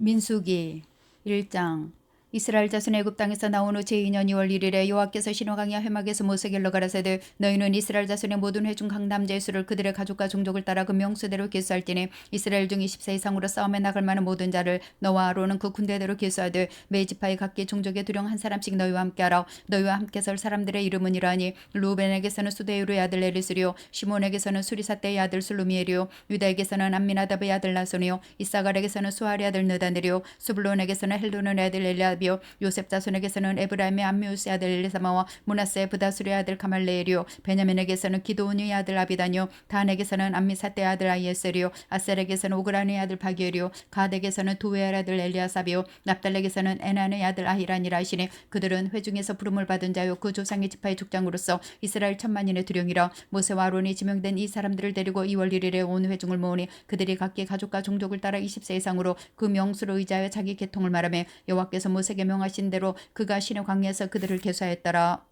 민수기 1장. 이스라엘 자손 애굽 땅에서 나온 후 제2년 2월 1일에 여호와께서 신호강야 회막에서 모세에게 가라사대 너희는 이스라엘 자손의 모든 회중 각 남자의 수를 그들의 가족과 종족을 따라 그 명수대로 계수할지니 이스라엘 중 20세 이상으로 싸움에 나갈 만한 모든 자를 너와 아론은 그 군대대로 계수하되 매 지파의 각기 종족의 두령 한 사람씩 너희와 함께하라. 너희와 함께 설 사람들의 이름은 이러하니 루벤에게서는 수데우르의 아들 에리스리요 시몬에게서는 수리사떼의 아들 술루미엘이요 유다에게서는 암미나답의 아들 나손이요 이사갈에게서는 수알의 아들 느다넬이요 스불론에게서는 헬론의 아들 엘리압 요셉 자손에게서는 에브라임의 암미우스의 아들 엘리사마와 므낫세의 브다술의 아들 가말레엘이요 베냐민에게서는 기드온의 아들 아비다니요 단에게서는 암미사떼의 아들 아이에셀이요 아셀에게서는 오그라니의 아들 바기엘이요 가덱에서는 도웨의 아들 엘리아삽이요 납달렉에서는 에난의 아들 아히란이라 하시니 그들은 회중에서 부름을 받은 자요 그 조상의 지파의 족장으로서 이스라엘 10,000만인의 두령이라. 모세와 아론이 지명된 이 사람들을 데리고 2월 1일에 온 회중을 모으니 그들이 각기 가족과 종족을 따라 20세 이상으로 그 명수로 의지하여 자기 계통을 말하며 여호와께서 모세에게 명하신 대로 그가 시내 광야에서 그들을 계수하였더라.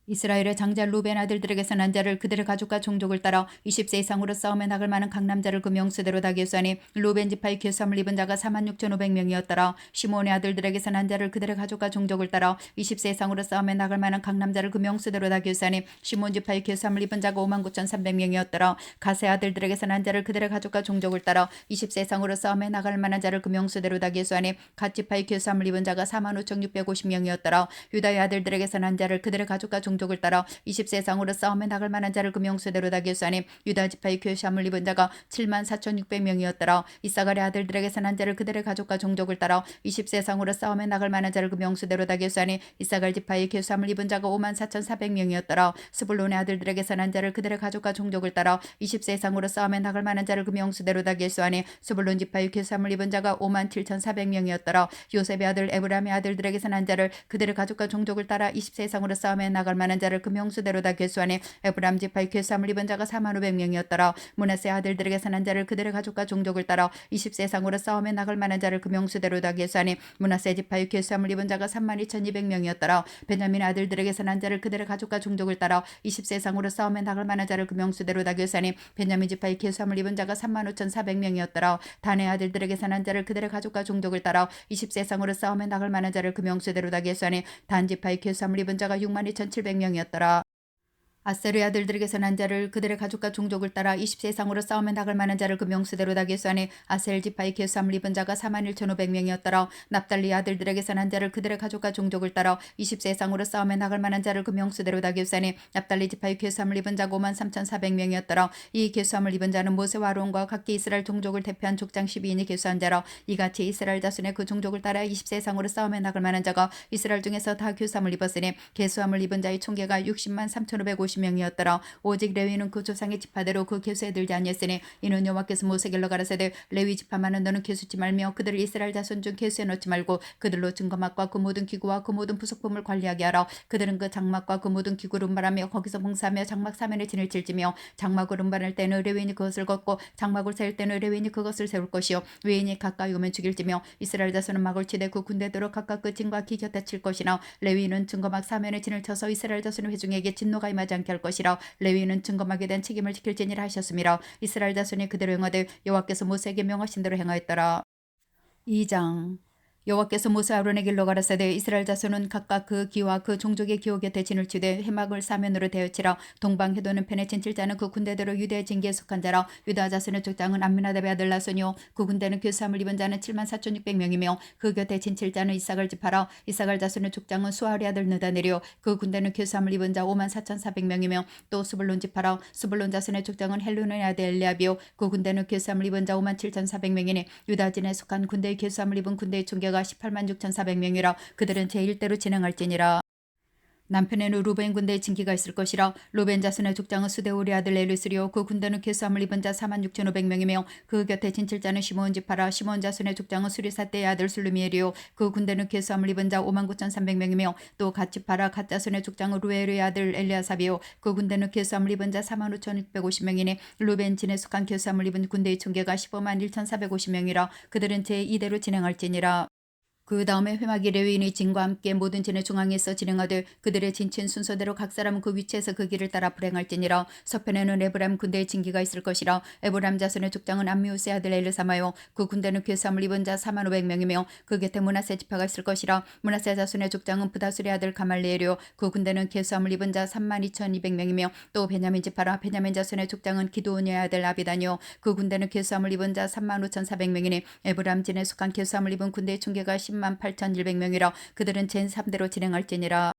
이스라엘의 장자 루벤 아들들에게서 난 자를 그들의 가족과 종족을 따라 20세 이상으로 싸움에 나갈 만한 각 남자를 그 명수대로 다 계수하니 루벤 지파의 계수함을 입은 자가 46,500명이었더라. 시몬의 아들들에게서 난 자를 그들의 가족과 종족을 따라 20세 이상으로 싸움에 나갈 만한 각 남자를 그 명수대로 다 계수하니 시몬 지파의 계수함을 입은 자가 59,300명이었더라. 가세 아들들에게서 난 자를 그들의 가족과 종족을 따라 20세 이상으로 싸움에 나갈 만한 자를 그 명수대로 다 계수하니 갓 지파의 계수함을 입은 자가 45,650명이었더라. 유다의 아들들에게서 난 자를 그들의 가족과 종족을 따라 20세 이상으로 싸움에 나갈 만한 자를 그 명수대로 다 계수하니 유다 지파의 계수함을 입은 자가 74,600명이었더라. 이사갈의 아들들에게서 난 자를 그들의 가족과 종족을 따라 20세 이상으로 싸움에 나갈 만한 자를 그 명수대로 다 계수하니 이사갈 지파의 계수함을 입은 자가 54,400명이었더라. 스불론의 아들들에게서 난 자를 그들의 가족과 종족을 따라 20세 이상으로 싸움에 나갈 만한 자를 그 명수대로 다 계수하니 스불론 지파의 계수함을 입은 자가 57,400명이었더라. 요셉의 아들 에브라임의 아들들에게서 난 자를 그들의 가족과 종족을 따라 20세 이상으로 싸움에 나갈 만한 자를 그 명수대로 다 계수하니 에브라임 지파의 계수함을 입은 자가 45,000명이었더라. 므낫세 아들들에게서 난 자를 그들의 가족과 종족을 따라 20세 이상으로 싸움에 나갈 만한 자를 그 명수대로 다 계수하니 므낫세 지파의 계수함을 입은 자가 32,200명이었더라. 베냐민 아들들에게서 난 자를 그들의 가족과 종족을 따라 20세 이상으로 싸움에 나갈 만한 자를 그 명수대로 다 계수하니 베냐민 지파의 계수함을 입은 자가 35,400명이었더라. 단의 아들들에게서 난 자를 그들의 가족과 종족을 따라 20세 이상으로 싸움에 나갈 만한 자를 그 명수대로 다 계수하니 단 지파의 계수함을 입은 자가 62,700명이었더라. 아셀의 아들들에게서 난 자를 그들의 가족과 종족을 따라 20세 이상으로 싸움에 나갈 만한 자를 그 명수대로 다 계수하니 아셀 지파의 계수함을 입은 자가 41,500명이었더라. 납달리 아들들에게서 난 자를 그들의 가족과 종족을 따라 20세 이상으로 싸움에 나갈 만한 자를 그 명수대로 다 계수하니 납달리 지파의 계수함을 입은 자가 53,400명이었더라. 이 계수함을 입은 자는 모세와 아론과 각기 이스라엘 종족을 대표한 족장 12인이 계수한 자라. 이같이 이스라엘 자손의 그 종족을 따라 20세 이상으로 싸움에 나갈 만한 자가 이스라엘 중에서 다 계수함을 입었으니 계수함을 입은 자의 총계가 60만 3,550명이었더라. 오직 레위는 그 조상의 지파대로 그 계수에 들지 아니했으니 이는 여호와께서 모세에게 가라사대 레위 지파만은 너는 계수치 말며 그들을 이스라엘 자손 중 계수에 넣지 말고 그들로 증거막과 그 모든 기구와 그 모든 부속품을 관리하게 하라. 그들은 그 장막과 그 모든 기구를 운반하며 거기서 봉사하며 장막 사면에 진을 칠지며 장막을 운반할 때는 레위인이 그것을 걷고 장막을 세울 때는 레위인이 그것을 세울 것이요 외인이 가까이 오면 죽일지며 이스라엘 자손은 막을 치되 그 군대대로 각각 그 진과 기 곁에 칠 것이나 레위인은 증거막 사면에 진을 쳐서 이스라엘 자손의 회중에게 진노가 임하지 않게 할 것이라. 레위인은 증거막에 대한 책임을 지킬지니라 하셨음이라. 이스라엘 자손이 그대로 행하되 여호와께서 모세에게 명하신 대로 행하였더라. 2장. 여호와께서 모세 아론에게 일러 가라사대 이스라엘 자손은 각각 그 기와 그 종족의 기호 곁에 진을 치되 해막을 사면으로 대어치라. 동방 해도는 편에 진칠 자는 그 군대대로 유대의 징계에 속한 자라. 유다 자손의 족장은 암미나답의 아들 나손이요 그 군대는 계수함을 입은 자는 74,600명이며 그 곁에 진칠 자는 이사갈 지파라. 이사갈 자손의 족장은 수알의 아들 느다넬이요 그 군대는 계수함을 입은 자 54,400명이며 또 스불론 지파라. 스불론 자손의 족장은 헬론의 아들 엘리압이요 그 군대는 계수함을 입은 자 57,400명이니 유다진에 속한 군대의 계수함을 입은 군대의 총계가 18만 6,400명이라. 그들은 제1대로 진행할지니라. 남편에는 루벤 군대의 징기가 있을 것이라. 루벤 자손의 족장은 수데우리 아들 에리스리요 그 군대는 계수함을 입은 자 46,500명이며 그 곁에 진칠 자는 시몬 지파라. 시몬 자손의 족장은 수리사떼의 아들 술루미엘이요 그 군대는 계수함을 입은 자 59,300명이며 또 갓 지파라. 갓 자손의 족장은 루엘의 아들 엘리아삽이요 그 군대는 계수함을 입은 자 45,650명이니 루벤 진에 속한 계수함을 입은 군대의 총계가 15만 1,450명이라. 그들은 제2대로 진행할지니라. 그 다음에 회막이 레위인의 진과 함께 모든 진의 중앙에서 진행하되 그들의 진친 순서대로 각 사람은 그 위치에서 그 길을 따라 불행할지니라. 서편에는 에브라임 군대의 진기가 있을 것이라. 에브라임 자손의 족장은 암미우스의 아들 엘르사마요 그 군대는 괴수함을 입은 자 45,000명이며 그 곁에 므낫세 지파가 있을 것이라. 므낫세 자손의 족장은 부다술의 아들 가말리엘이요 그 군대는 괴수함을 입은 자 32,200명이며 또 베냐민 지파라. 베냐민 자손의 족장은 기드온의 아들 아비다니요 그 군대는 괴수함을 입은 자 35,400명이니 에브라임 진에 속한 괴수함을 입은 군대의 총계가 108,100명이라. 그들은 제3대로 진행할지니라.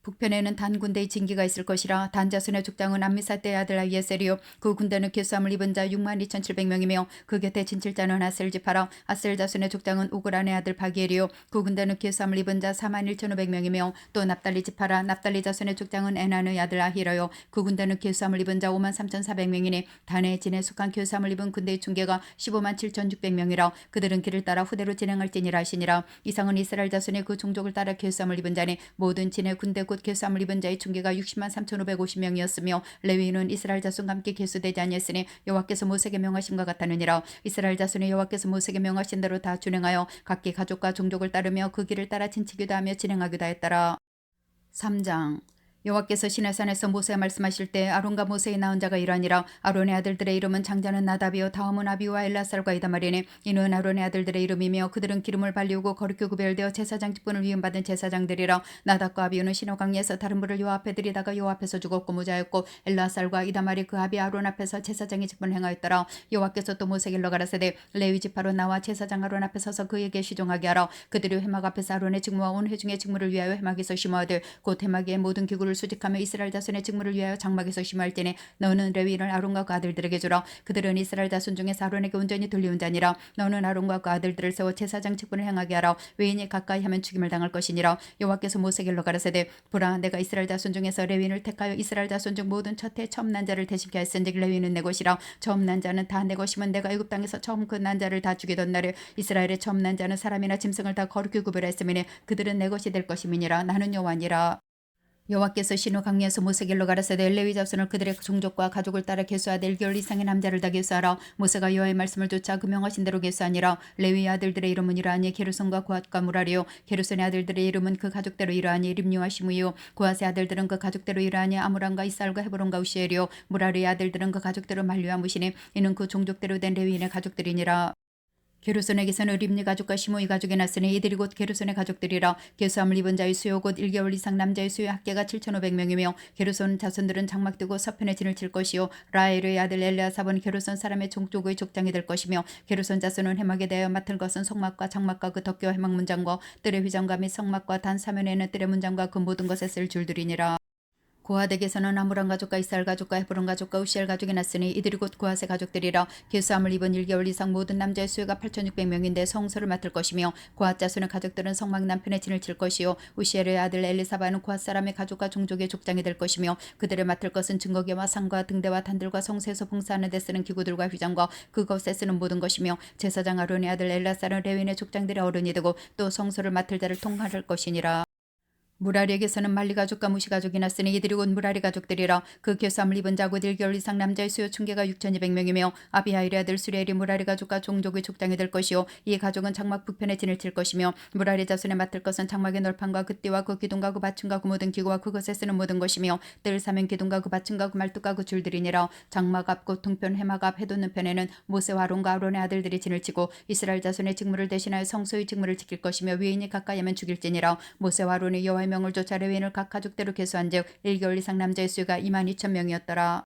북편에는 단 군대의 진기가 있을 것이라. 단 자손의 족장은 암미사대의 아들 아이에셀이요 그 군대는 괴수함을 입은 자 62,700명이며 그 곁에 진칠자는 아셀 지파라. 아셀 자손의 족장은 오그란의 아들 바기엘이요 그 군대는 괴수함을 입은 자 41,500명이며 또 납달리 지파라. 납달리 자손의 족장은 에난의 아들 아히러요 그 군대는 괴수함을 입은 자 53,400명이니 단의 진에 속한 괴수함을 입은 군대의 총계가 157,600명이라. 그들은 길을 따라 후대로 진행할지니라 하시니라. 이상은 이스라엘 자손의 그 종족을 따라 괴수함을 입은 자니 모든 진의 군대 곧 괴수함을 입은 자의 총계가 603,550명이었으며 레위인은 이스라엘 자손과 함께 괴수되지 아니했으니 여호와께서 모세에게 명하심과 같다느니라. 이스라엘 자손의 여호와께서 모세에게 명하신 대로 다 준행하여 각기 가족과 종족을 따르며 그 길을 따라 진치기도 하며 진행하기도 하였더라. 3장 여호와께서 시내산에서 모세와 말씀하실 때 아론과 모세의 낳은 자가 이러하니라. 아론의 아들들의 이름은 장자는 나답이요 다음은 아비우와 엘라살과이다 말이니 이는 아론의 아들들의 이름이며 그들은 기름을 발리우고 거룩히 구별되어 제사장 직분을 위임받은 제사장들이라. 나답과 아비우는 시내강에서 다른 불을 여호와 앞에 들이다가 여호와 앞에서 죽었고 무자였고 엘라살과 이다말이 그 아비 아론 앞에서 제사장의 직분을 행하였더라. 여호와께서 또 모세에게 일러 가라사대 레위 지파로 나와 제사장 아론 앞에 서서 그에게 시종하게 하라. 그들이 회막 앞에서 아론의 직무와 온 회중의 직무를 위하여 회막에서 심어하되 곧 회막의 모든 기구를 수직하며 이스라엘 자손의 직무를 위하여 장막에서 심할 때니 너는 레위인을 아론과 그 아들들에게 주라. 그들은 이스라엘 자손 중에서 아론에게 온전히 들리운 자니라. 너는 아론과 그 아들들을 세워 제사장 직분을 행하게 하라. 외인이 가까이 하면 죽임을 당할 것이니라. 여호와께서 모세에게 일러 가라사대 보라 내가 이스라엘 자손 중에서 레위인을 택하여 이스라엘 자손 중 모든 첫해 처음 난 자를 대신케 하였은즉 레위인은 내 것이라. 처음 난 자는 다 내 것이면 내가 애굽 땅에서 처음 그 난 자를 다 죽이던 날에 이스라엘의 처음 난 자는 사람이나 짐승을 다 거룩히 구별했음이니 그들은 내 것이 될 것임이니라. 나는 여호와니라. 여호와께서 시므 강리에서 모세에게 일러 가라사대 레위 자손을 그들의 종족과 가족을 따라 계수하되 1개월 이상의 남자를 다 계수하라. 모세가 여호와의 말씀을 좇아 그 명하신 대로 계수하니라. 레위의 아들들의 이름은 이러하니 게르손과 고핫과 무라리요 게르손의 아들들의 이름은 그 가족대로 이러하니 림니와 시므이요 고핫의 아들들은 그 가족대로 이러하니 아므람과 이살과 헤브론과 우시엘이요 무라리의 아들들은 그 가족대로 말류와 무시니 이는 그 종족대로 된 레위인의 가족들이니라. 게르손에게서는 림니 가족과 시므이 가족이 났으니 이들이 곧 게르손의 가족들이라. 계수함을 입은 자의 수요 곧 1개월 이상 남자의 수요 합계가 7,500명이며 게르손 자손들은 장막 뜨고 서편에 진을 칠 것이요 라헬의 아들 엘리아삽은 게르손 사람의 종족의 족장이 될 것이며 게르손 자손은 해막에 대하여 맡을 것은 성막과 장막과 그 덕교 해막 문장과 뜰의 휘장과 및 성막과 단 사면에는 뜰의 문장과 그 모든 것에 쓸 줄들이니라. 고핫에게서는 아므람 가족과 이스라엘 가족과 헤브론 가족과 우시엘 가족이 났으니 이들이 곧 고핫의 가족들이라. 계수함을 입은 1개월 이상 모든 남자의 수요가 8,600명인데 성소를 맡을 것이며 고핫 자손의 가족들은 성막 남편에 진을 칠 것이요 우시엘의 아들 엘리사바는 고핫 사람의 가족과 종족의 족장이 될 것이며 그들을 맡을 것은 증거계와 상과 등대와 단들과 성소에서 봉사하는 데 쓰는 기구들과 휘장과 그것에 쓰는 모든 것이며 제사장 아론의 아들 엘라살은 레위인의 족장들의 어른이 되고 또 성소를 맡을 자를 통할할 것이니라. 무라리에게서는 말리 가족과 무시 가족이 났으니 이들이 곧 무라리 가족들이라. 그 계수함을 입은 자 곧 1개월 이상 남자의 수요 총계가 6,200명이며 아비하일의 아들 수레엘이 무라리 가족과 종족의 족장이 될 것이요 이 가족은 장막 북편에 진을 칠 것이며 무라리 자손에 맡을 것은 장막의 널판과 그 띠와 그 기둥과 그 받침과 그 모든 기구와 그것에 쓰는 모든 것이며 뜰 사면 기둥과 그 받침과 그 말뚝과 그 줄들이니라. 장막 앞 곧 동편 해막 앞 해돋는 편에는 모세와 아론과 아론의 아들들이 진을 치고 이스라엘 자손의 직무를 대신하여 성소의 직무를 지킬 것이며 외인이 가까이 하면 죽일지니라. 모세와 아론이 여호와의 명을 좇아 레위인을 각 가족대로 계수한즉 1개월 이상 남자의 수가 22,000명이었더라.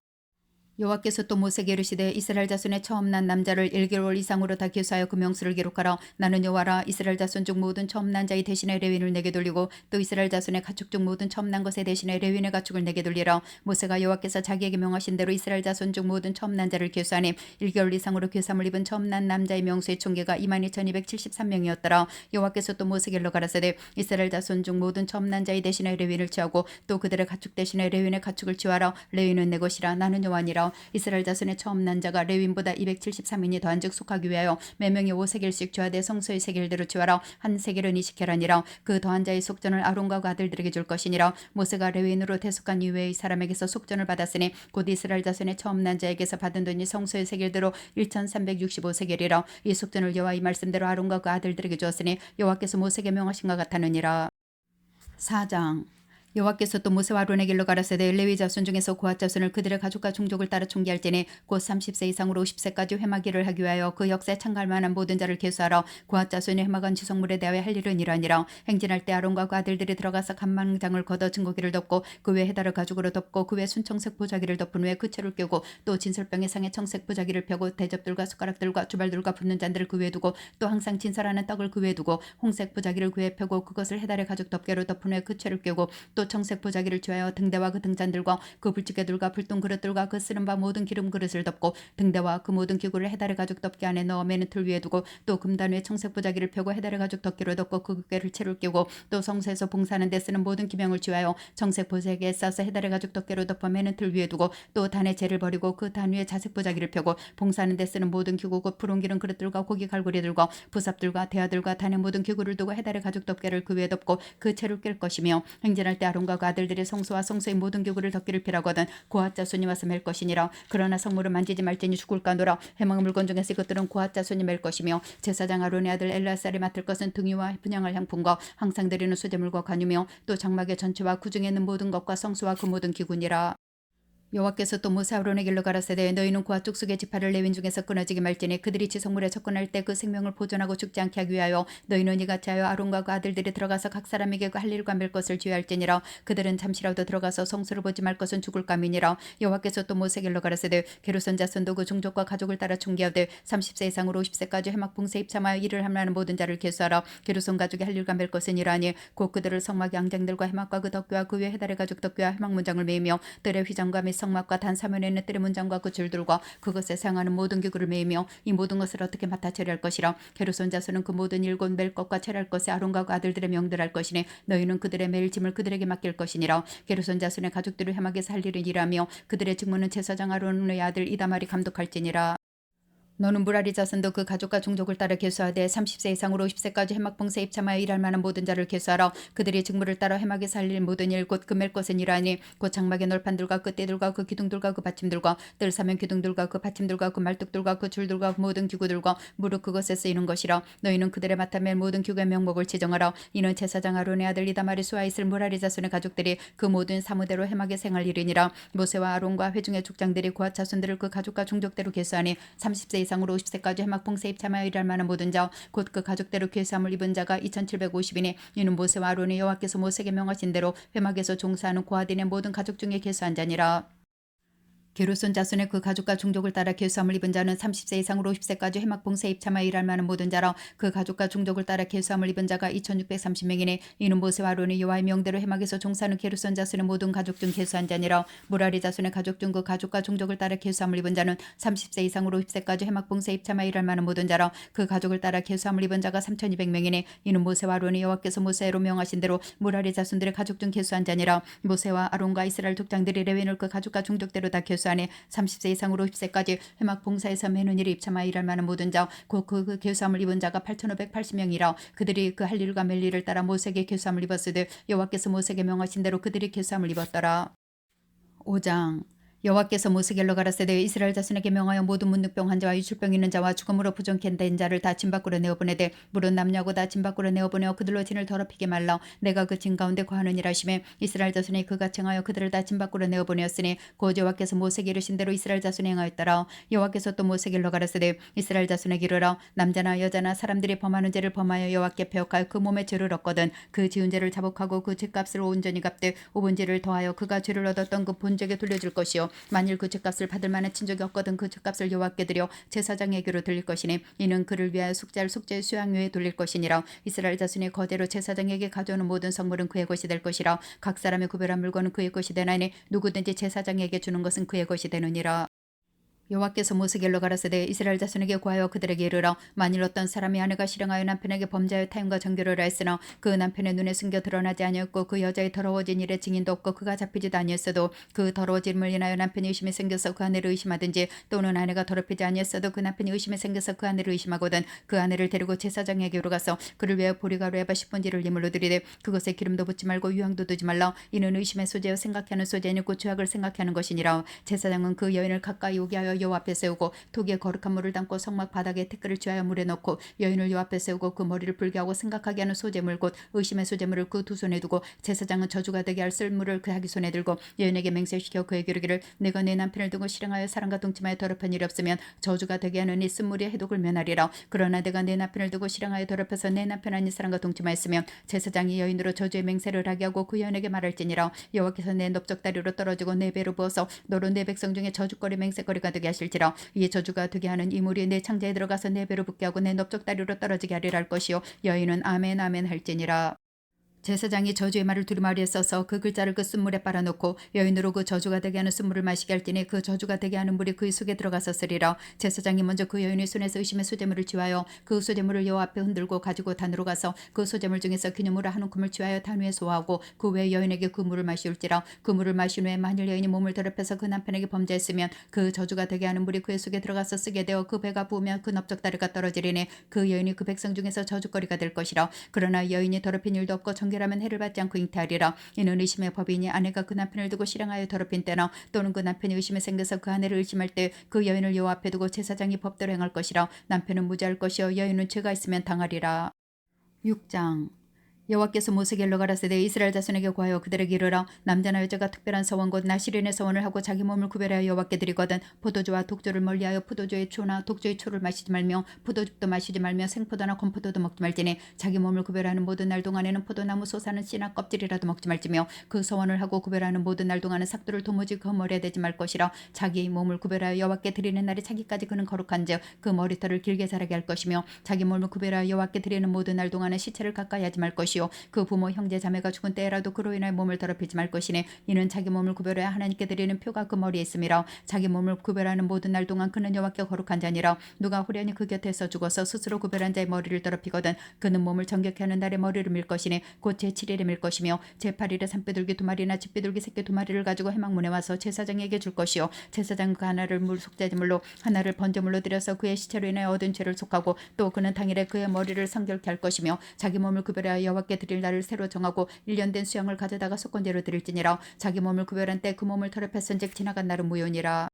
여호와께서 또 모세에게 이르시되 이스라엘 자손의 처음 난 남자를 1개월 이상으로 다 계수하여 그 명수를 기록하라. 나는 여호와라. 이스라엘 자손 중 모든 처음 난 자의 대신에 레위인을 내게 돌리고 또 이스라엘 자손의 가축 중 모든 처음 난 것에 대신에 레위인의 가축을 내게 돌리라. 모세가 여호와께서 자기에게 명하신 대로 이스라엘 자손 중 모든 처음 난 자를 계수하니 1개월 이상으로 계수함을 입은 처음 난 남자의 명수의 총계가 22,273명이었더라. 여호와께서 또 모세에게 일러 가라사대 이스라엘 자손 중 모든 처음 난 자의 대신에 레위인을 취하고 또 그들의 가축 대신에 레위인의 가축을 취하라. 레위인은 내 것이라. 나는 여호와니라. 이스라엘 자손의 처음 난 자가 레위인보다 273인이 더한즉 속하기 위하여 매명이 5세겔씩 주하되 성소의 세겔대로 주하라. 한 세겔은 20계란이라. 그 더한 자의 속전을 아론과 그 아들들에게 줄 것이니라. 모세가 레위인으로 대속한 이후에 이 사람에게서 속전을 받았으니 곧 이스라엘 자손의 처음 난 자에게서 받은 돈이 성소의 세겔대로 1365세겔이라. 이 속전을 여호와 이 말씀대로 아론과 그 아들들에게 주었으니 여호와께서 모세에게 명하신 것 같았느니라. 4장. 여호와께서 또 모세와 아론에게 일러 가라사대 레위 자손 중에서 고핫 자손을 그들의 가족과 종족을 따라 총기할지니 곧 30세 이상으로 50세까지 회막일을 하기 위하여 그 역사에 참가할 만한 모든 자를 계수하라. 고핫 자손이 회막한 지성물에 대하여 할 일은 이러하니라. 행진할 때 아론과 그 아들들이 들어가서 간망장을 걷어 증거기를 덮고 그 외 해달을 가죽으로 덮고 그 외 순청색 보자기를 덮은 후에 그 채를 꿰고 또 진설병의 상에 청색 보자기를 펴고 대접들과 숟가락들과 주발들과 붓는 잔들을 그 위에 두고 또 항상 진설하는 떡을 그 위에 두고 홍색 보자기를 그 위에 펴고 그것을 해달의 가죽 덮개로 덮은 후에 그 채를 꿰고 또 청색 보자기를 취하여 등대와 그 등잔들과 그 불집게들과 불똥 그릇들과 그 쓰는 바 모든 기름 그릇을 덮고 등대와 그 모든 기구를 해달의 가죽 덮개 안에 넣어 매는 틀 위에 두고 또 금단 위에 청색 보자기를 펴고 해달의 가죽 덮개로 덮고 그 덮개를 채를 끼고 또 성소에서 봉사하는 데 쓰는 모든 기명을 취하여 청색 보자기에 싸서 해달의 가죽 덮개로 덮어 매는 틀 위에 두고 또 단에 재를 버리고 그 단 위에 자색 보자기를 펴고 봉사하는 데 쓰는 모든 기구 곧 푸른 기름 그릇들과 고기 갈고리들과 부삽들과 대야들과 단의 모든 기구를 두고 해달의 가죽 덮개를 그 위에 덮고 그 채를 낄 것이며 행진할 때 아론과 그 아들들이 성소와 성소의 모든 기구를 덮기를 피라거든 고핫 자손이 와서 맬 것이니라. 그러나 성물을 만지지 말지니 죽을까노라. 회막 물건 중에서 이것들은 고핫 자손이 맬 것이며 제사장 아론의 아들 엘라살이 맡을 것은 등유와 분향할 향품과 항상 드리는 수제물과 관유며 또 장막의 전체와 그 중에 있는 모든 것과 성소와 그 모든 기구니라. 여호와께서 또 모세 아론에게 일러 가라사대 너희는 고핫 족속의 지파를 레윈 중에서 끊어지게 말지니 그들이 지성물에 접근할 때 그 생명을 보존하고 죽지 않게 하기 위하여 너희는 이같이 하여 아론과 그 아들들이 들어가서 각 사람에게 그 할 일과 맬 것을 주의할지니라. 그들은 잠시라도 들어가서 성소를 보지 말 것은 죽을 감이니라. 여호와께서 또 모세에게 일러 가라사대 게르손 자손도 그 종족과 가족을 따라 총기하되 30세 이상으로 50세까지 회막 봉사 입참하여 일을 하는 모든 자를 계수하라. 게르손 가족이 할 일과 맬 것은 이러하니 곧 그들을 성막 양장들과 해막과 그 덮개와 그 위에 해달의 가죽 덮개와 해막 문장을 매이며 뜰의 휘장과 및 성막과 단 사면에 있는 뜰의 문장과 그 줄들과 그것에 사용하는 모든 기구를 매이며 이 모든 것을 어떻게 맡아 처리할 것이라. 게르손 자손은 그 모든 일곧 맬 것과 처리할 것에 아론과 그 아들들의 명들할 것이니 너희는 그들의 매일 짐을 그들에게 맡길 것이니라. 게르손 자손의 가족들이 회막에서 할 일은 일하며 그들의 직무는 제사장 아론의 아들 이다말이 감독할지니라. 너는 무라리 자손도 그 가족과 종족을 따라 계수하되 30세 이상으로 50세까지 해막 봉사에 입참하여 일할 만한 모든 자를 계수하라. 그들이 직무를 따라 해막에서 할 일 모든 일 곧 금멜 것은 이러하니 곧 장막의 널판들과 그 띠들과 그 기둥들과 그 받침들과 뜰 사면 기둥들과 그 받침들과 그 말뚝들과 그 줄들과 그 모든 기구들과 무릇 그것에 쓰이는 것이라. 너희는 그들의 맡아 맬 모든 기구의 명목을 지정하라. 이는 제사장 아론의 아들 이다말이 수하 있을 무라리 자손의 가족들이 그 모든 사무대로 해막에 생할 일이니라. 모세와 아론과 회중의 족장들이 고핫 자손들을 그 가족과 종족대로 계수하니 30세 이상으로 50세까지 해막 봉사에 입참하여 일할 만한 모든 자 곧 그 가족대로 계수함을 입은 자가 2750이니 이는 모세와 아론이 여호와께서 모세에게 명하신 대로 회막에서 종사하는 고핫인의 모든 가족 중에 계수한 자니라. 게르손 자손의 그 가족과 종족을 따라 계수함을 입은 자는 30세 이상으로 50세까지 회막 봉사에 입참하여 일할 만한 모든 자라. 그 가족과 종족을 따라 계수함을 입은 자가 2630명이니 이는 모세와 아론이 여호와의 명대로 회막에서 종사하는 게르손 자손의 모든 가족 중 계수한 자니라. 무라리 자손의 가족 중 그 가족과 종족을 따라 계수함을 입은 자는 30세 이상으로 50세까지 회막 봉사에 입참하여 일할 만한 모든 자라. 그 가족을 따라 계수함을 입은 자가 3200명이니 이는 모세와 아론이 여호와께서 모세로 명하신 대로 무라리 자손들의 가족 중 계수한 자니라. 모세와 아론과 이스라엘 족장들이 레위인을 그 가족과 종족대로 다 계수하니 30세 이상으로 50세까지 회막 봉사에서 매는 일에 입참하여 일할 만한 모든 자 곧 그 계수함을 입은 자가 8580명이라. 그들이 그 할 일과 맬 일을 따라 모세에게 계수함을 입었으되 여호와께서 모세에게 명하신 대로 그들이 계수함을 입었더라. 5장. 여호와께서 모세에게 일러 가라사대 이스라엘 자손에게 명하여 모든 문득병 환자와 유출병 있는 자와 죽음으로 부정케 된 자를 다 진 밖으로 내어보내되 물은 남녀하고 다 진 밖으로 내어보내어 그들로 진을 더럽히게 말라. 내가 그 진 가운데 거하느니라 하시매 이스라엘 자손이 그같이 행하여 그들을 다 진 밖으로 내어보내었으니 곧 여호와께서 모세에게 이르신 대로 이스라엘 자손이 행하였더라. 여호와께서 또 모세에게 일러 가라사대 이스라엘 자손에게 이르라. 남자나 여자나 사람들이 범하는 죄를 범하여 여호와께 배역하여 그 몸에 죄를 얻거든 그 지은 죄를 자복하고 그 죄값을 온전히 갚되 5분지를 더하여 그가 죄를 얻었던 그 본죄에게 돌려줄 것이요 만일 그 죄값을 받을 만한 친족이 없거든 그 죄값을 여호와께 드려 제사장에게로 돌릴 것이니 이는 그를 위하여 숙제할 숙제 수양료에 돌릴 것이니라. 이스라엘 자손이 거대로 제사장에게 가져오는 모든 성물은 그의 것이 될 것이라. 각 사람의 구별한 물건은 그의 것이 되나니 누구든지 제사장에게 주는 것은 그의 것이 되느니라. 여호와께서 모세에게 가라사대 이스라엘 자손에게 구하여 그들에게 이르라 만일 어떤 사람이 아내가 실행하여 남편에게 범죄하여 타인과 정결을 하였으나 그 남편의 눈에 숨겨 드러나지 아니었고 그 여자의 더러워진 일에 증인도 없고 그가 잡히지도 아니었어도 그 더러워짐을 인하여 남편이 의심이 생겨서 그 아내를 의심하든지 또는 아내가 더럽히지 아니었어도 그 남편이 의심이 생겨서 그 아내를 의심하거든 그 아내를 데리고 제사장에게로 가서 그를 위하여 보리가루 에바 10분지를 예물로 드리되 그것에 기름도 붓지 말고 유향도 두지 말라 이는 의심의 소재여 생각하는 소재니 곧 죄악을 생각하는 것이니라. 제사장은 그 여인을 가까이 오게 하여 여호와 앞에 세우고 독에 거룩한 물을 담고 성막 바닥에 태끌을 쥐하여 물에 넣고 여인을 여호와 앞에 세우고 그 머리를 불게 하고 생각하게 하는 소재물 곧 의심의 소재물을 그 두 손에 두고 제사장은 저주가 되게 할 쓸물을 그 자기 손에 들고 여인에게 맹세시켜 그에게 이르기를 내가 내 남편을 두고 실행하여 사랑과 동침하여 더럽힌 일이 없으면 저주가 되게 하는 이 쓴물이 해독을 면하리라. 그러나 내가 내 남편을 두고 실행하여 더럽혀서 내 남편 아닌 사람과 동침하였으면 제사장이 여인으로 저주의 맹세를 하게 하고 그 여인에게 말할지니라. 여호와께서 내 넓적다리로 떨어지고 내 배로 부어서 너로 내 백성 중에 저주거리 맹세거리가 되게 하실지라. 이에 저주가 되게 하는 이 물이 내 창자에 들어가서 내 배로 붙게 하고 내 넓적다리로 떨어지게 하리라 할 것이요 여인은 아멘 아멘 할지니라. 제사장이 저주의 말을 두루마리에 써서 그 글자를 그 쓴물에 빨아놓고 여인으로 그 저주가 되게 하는 쓴물을 마시게 할지니 그 저주가 되게 하는 물이 그의 속에 들어가서 쓰리라. 제사장이 먼저 그 여인의 손에서 의심의 소재물을 취하여 그 소재물을 여호와 앞에 흔들고 가지고 단으로 가서 그 소재물 중에서 기념물을 한 움큼을 취하여 단 위에 소화하고 그 외에 여인에게 그 물을 마시울지라. 그 물을 마신 후에 만일 여인이 몸을 더럽혀서 그 남편에게 범죄했으면 그 저주가 되게 하는 물이 그의 속에 들어가서 쓰게 되어 그 배가 부으면 그 넓적다리가 떨어지리니 그 여인이 그 백성 중에서 저주거리가 될 것이라. 그러나 여인이 더럽힌 일도 없고 정결하면 해를 받지 않고 잉태하리라. 이는 의심의 법이니 아내가 그 남편을 두고 실행하여 더럽힌 때나 또는 그 남편이 의심에 생겨서 그 아내를 의심할 때 그 여인을 여호와 앞에 두고 제사장이 법대로 행할 것이라. 남편은 무죄할 것이요 여인은 죄가 있으면 당하리라. 6장 여호와께서 모세에게 가라사대 이스라엘 자손에게 구하여 그들에게 이르라 남자나 여자가 특별한 서원 곧 나시린의 서원을 하고 자기 몸을 구별하여 여호와께 드리거든 포도주와 독주를 멀리하여 포도주의 초나 독주의 초를 마시지 말며 포도죽도 마시지 말며 생포도나 건포도도 먹지 말지니 자기 몸을 구별하는 모든 날 동안에는 포도나무 솟아는 씨나 껍질이라도 먹지 말지며 그 서원을 하고 구별하는 모든 날 동안은 삭도를 도무지 그 머리에 대지 말 것이라. 자기 몸을 구별하여 여호와께 드리는 날이 차기까지 그는 거룩한즉 그 머리털을 길게 자라게 할 것이며 자기 몸을 구별하여 여호와께 드리는 모든 날 동안은 시체를 가까이 하지 말 것이요 그 부모 형제 자매가 죽은 때라도 그로 인하여 몸을 더럽히지 말 것이니 이는 자기 몸을 구별하여 하나님께 드리는 표가 그 머리에 있음이라. 자기 몸을 구별하는 모든 날 동안 그는 여호와께 거룩한 자니라. 누가 후련히 그 곁에서 죽어서 스스로 구별한 자의 머리를 더럽히거든 그는 몸을 정결케 하는 날에 머리를 밀 것이니 곧 제7일에 밀 것이며 제8일에 산비둘기 2마리나 집비둘기 새끼 2마리를 가지고 회막문에 와서 제사장에게 줄 것이요 제사장 그 하나를 물 속죄제물로 하나를 번제물로 드려서 그의 시체로 인하여 얻은 죄를 속하고 또 그는 당일에 그의 머리를 성결케 할 것이며 자기 몸을 구별하여 여호와께 드릴 날을 새로 정하고 1년 된 수양을 가져다가 속건제로 드릴지니라. 자기 몸을 구별한 때 그 몸을 더럽혔은즉 지나간 날은 무효니라.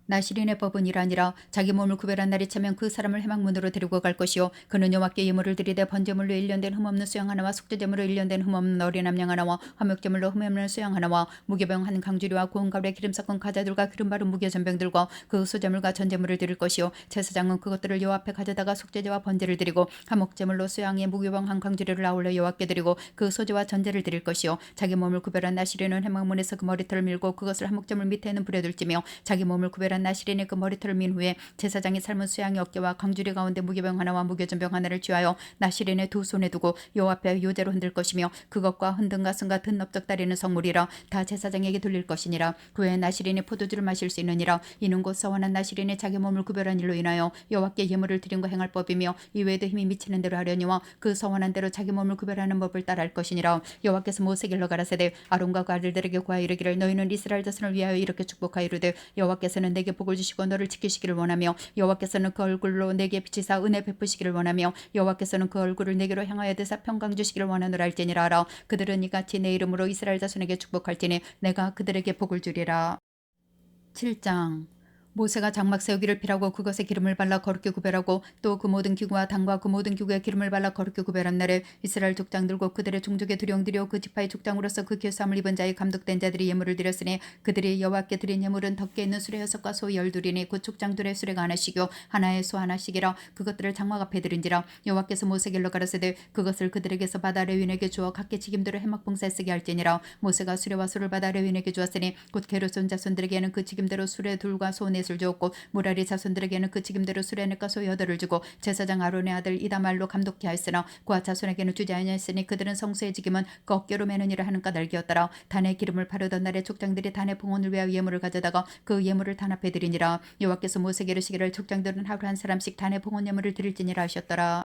나시린의 법은 이라니라. 자기 몸을 구별한 날이 차면 그 사람을 회막문으로 데리고 갈 것이요 그는 여호와께 예물을 드리되 번제물로 1년 된 흠없는 수양 하나와 숙제제물로 1년 된 흠없는 어린 암양 하나와 화목제물로 흠없는 수양 하나와 무교병 한 강주리와 고운 가루에 기름 섞은 가자들과 기름 바른 무교 전병들과 그 소제물과 전제물을 드릴 것이요 제사장은 그것들을 여호와 앞에 가져다가 숙제제와 번제를 드리고 화목제물로 수양에 무교병 한 강주리를 아울러 여호와께 드리고 그 소제와 전제를 드릴 것이요 자기 몸을 구별한 나시린은 회막문에서 그 머리털을 밀고 그것을 화목제물 밑에 있는 불에 둘지며 자기 몸을 구별한 나시린의 그 머리털을 민 후에 제사장이 삶은 수양의 어깨와 강주리 가운데 무교병 하나와 무교전병 하나를 쥐하여 나시린의 두 손에 두고 여호와 앞에 요제로 흔들 것이며 그것과 흔든 가슴 같은 넓적다리는 성물이라. 다 제사장에게 돌릴 것이니라. 그 후에 나시린이 포도주를 마실 수 있느니라. 이는 곧 서원한 나시린이 자기 몸을 구별한 일로 인하여 여호와께 예물을 드린 거 행할 법이며 이외에도 힘이 미치는 대로 하려니와 그 서원한 대로 자기 몸을 구별하는 법을 따라할 것이니라. 여호와께서 모세에게 가라사대 아론과 그 아들들에게 구하여 이르기를 너희는 이스라엘 자손을 위하여 이렇게 축복하여 이르되 여호와께서는 내게 복을 주시고 너를 지키시기를 원하며 여호와께서는 그 얼굴로 내게 비치사 은혜 베푸시기를 원하며 여호와께서는 그 얼굴을 내게로 향하여 대사 평강 주시기를 원하노라 할지니라. 하라. 그들은 이같이 내 이름으로 이스라엘 자손에게 축복할지니 내가 그들에게 복을 주리라. 7장 모세가 장막 세우기를 피라고 그것에 기름을 발라 거룩히 구별하고 또 그 모든 기구와 당과 그 모든 기구에 기름을 발라 거룩히 구별한 날에 이스라엘 족장들과 그들의 종족의 두령들이요 그 지파의 족장으로서 그 괴수함을 입은 자의 감독된 자들이 예물을 드렸으니 그들이 여호와께 드린 예물은 덮개 있는 수레 6과 소 12이니 그 족장들의 수레가 하나씩이요 하나의 소 하나씩이라. 그것들을 장막 앞에 드린지라. 여호와께서 모세에게 가라사대 그것을 그들에게서 받아 레위인에게 주어 각기 직임대로 해막봉사에 쓰게 할지니라. 모세가 수레와 소를 받아 레위인에게 주었으니 곧 게르손 자손들에게는 그 직임대로 수레 둘과 소 4 셋을 주었고 무라리 자손들에게는 그 책임대로 수레넷과 소 8을 주고 제사장 아론의 아들 이다말로 감독케 하였으나 그와 자손에게는 주지 아니하였으니 그들은 성소의 직임은 그 어깨로 매는 일을 하는 까닭이었더라. 단의 기름을 바르던 날에 족장들이 단의 봉헌을 위하여 예물을 가져다가 그 예물을 단 앞에 드리니라. 여호와께서 모세에게 이르시기를 족장들은 하루 한 사람씩 단의 봉헌 예물을 드릴지니라 하셨더라.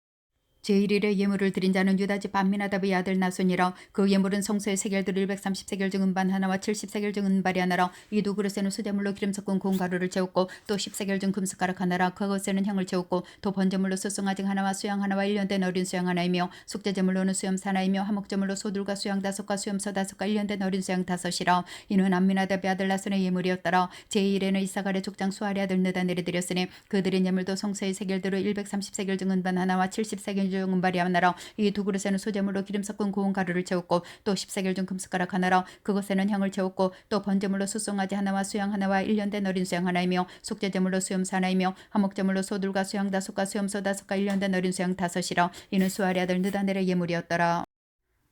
제1일에 예물을 드린 자는 유다집 암미나답의 아들 나손이라. 그 예물은 성소의 세겔들 130세겔 중 은반 하나와 70세겔 중 은발이 하나라. 이 두 그릇에는 수제물로 기름 섞은 고운 가루를 채웠고 또 10세겔 중 금숟가락 하나라. 그것에는 향을 채웠고 또 번제물로 소송아지 하나와 수양 하나와 1년 된 어린 수양 하나이며 속죄제물로는 수염 하나이며 화목제물로 소둘과 수양 5과 수염소 5과 1년 된 어린 수양 5이라. 이는 암미나답의 아들 나손의 예물이었더라. 제2일에는 이사갈의 족장 수아리 아들 느다넬이 드렸으니 그들의 예물도 성소의 세겔대로 130세겔 중 은반 하나와 70세겔 중 은발이 하나라. 이 두 그릇에는 소제물로 기름 섞은 고운 가루를 채웠고 또 10세겔 중 금숟가락 하나라. 그것에는 향을 채웠고 또 번제물로 수송아지 하나와 수양 하나와 1년 된 어린 수양 하나이며 속죄제물로 수염 하나이며 화목제물로 소둘과 수양 5과 수염소 5과 1년 된 어린 수양 5이라. 이는 수아리 아들 느다넬의 예물이었더라.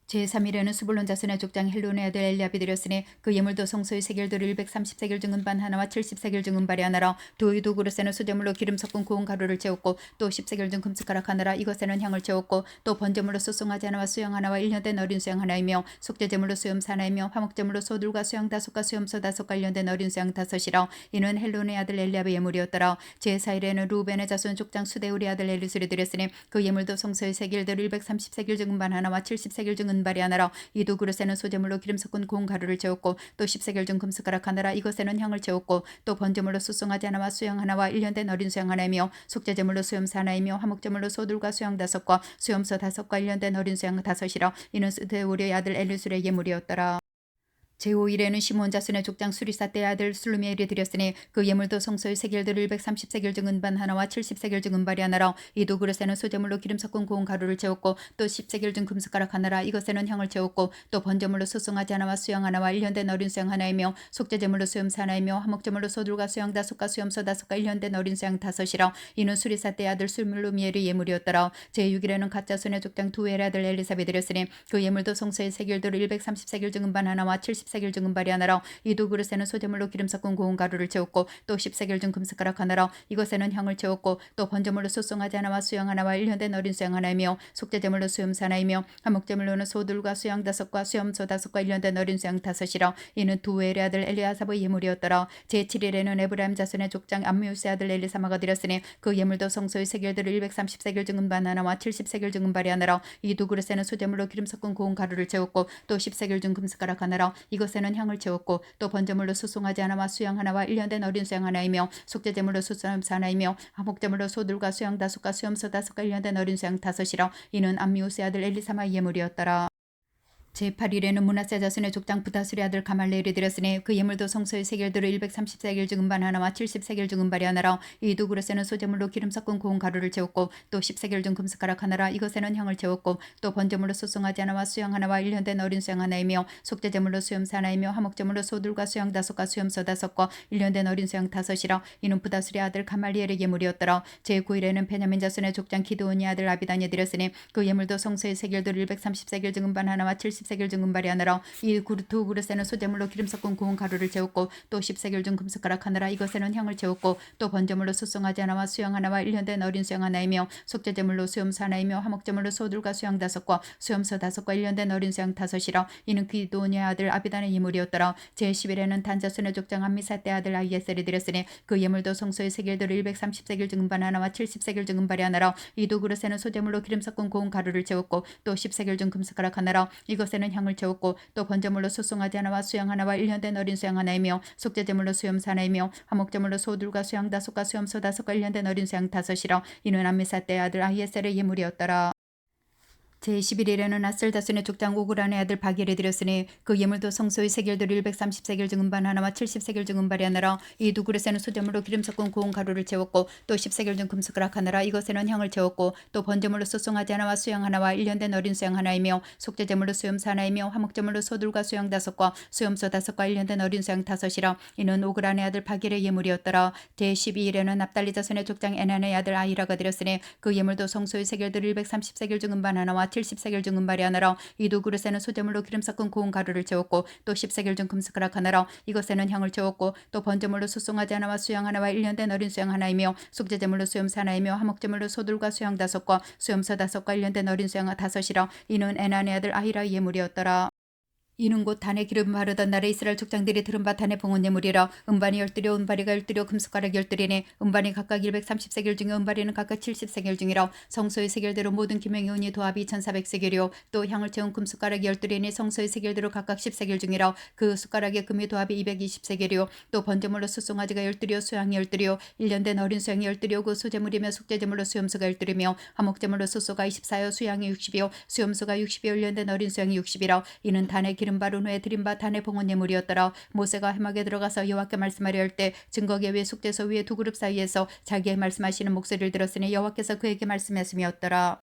제3일에는 스불론 자손의 족장 헬론의 아들 엘리압이 드렸으니 그 예물도 성소의 세겔들을 130세겔 중 은반 하나와 70세겔 중 은발이 하나라. 두 그릇에는 수제물로 기름 섞은 고운 가루를 채웠고 또 10세겔 중 금숟가락 하나라. 이것에는 향을 채웠고 또 번제물로 소송아지 하나와 수양 하나와 1년 된 어린 수양 하나이며 속죄제물로 수염 하나이며 화목제물로 소둘과 수양 5과 수염소 5과 1년 된 어린 수양 5이라. 이는 헬론의 아들 엘리압의 예물이었더라. 제4일에는 루벤의 자손 족장 수데우리 아들 엘리술이 드렸으니 그 예물도 성소의 세겔들을 130세겔 중 은반 하나와 70세겔 중 은발이 하나라. 이 두 그릇에는 소제물로 기름 섞은 고운 가루를 채웠고 또 10세겔 중 금숟가락 하나라. 이것에는 향을 채웠고 또 번제물로 수송아지 하나와 수양 하나와 1년 된 어린 수양 하나이며 속죄제물로 수염소 하나이며 화목제물로 소둘과 수양 5과 수염소 5과 1년 된 어린 수양 5이라. 이는 스데우리의 아들 엘리술의 예물이었더라. 제5일에는 시몬 자손의 족장 수리사 때 아들 술루미엘이 드렸으니 그 예물도 성소의 세겔들을 130세겔 중 은반 하나와 70세겔 중 은발이 하나라. 이 두 그릇에는 소제물로 기름 섞은 고운 가루를 채웠고 또 10세겔 중 금숟가락 하나라. 이것에는 향을 채웠고 또 번제물로 소송아지 하나와 수양 하나와 1년 된 어린 수양 하나이며 속죄제물로 수염 하나이며 화목제물로 소둘과 수양 5과 수염소 5과 1년 된 어린 수양 5이라. 이는 수리사 때 아들 술루미엘의 예물이었더라. 제6일에는 갓자손의 족장 두엘의 아들 엘리사벳이 드렸으니 그 예물도 성소의 세겔들을 130세겔 중 은반 하나와 70세겔 중 은발이 하나라. 이 두 그릇에는 소제물로 기름 섞은 고운 가루를 채웠고 또 10세겔 중 금숟가락 하나라. 이것에는 향을 채웠고 또 번제물로 소송아지 하나와 수양 하나와 1년 된 어린 수양 하나이며 속죄제물로 수염 하나이며 화목제물로는 소둘과 수양 5과 수염소 5과 1년 된 어린 수양 5이라. 이는 두엘의 아들 엘리아삽의 예물이었더라. 제7일에는 에브라임 자손의 족장 암미우스의 아들 엘리사마가 드렸으니 그 예물도 성소의 세겔들을 130세겔 중 은반 하나와 70세겔 중 은발이 하나라. 이 두 그릇에는 소제물로 기름 섞은 고운 가루를 채웠고 또 10세겔 중 금숟가락 하나라. 이것에는 향을 채웠고 또 번제물로 수송아지 하나와 수양 하나와 1년 된 어린 수양 하나이며 속죄제물로 수염 하나이며 화목제물로 소둘과 수양 5과 수염소 5과 1년 된 어린 수양 5이라. 이는 암미우스의 아들 엘리사마의 예물이었더라. 제8일에는 므낫세 자손의 족장 부다술의 아들 가말레엘이 드렸으니 그 예물도 성소의 세겔들을 130세겔 중 은반 하나와 70세겔 중 은발이 하나라. 이 두 그릇에는 소제물로 기름 섞은 고운 가루를 채웠고 또 10세겔 중 금숟가락 하나라. 이것에는 향을 채웠고 또 번제물로 소송아지 하나와 수양 하나와 1년 된 어린 수양 하나이며 속죄제물로 수염 하나이며 화목제물로 소둘과 수양 5과 수염소 5과 1년 된 어린 수양 5이라. 이는 부다술의 아들 가말리엘의 예물이었더라. 제9일에는 베냐민 자손의 족장 기드온의 아들 아비단이 드렸으니 그 예물도 성소의 세겔들을 130세겔 중 은반 하나와 70세겔 중 은발이 하나라. 이 두 그릇에는 소제물로 기름 섞은 고운 가루를 채웠고 또 10세겔 중 금숟가락 하나라. 이것에는 향을 채웠고 또 번제물로 소송아지 하나와 수양 하나와 1년 된 어린 수양 하나이며 속죄제물로 수염소 하나이며 화목제물로 소둘과 수양 5과 수염소 5과 1년 된 어린 수양 5이라. 이는 기드온의 아들 아비단의 예물이었더라. 제10일에는 단자손의 족장 암미사 때 아들 아히에셀이 드렸으니 그 예물도 성소의 세겔들을 130세겔 중 은반 하나와 70세겔 중 은발이 하나라. 이 두 그릇에는 소제물로 기름 섞은 고운 가루를 채웠고 또 10세겔 중 금숟가락 하나라. 이것에는 향을 채웠고 또 번제물로 소송아지 하나와 수양 하나와 1년 된 어린 수양 하나이며 속죄제물로 수염 하나이며 화목제물로 소둘과 수양 5과 수염소 5과 1년 된 어린 수양 5이라. 이는 암미사 때 아들 아히에셀의 예물이었더라. 제11일에는 아셀 다손의 족장 오그란의 아들 바겔이 드렸으니 그 예물도 성소의 세겔들을 130세겔 중 은반 하나와 70세겔 중 은발이 하나라. 이 두 그릇에는 소제물로 기름 섞은 고운 가루를 채웠고 또 10세겔 중 금숟가락 하나라. 이것에는 향을 채웠고 또 번제물로 소송아지 하나와 수양 하나와 1년 된 어린 수양 하나이며 속죄제물로 수염 하나이며 화목제물로 소둘과 수양 5과 수염소 5과 1년 된 어린 수양 5이라. 이는 오그란의 아들 바겔의 예물이었더라. 제12일에는 납달리 자손의 족장 에난의 아들 아히라가 드렸으니 그 예물도 성소의 세겔들을 130세겔 중 은반 하나와 나와 70세겔 중 은발이 하나라. 이 두 그릇에는 소재물로 기름 섞은 고운 가루를 채웠고 또 10세겔 중 금숟가락 하나라. 이것에는 향을 채웠고 또 번제물로 수송아지 하나와 수양 하나와 1년 된 어린 수양 하나이며 속죄제물로 수염새 하나이며 화목제물로 소들과 수양 5과 수염소 5과 1년 된 어린 수양 5이라. 이는 에난의 아들 아히라의 무리였더라. 이는 곧 단에 기름 바르던 날에 이스라엘 족장들이 들은 바 단의 봉헌 예물이라. 음반이 10들이요 은바리가 10들이요 금숟가락 10들이니 음반이 각각 230세겔 중에 은바리는 각각 70세겔 중이라. 성소의 세겔대로 모든 기명의 은이 도합이 1400세겔이요 또 향을 채운 금숟가락이 10들이니 성소의 세겔대로 각각 10세겔 중이라. 그 숟가락의 금이 도합이 220세겔이요 또 번제물로 수송아지가 10들이요 수양이 10들이요 1년 된 어린 수양이 10들이요 그 수제물이며 속죄제물로 수염소가 10들이며 화목제물로 수소가 24요 수양이 60이요 수염소가 60이요 1년 된 어린 수양이 60이라. 이는 단의 기름 바른 후에 드린 바 단의 봉헌 예물이었더라. 모세가 회막에 들어가서 여호와께 말씀하려 할 때 증거계 위에 속죄소 위에 두 그룹 사이에서 자기의 말씀하시는 목소리를 들었으니 여호와께서 그에게 말씀하심이었더라.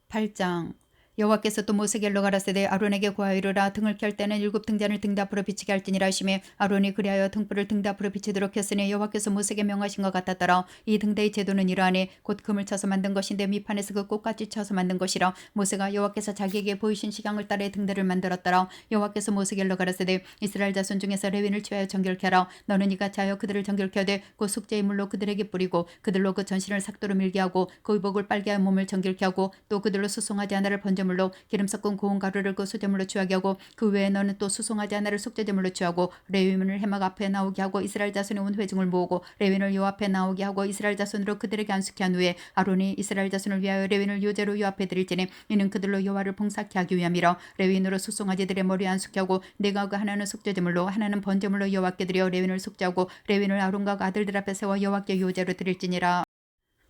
8장. 여호와께서 또 모세에게로 가라사대 아론에게 고하이르라. 등을 켤 때는 7 등잔을 등대 앞으로 비치게 할지니라 하시매 아론이 그리하여 등불을 등대 앞으로 비치도록 했으니 여호와께서 모세에게 명하신 것 같았더라. 이 등대의 제도는 이러하니 곧 금을 쳐서 만든 것인데 밑판에서 그 꽃같이 쳐서 만든 것이라. 모세가 여호와께서 자기에게 보이신 식양을 따라 등대를 만들었더라. 여호와께서 모세에게로 가라사대 이스라엘 자손 중에서 레위인을 취하여 정결케 하라. 너는 이같이 하여 그들을 정결케 하되 곧 속죄의 물로 그들에게 뿌리고 그들로 그 전신을 삭도로 밀게 하고 그 의복을 빨게 하여 몸을 정결케 하고 또 그들로 수송아지 하나를 번제물로 기름 섞은 고운 가루를 그 소제물로 취하게 하고 그 외에 너는 또 수송아지 하나를 속죄제물로 취하고 레위인을 회막 앞에 나오게 하고 이스라엘 자손의 온 회중을 모으고 레위인을 요 앞에 나오게 하고 이스라엘 자손으로 그들에게 안수케 한 후에 아론이 이스라엘 자손을 위하여 레위인을 요제로 요 앞에 드릴지니 이는 그들로 여호와를 봉사케 하기 위함이라. 레위인으로 수송아지들의 머리에 안수케 하고 내가 그 하나는 속죄제물로 하나는 번제물로 여호와께 드려 레위인을 속죄하고 레위인을 아론과 그 아들들 앞에 세워 여호와께 요제로 드릴지니라.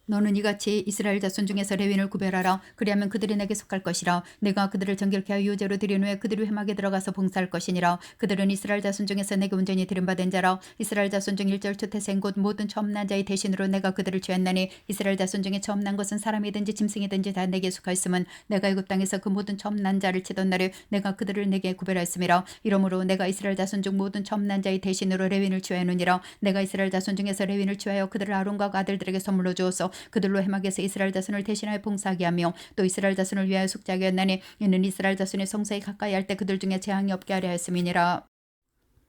너는 이같이 이스라엘 자손 중에서 레위인을 구별하라. 그리하면 그들이 내게 속할 것이라. 내가 그들을 정결케 하여 유제로 드린 후에 그들이 회막에 들어가서 봉사할 것이니라. 그들은 이스라엘 자손 중에서 내게 온전히 드림받은 자라. 이스라엘 자손 중 일절 초태생 곧 모든 처음 난 자의 대신으로 내가 그들을 취했나니 이스라엘 자손 중에 처음 난 것은 사람이든지 짐승이든지 다 내게 속하였음은 내가 애굽 땅에서 그 모든 처음 난 자를 치던 날에 내가 그들을 내게 구별하였음이라. 이러므로 내가 이스라엘 자손 중 모든 처음 난 자의 대신으로 레위인을 취하였느니라. 내가 이스라엘 자손 중에서 레위인을 취하여 그들을 아론과 그 아들들에게 선물로 주어서 그들로 회막에서 이스라엘 자손을 대신하여 봉사하게 하며 또 이스라엘 자손을 위하여 속죄하게 했나니 이는 이스라엘 자손의 성소에 가까이 할 때 그들 중에 재앙이 없게 하려 했음이니라.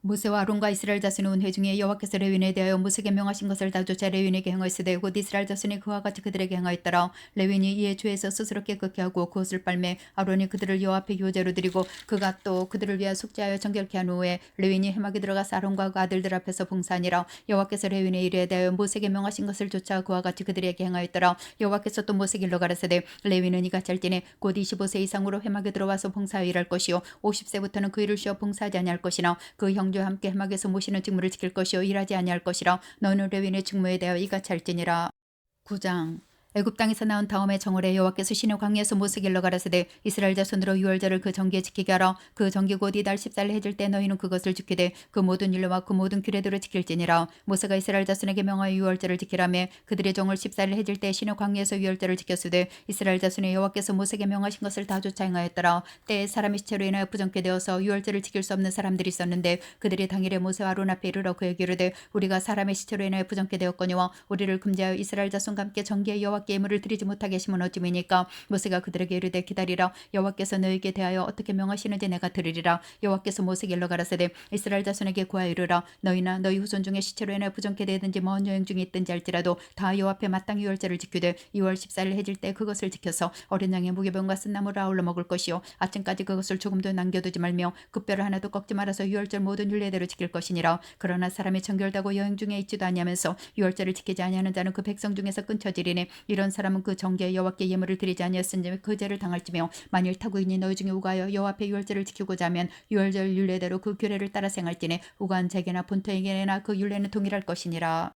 모세와 아론과 이스라엘 자손의 온 회중에 여호와께서 레위인에 대하여 모세에게 명하신 것을 다 쫓아 레위인에게 행하였으되 곧 이스라엘 자손이 그와 같이 그들에게 행하였더라. 레위인이 이에 죄에서 스스로 깨끗게 하고 그것을 빨매 아론이 그들을 여호와 앞에 요제로 드리고 그가 또 그들을 위하여 속죄하여 정결케 한 후에 레위인이 회막에 들어가서 아론과 그 아들들 앞에서 봉사하니라. 여호와께서 레위인의 일에 대하여 모세에게 명하신 것을 쫓아 그와 같이 그들에게 행하였더라. 여호와께서 또 모세에게 일러 가라사대 레위인은 이같이 할지니 곧 25세 이상으로 회막에 들어와서 봉사하여 일할 것이요 50세부터는 그 일을 쉬어 봉사하지 아니할 것이나 그 형제와 함께 회막에서 모시는 직무를 지킬 것이요 일하지 아니할 것이라. 너는 레위인의 직무에 대하여 이같이 할지니라. 9장. 애굽 땅에서 나온 다음에 정월에 여호와께서 시내 광야에서 모세에게 일러 가라사대 이스라엘 자손으로 유월절을 그 정기에 지키게 하라. 그 정기 곧 이달 14일 해질 때 너희는 그것을 지키되 그 모든 율례와 그 모든 규례대로 지킬지니라. 모세가 이스라엘 자손에게 명하여 유월절을 지키라며 그들의 정월 14일 해질 때 시내 광야에서 유월절을 지켰으되 이스라엘 자손의 여호와께서 모세에게 명하신 것을 다 쫓아 행하였더라. 때에 사람의 시체로 인하여 부정케 되어서 유월절을 지킬 수 없는 사람들이 있었는데 그들이 당일에 모세와 아론 앞에 이르러 그에게 이르되 우리가 사람의 시체로 인하여 부정케 되었거니와 우리를 금지하여 이스라엘 자손과 함께 정기에 여호와께 예물을 드리지 못하게 하심은 어찌미니까. 모세가 그들에게 이르되 기다리라. 여호와께서 너에게 대하여 어떻게 명하시는지 내가 들으리라. 여호와께서 모세에게 일러 가라사대 이스라엘 자손에게 고하여 이르라. 너희나 너희 후손 중에 시체로 인하여 부정케 되든지 먼 여행 중에 있든지 할지라도 다 여호와 앞에 마땅히 유월절을 지키되 2월 14일 해질 때 그것을 지켜서 어린 양의 무교병과 쓴나무를 아울러 먹을 것이요 아침까지 그것을 조금도 남겨두지 말며 급별을 하나도 꺾지 말아서 유월절 모든 율례대로 지킬 것이니라. 그러나 사람이 정결되고 여행 중에 있지도 아니하면서 유월절을 지키지 아니하는 자는 그 백성 중에서 끊쳐지리니 이런 사람은 그 정기에 여호와께 예물을 드리지 아니하였은지 그 죄를 당할지며 만일 타국인이 너희 중에 우가하여 여호와 앞에 유월절을 지키고자 하면 유월절 율례대로 그 규례를 따라 생할지니 우가한 제게나 본토에게나 그 율례는 동일할 것이니라.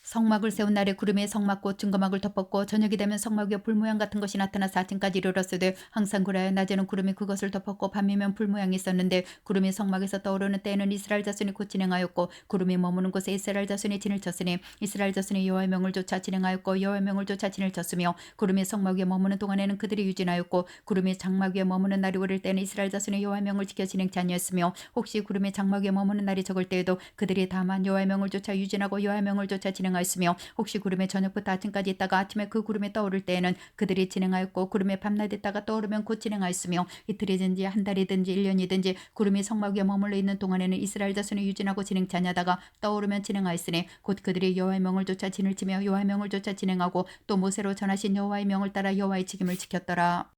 성막을 세운 날에 구름이 성막꽃 증거막을 덮었고 저녁이 되면 성막 위에 불모양 같은 것이 나타나서 아침까지 이르렀으되 항상 그래야 낮에는 구름이 그것을 덮었고 밤이면 불모양이 있었는데 구름이 성막에서 떠오르는 때에는 이스라엘 자손이 곧 진행하였고 구름이 머무는 곳에 이스라엘 자손이 진을 쳤으니 이스라엘 자손이 여호와의 명을 쫓아 진행하였고 여호와의 명을 쫓아 진을 쳤으며 구름이 성막 위에 머무는 동안에는 그들이 유진하였고 구름이 장막 위에 머무는 날이 오를 때는 이스라엘 자손이 여호와의 명을 지켜 진행치 아니하였으며 혹시 구름이 장막 위에 머무는 날이 적을 때에도 그들이 다만 여호와의 명을 쫓아 유진하고 여호와의 명을 쫓아 진행하였으며 진행하였으며 혹시 구름에 저녁부터 아침까지 있다가 아침에 그 구름에 떠오를 때에는 그들이 진행하였고 구름에 밤낮 있다가 떠오르면 곧 진행하였으며 이틀이든지 한 달이든지 1년이든지 구름이 성막 위에 머물러 있는 동안에는 이스라엘 자손이 유진하고 진행치 아니하다가 떠오르면 진행하였으니 곧 그들이 여호와의 명을 쫓아 진을 치며 여호와의 명을 쫓아 진행하고 또 모세로 전하신 여호와의 명을 따라 여호와의 책임을 지켰더라.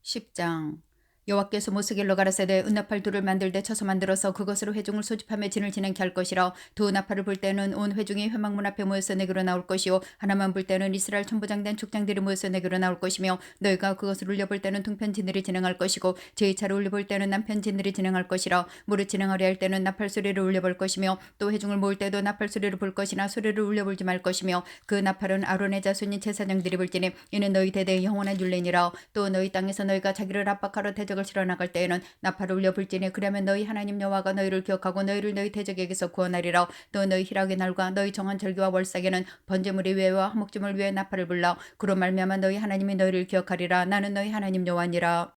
10장 여호와께서 모세에게 가라사대 은나팔 둘을 만들되 쳐서 만들어서 그것으로 회중을 소집하며 진을 지내게 할 것이라. 두 은나팔을 불 때는 온 회중이 회막문 앞에 모여서 내게로 나올 것이요 하나만 불 때는 이스라엘 천부장된 족장들이 모여서 내게로 나올 것이며 너희가 그것을 울려볼 때는 동편 진들이 진행할 것이고 제2차로 울려볼 때는 남편 진들이 진행할 것이라. 무릇 진행하려 할 때는 나팔 소리를 울려볼 것이며 또 회중을 모을 때도 나팔 소리를 불 것이나 소리를 울려볼지 말 것이며 그 나팔은 아론의 자손인 제사장들이 불지니 이는 너희 대대의 영원한 율례니라. 또 너희 땅에서 너희가 자기를 압박하러 대적을 치러 나갈 때에는 나팔을 울려 불지니 그러면 너희 하나님 여호와가 너희를 기억하고 너희를 너희 대적에게서 구원하리라. 또 너희 희락의 날과 너희 정한 절기와 월삭에는 번제물의 외와 화목제물 외에 나팔을 불러 그로 말미암아 너희 하나님이 너희를 기억하리라. 나는 너희 하나님 여호와니라.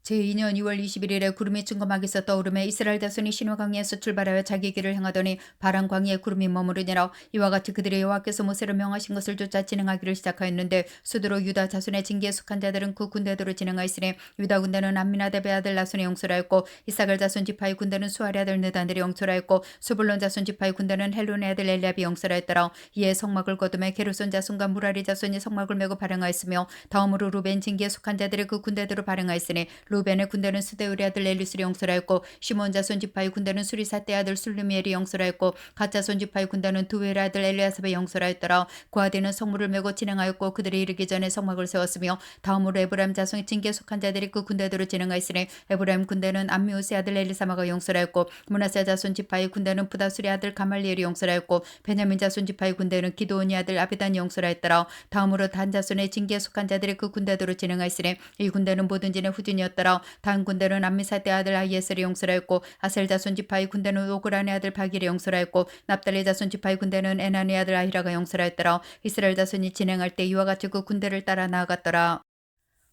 제2년 2월 21일에 구름이 증거막에서 떠오르매 이스라엘 자손이 시내광야에서 출발하여 자기 길을 행하더니 바람 광야에 구름이 머무르니라. 이와 같이 그들의 여호와께서 모세로 명하신 것을 쫓아 진행하기를 시작하였는데 수두로 유다 자손의 징계에 속한 자들은 그 군대대로 진행하였으니 유다 군대는 암미나답의 아들 나손의 용서를 하였고 이사갈 자손 지파의 군대는 수아리 아들 느단들이 용서를 하였고 수불론 자손 지파의 군대는 헬론의 아들 엘리압이 용서를 하였더라. 이에 성막을 거두매 게르손 자손과 무라리 자손이 성막을 메고 발행하였으며 다음으로 루벤 징계에 속한 자들이 그 군대대로 발행하였으니 루벤의 군대는 스데울의 아들 엘리스를 용서하였고 시몬 자손 지파의 군대는 수리사떼 아들 술루미엘이 용서하였고 갓 자손 지파의 군대는 두엘의 아들 엘리아삽의 용서하였더라. 고하디는 성물을 메고 진행하였고 그들이 이르기 전에 성막을 세웠으며 다음으로 에브라임 자손의 징계에 속한 자들이 그 군대대로 진행하였으니 에브라임 군대는 암미우스의 아들 엘리사마가 용서하였고 므낫세 자손 지파의 군대는 부다술의 아들 가말리엘이 용서하였고 베냐민 자손 지파의 군대는 기드온의 아들 아비단이 용서하였더라. 다음으로 단 자손의 징계에 속한 자들이 그 군대대로 진행하였으니 이 군대는 모든 진의 후진이었더라. 단 군대는 암미사대 아들 아이에셀이 용서하였고 아셀 자손 지파의 군대는 오그란의 아들 바길이 용서하였고 납달리 자손 지파의 군대는 에난의 아들 아히라가 용서하였더라. 이스라엘 자손이 진행할 때 이와 같이 그 군대를 따라 나아갔더라.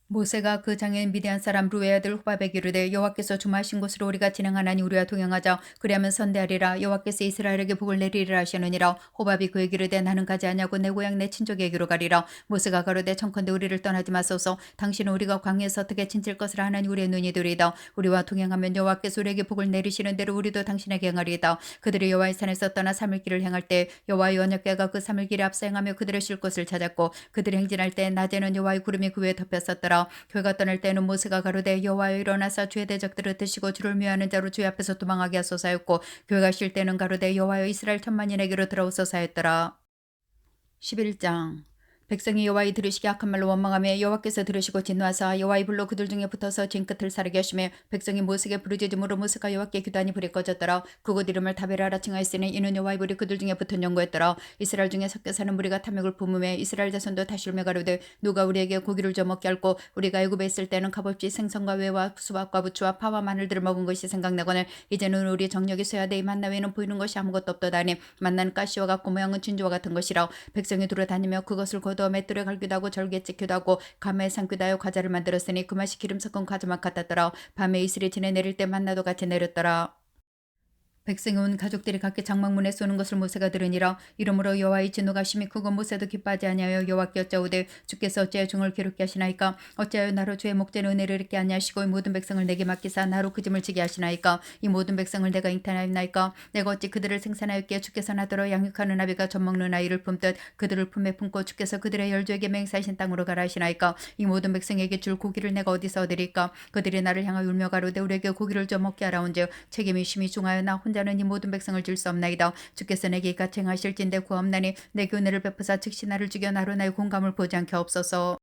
모세가 그 장인 미디안 사람 루의 아들 호밥에게 이르되 여호와께서 주마하신 곳으로 우리가 진행하나니 우리와 동행하자. 그리하면 선대하리라. 여호와께서 이스라엘에게 복을 내리리라 하시느니라. 호밥이 그에게 이르되 나는 가지 아니하고 내 고향 내 친족에게로 가리라. 모세가 가로되 청컨대 우리를 떠나지 마소서. 당신은 우리가 광야에서 어떻게 친칠 것을 하나니 우리의 눈이 들이다. 우리와 동행하면 여호와께서 우리에게 복을 내리시는 대로 우리도 당신에게 행하리이다. 그들이 여호와의 산에서 떠나 사물길을 행할 때 여호와의 언약궤가 그 사물길에 앞서 행하며 그들의 쉴 곳을 찾았고 그들이 행진할 때 낮에는 여호와의 구름이 그 위에 덮였었더라. 그가 떠날 때는 모세가 가로되 여호와여 일어나사 주의 대적들을 드시고 주를 미워하는 자로 주의 앞에서 도망하게 하소서하였고 그가 쉴 때는 가로되 여호와여 이스라엘 천만인에게로 들어오소서하였더라. 11장 백성이 여호와의 들으시기 악한 말로 원망하며 여호와께서 들으시고 진노하사 여호와의 불로 그들 중에 붙어서 진 끝을 사르게 하시며 백성이 모세에게 부르짖음으로 모세가 여호와께 기도하니 불이 꺼졌더라. 그곳 이름을 다베라라 칭하였으니 이는 여호와의 불이 그들 중에 붙은 연고였더라. 이스라엘 중에 섞여 사는 무리가 탐욕을 품으며 이스라엘 자손도 다시 울며 가로되 누가 우리에게 고기를 줘 먹게 할꼬. 우리가 애굽에 있을 때는 값없이 생선과 외와 수박과 부추와 파와 마늘들을 먹은 것이 생각나거늘 이제는 우리 정력이 쇠하되 이 만나 외에는 보이는 것이 아무것도 없도다니 만나는 가시와 같고 모양은 진주와 같은 것이라. 백성이 돌아다니며 그것을 거두어 맷돌에 갈기도 하고 절기에 찍기도 하고 감에 삶기도 하여 과자를 만들었으니 그 맛이 기름 섞은 과자맛 같았더라. 밤에 이슬이 지내 내릴 때 만나도 같이 내렸더라. 백성이 온 가족들이 각기 장막문에 쏘는 것을 모세가 들으니라. 이러므로 여호와의 진노가 심히 크고 모세도 기뻐하지 아니하여 여호와께 여짜오되 주께서 어찌하여 종을 괴롭게 하시나이까. 어찌하여 나로 주의 목전에 은혜를 입게 아니하시고 이 모든 백성을 내게 맡기사 나로 그 짐을 지게 하시나이까. 이 모든 백성을 내가 잉태하였나이까. 내가 어찌 그들을 생산하였기에 주께서 나더러 양육하는 아비가 젖먹는 아이를 품듯 그들을 품에 품고 주께서 그들의 열조에게 맹세하신 땅으로 가라 하시나이까. 이 모든 백성에게 줄 고기를 내가 어디서 얻으리까. 그들이 나를 향하여 울며 가로되 우리에게 고기를 줘 먹게 하라온즉 책임이 심히 중하여 나 혼자는 이 모든 백성을 줄 수 없나이다. 주께서 내게 이같이 행하실진대 구하옵나니 내 교훈을 베푸사 즉시 나를 죽여 나로 나의 공감을 보지 않게 하옵소서.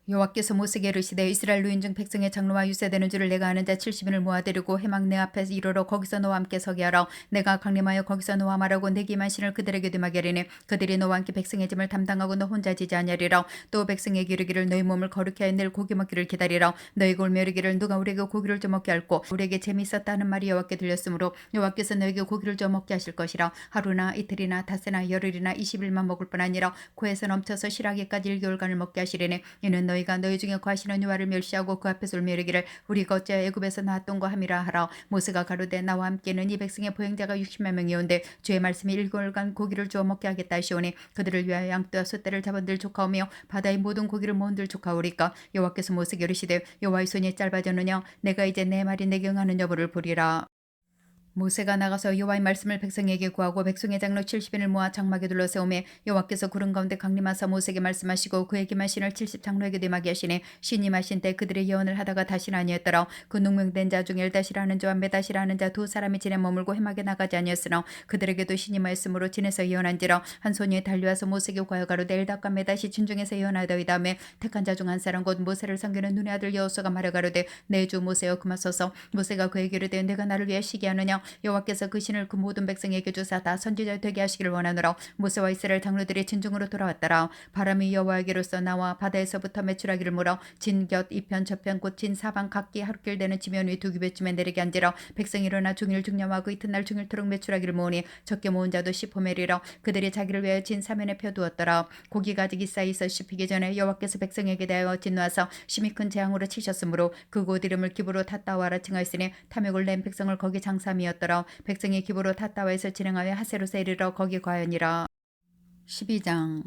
여호와께서 모세에게 이르시되 이스라엘 노인 중 백성의 장로와 유세되는 줄을 내가 아는 자 70인을 모아들이고 해막 내 앞에 이르러 거기서 너와 함께 서게 하라. 내가 강림하여 거기서 너와 말하고 내 기만 신을 그들에게 dim하게 하리니 그들이 너와 함께 백성의 짐을 담당하고 너 혼자 지지 아니하리라. 또 백성에게 이르기를 너희 몸을 거룩히 하여 내일 고기 먹기를 기다리라. 너희가 울며 이르기를 누가 우리에게 고기를 줘 먹게 할꼬. 우리에게 재미있었다 하는 말이 여호와께 들렸으므로 여호와께서 너에게 고기를 줘 먹게 하실 것이라. 하루나 이틀이나 닷새나 열흘이나 20일만 먹을 뿐 아니라 코에서 넘쳐서 실하기까지 1개월간을 먹게 하시리니 이는 너희가 너희 중에 과신한 여호와를 멸시하고 그 앞에서 울며 이르기를 우리가 어찌하여 애굽에서 나왔던가 함이라 하라. 모세가 가로되 나와 함께는 이 백성의 보행자가 60만 명이온데 주의 말씀이 일개월간 고기를 주어 먹게 하겠다 하시오니 그들을 위하여 양떼와 숫대를 잡은들 조카오며 바다의 모든 고기를 모은들 조카오리까. 여호와께서 모세에게 이르시되 여호와의 손이 짧아졌느냐 내가 이제 내 말이 내게 응하는 여부를 보리라. 모세가 나가서 여호와의 말씀을 백성에게 구하고 백성의 장로 70인을 모아 장막에 둘러세우매 여호와께서 구름 가운데 강림하사 모세에게 말씀하시고 그에게만 신을 70장로에게 대마게 하시니 신이 마신 때 그들의 예언을 하다가 다시는 아니었더라. 그 능명된 자 중 엘다시라는 자와 메다시라는 자 두 사람이 진에 머물고 해막에 나가지 아니었으나 그들에게도 신이 말씀으로 진에서 예언한지라. 한 소년이 달려와서 모세에게 구하여 가로되 엘다과 메다시 진중에서 예언하더이다매 택한 자 중 한 사람 곧 모세를 섬기는 눈의 아들 여호수아가 말해 가로되 내 주 모세여 그마소서. 모세가 그에게 이르되 내가 나를 위해 시기하느냐. 여호와께서 그 신을 그 모든 백성에게 주사 다 선지자 되게 하시기를 원하노라. 모세와 이스라엘 장로들이 진중으로 돌아왔더라. 바람이 여호와에게로서 나와 바다에서부터 메추라기를 몰아 진곁 이편 저편 곧 진사방 각기 하루길 되는 지면 위 두 규빗쯤에 내리게 한지라. 백성이 일어나 중일 중야와 그 이튿날 중일토록 메추라기를 모으니 적게 모은 자도 10호멜이라. 그들이 자기를 위하여 진 사면에 펴두었더라. 고기가 아직 이사이서 씹히기 전에 여호와께서 백성에게 대하여 진노하사 심히 큰 재앙으로 치셨으므로 그곳 이름을 기브로 탓다와라 칭하였으니 탐욕을 낸 백성을 거기 장삼이었더라. 백성이 기브로 탓다와에서 진행하여 하세로세 이르러 거기 과연이라. 12장.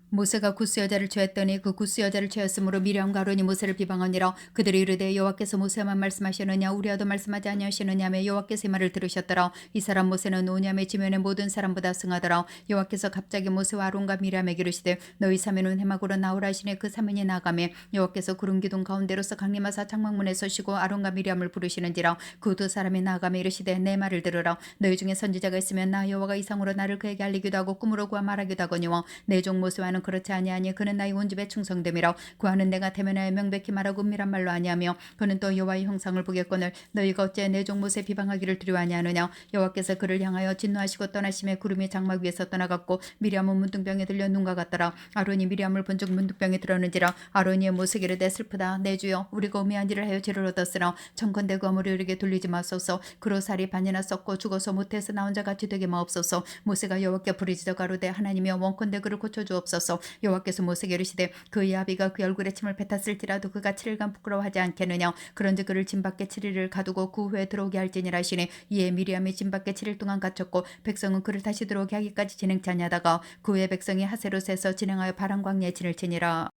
모세가 구스 여자를 취했더니 그 구스 여자를 취했으므로 미리암과 아론이 모세를 비방하니라. 그들이 이르되 여호와께서 모세만 말씀하시느냐 우리와도 말씀하지 아니하시느냐며 여호와께서 이 말을 들으셨더라. 이 사람 모세는 오냐의 지면의 모든 사람보다 승하더라. 여호와께서 갑자기 모세와 아론과 미리암에게 이르시되 너희 사면은 해막으로 나오라 하시니 그 사면이 나가매 여호와께서 구름 기둥 가운데로서 강림하사 장막문에 서시고 아론과 미리암을 부르시는지라. 그 두 사람이 나가매 이르시되 내 말을 들으라. 너희 중에 선지자가 있으면 나 여호와가 이상으로 나를 그에게 알리기도 하고 꿈으로 구하 말하기도 하거니와 내 종 모세와는 그렇지 아니하니 그는 나의 온 집에 충성됨이라. 구하는 내가 대면하여 명백히 말하고 은밀한 말로 아니하며 그는 또 여호와의 형상을 보겠거늘 너희가 어찌 내 종 모세 비방하기를 두려워하냐느냐. 여호와께서 그를 향하여 진노하시고 떠나심에 구름이 장막 위에서 떠나갔고 미리암은 문둥병에 들려 눈과 같더라. 아론이 미리암을 본즉 문둥병에 들었는지라. 아론이 모세에게 이르되 슬프다 내 주여 우리가 우매한 일을 하여 죄를 얻었으나 청컨대 그 어머리 우리에게 돌리지 마소서. 그로 살이 반이나 썩고 죽어서 모태에서 나온 자 같이 되게 마옵소서. 모세가 여호와께 부르짖어 가로되 하나님이여 원컨대 그를 고쳐주옵소서. 여호와께서 모세에게 이르시되 그의 아비가 그 얼굴에 침을 뱉었을지라도 그가 7일간 부끄러워하지 않겠느냐. 그런즉 그를 진 밖에 7일을 가두고 그 후에 들어오게 할지니라 하시니 이에 미리암이 진 밖에 7일 동안 갇혔고 백성은 그를 다시 들어오게 하기까지 진행치 아니하다가 그 후에 백성이 하세롯에서 진행하여 바람 광야에 진을 치니라.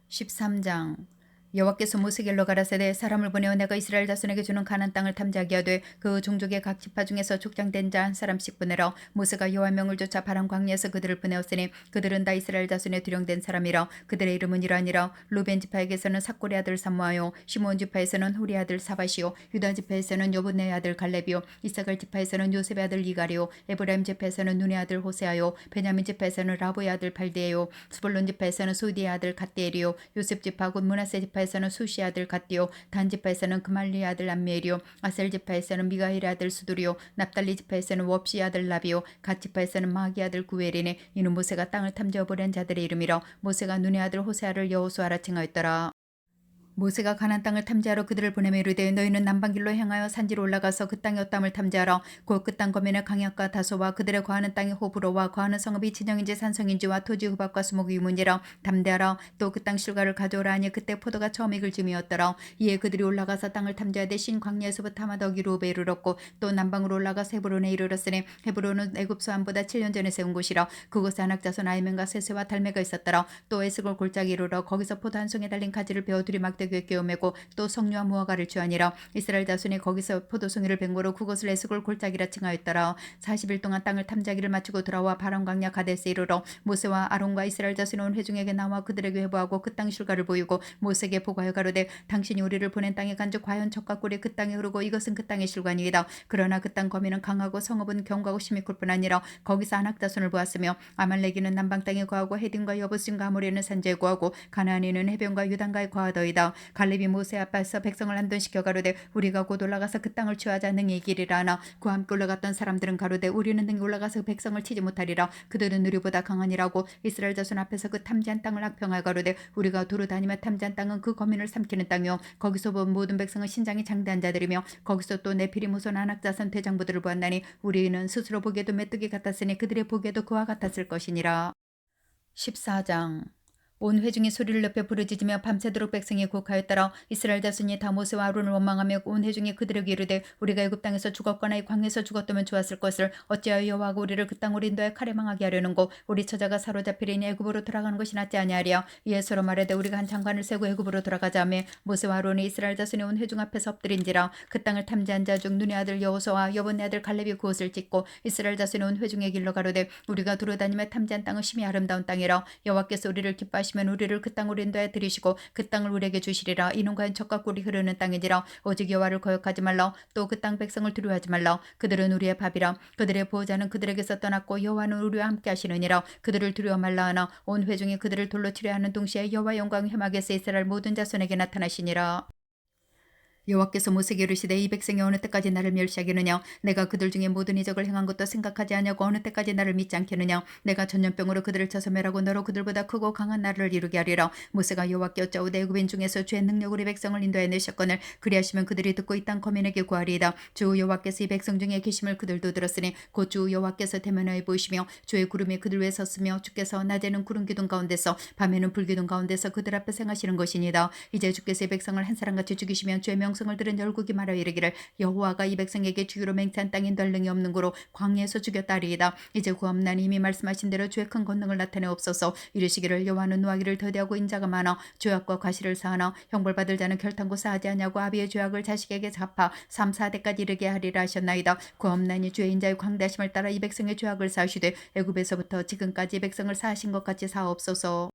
13장. 여호와께서 모세에게 일러 가라사대 사람을 보내어 내가 이스라엘 자손에게 주는 가나안 땅을 탐지하게 하되 그 종족의 각 지파 중에서 족장된 자 한 사람씩 보내라. 모세가 여호와 명을 쫓아 바람 광야에서 그들을 보내었으니 그들은 다 이스라엘 자손의 두령된 사람이라. 그들의 이름은 이러하니라. 루벤 지파에게서는 삭골의 아들 삼모아요. 시므온 지파에서는 후리 아들 사밧이요. 유다 지파에서는 여분의 아들 갈렙이요. 이사갈 지파에서는 요셉의 아들 이갈이요. 에브라임 지파에서는 눈의 아들 호세아요. 베냐민 지파에서는 라보의 아들 발디에요. 스불론 지파에서는 소디의 아들 갓디엘이요. 요셉 지파 곧 므낫세 지파에서는 수시 아들 갓디요. 단 지파에서는 그말리의 아들 암미엘이요. 아셀 지파에서는 미가엘의 아들 수두리요. 납달리 지파에서는 웁시 아들 라비요. 갓 지파에서는 마기 아들 구엘이니 이는 모세가 땅을 탐지어 보낸 자들의 이름이라. 모세가 눈의 아들 호세아를 여호수아라 칭하였더라. 모세가 가나안 땅을 탐지하러 그들을 보내며 이르되 너희는 남방길로 향하여 산지로 올라가서 그 땅의 어땀을 탐지하라. 곧 그 땅 거민의 강약과 다소와 그들의 거하는 땅의 호브로와 거하는 성읍이 진영인지 산성인지와 토지 후박과 수목이 유문이라. 담대하라. 또 그 땅 실과를 가져오라 하니 그때 포도가 처음 익을 즈음이었더라. 이에 그들이 올라가서 땅을 탐지하되 신 광야에서부터 하마더 기루베에 이르렀고 또 남방으로 올라가서 헤브론에 이르렀으니 헤브론은 애굽 소안보다 7년 전에 세운 곳이라. 그곳에 안악자손 아이멘과 세세와 달메가 있었더라. 또 에스골 골짜기 이르러 거기서 포도 한 송에 달린 가지를 베어 두리막대 귀에 꿰매고 또 성류와 무화과를 취하니라. 이스라엘 자손이 거기서 포도송이를 뱅고로 그곳을 에스골 골짜기라 칭하였더라. 40일 동안 땅을 탐지하기를 마치고 돌아와 바람 광야 가데스에 이르러 모세와 아론과 이스라엘 자손이 온 회중에게 나와 그들에게 회부하고 그 땅 실과를 보이고 모세에게 보고하여 가로되 당신이 우리를 보낸 땅에 간즉 과연 젖과 꿀이 그 땅에 흐르고 이것은 그 땅의 실과니이다. 그러나 그 땅 거민은 강하고 성읍은 견고하고 심히 굵 뿐 아니라 거기서 아낙 자손을 보았으며 아말렉이는 남방 땅에 거하고 헤딘과 여부스인과 아모리는 산지에 거하고 가나안인은 해변과 유단가에 거하더이다. 갈렙이 모세 앞에서 백성을 안돈시켜 가로되 우리가 곧 올라가서 그 땅을 취하자 능히 이기리라 하나 그와 함께 올라갔던 사람들은 가로되 우리는 능히 올라가서 그 백성을 치지 못하리라. 그들은 우리보다 강하니라고. 이스라엘 자손 앞에서 그 탐지한 땅을 악평하여 가로되 우리가 두루 다니며 탐지한 땅은 그 거민을 삼키는 땅이요 거기서 본 모든 백성은 신장이 장대한 자들이며 거기서 또 네피림 후손 아낙 자손 대장부들을 보았나니 우리는 스스로 보기에도 메뚜기 같았으니 그들의 보기에도 그와 같았을 것이니라. 14장. 온 회중이 소리를 높여 부르짖으며 밤새도록 백성이 곡하였더라. 이스라엘 자손이 다 모세와 아론을 원망하며 온 회중이 그들에게 이르되 우리가 애굽 땅에서 죽었거나 이 광야에서 죽었다면 좋았을 것을 어찌하여 여호와가 우리를 그 땅으로 인도하여 칼에 망하게 하려는고 우리 처자가 사로잡히리니 애굽으로 돌아가는 것이 낫지 아니하리요. 이에 서로 말하되 우리가 한 장관을 세고 애굽으로 돌아가자며 모세와 아론이 이스라엘 자손이 온 회중 앞에서 엎드린지라. 그 땅을 탐지한 자 중 눈의 아들 여호수아와 여본의 아들 갈렙이 그곳을 찍고 이스라엘 자손이 온 회중의 길로 가로되 우리가 두루다니며 탐지한 땅은 심히 아름다운 땅이라. 여호와께서 우리를 기뻐하시면 우리를 그 땅으로 인도하여 들이시고 그 땅을 우리에게 주시리라. 이는 과연 젖과 꿀이 흐르는 땅이지라. 오직 여호와를 거역하지 말라. 또 그 땅 백성을 두려워하지 말라. 그들은 우리의 밥이라. 그들의 보호자는 그들에게서 떠났고 여호와는 우리와 함께 하시느니라. 그들을 두려워 말라 하나 온 회중이 그들을 돌로 치려 하는 동시에 여호와 영광이 회막에서 이스라엘 모든 자손에게 나타나시니라. 여호와께서 모세에게 이르시되 이 백성이 어느 때까지 나를 멸시하겠느냐. 내가 그들 중에 모든 이적을 행한 것도 생각하지 아니하고 어느 때까지 나를 믿지 않겠느냐. 내가 전염병으로 그들을 쳐서 멸하고 너로 그들보다 크고 강한 나라를 이루게 하리라. 모세가 여호와께 여짜오되 애굽인 중에서 주의 능력으로 이 백성을 인도해 내셨거늘 그리하시면 그들이 듣고 이 땅 거민에게 구하리이다. 주 여호와께서 이 백성 중에 계심을 그들도 들었으니 곧 주 여호와께서 대면하여 보이시며 주의 구름이 그들 위에 섰으며 주께서 낮에는 구름 기둥 가운데서 밤에는 불 기둥 가운데서 그들 앞에 행하시는 것이니이다. 이제 주께서 이 백성을 한 사람같이 죽이시면 주의 명성을 들은 열국이 말하여 이르기를 여호와가 이 백성에게 주기로 맹세한 땅인 될 능이 없는 고로 광야에서 죽였다 하리이다. 이제 구함나니 이미 말씀하신 대로 주의 큰 권능을 나타내옵소서. 이르시기를 여호와는 노하기를 더디하고 인자가 많아 죄악과 과실을 사하나 형벌받을 자는 결탄고 사하지 아니하고 아비의 죄악을 자식에게 갚아 3, 4대까지 이르게 하리라 하셨나이다. 구함나니 주의 인자의 광대하심을 따라 이 백성의 죄악을 사하시되 애굽에서부터 지금까지 이 백성을 사하신 것 같이 사옵소서.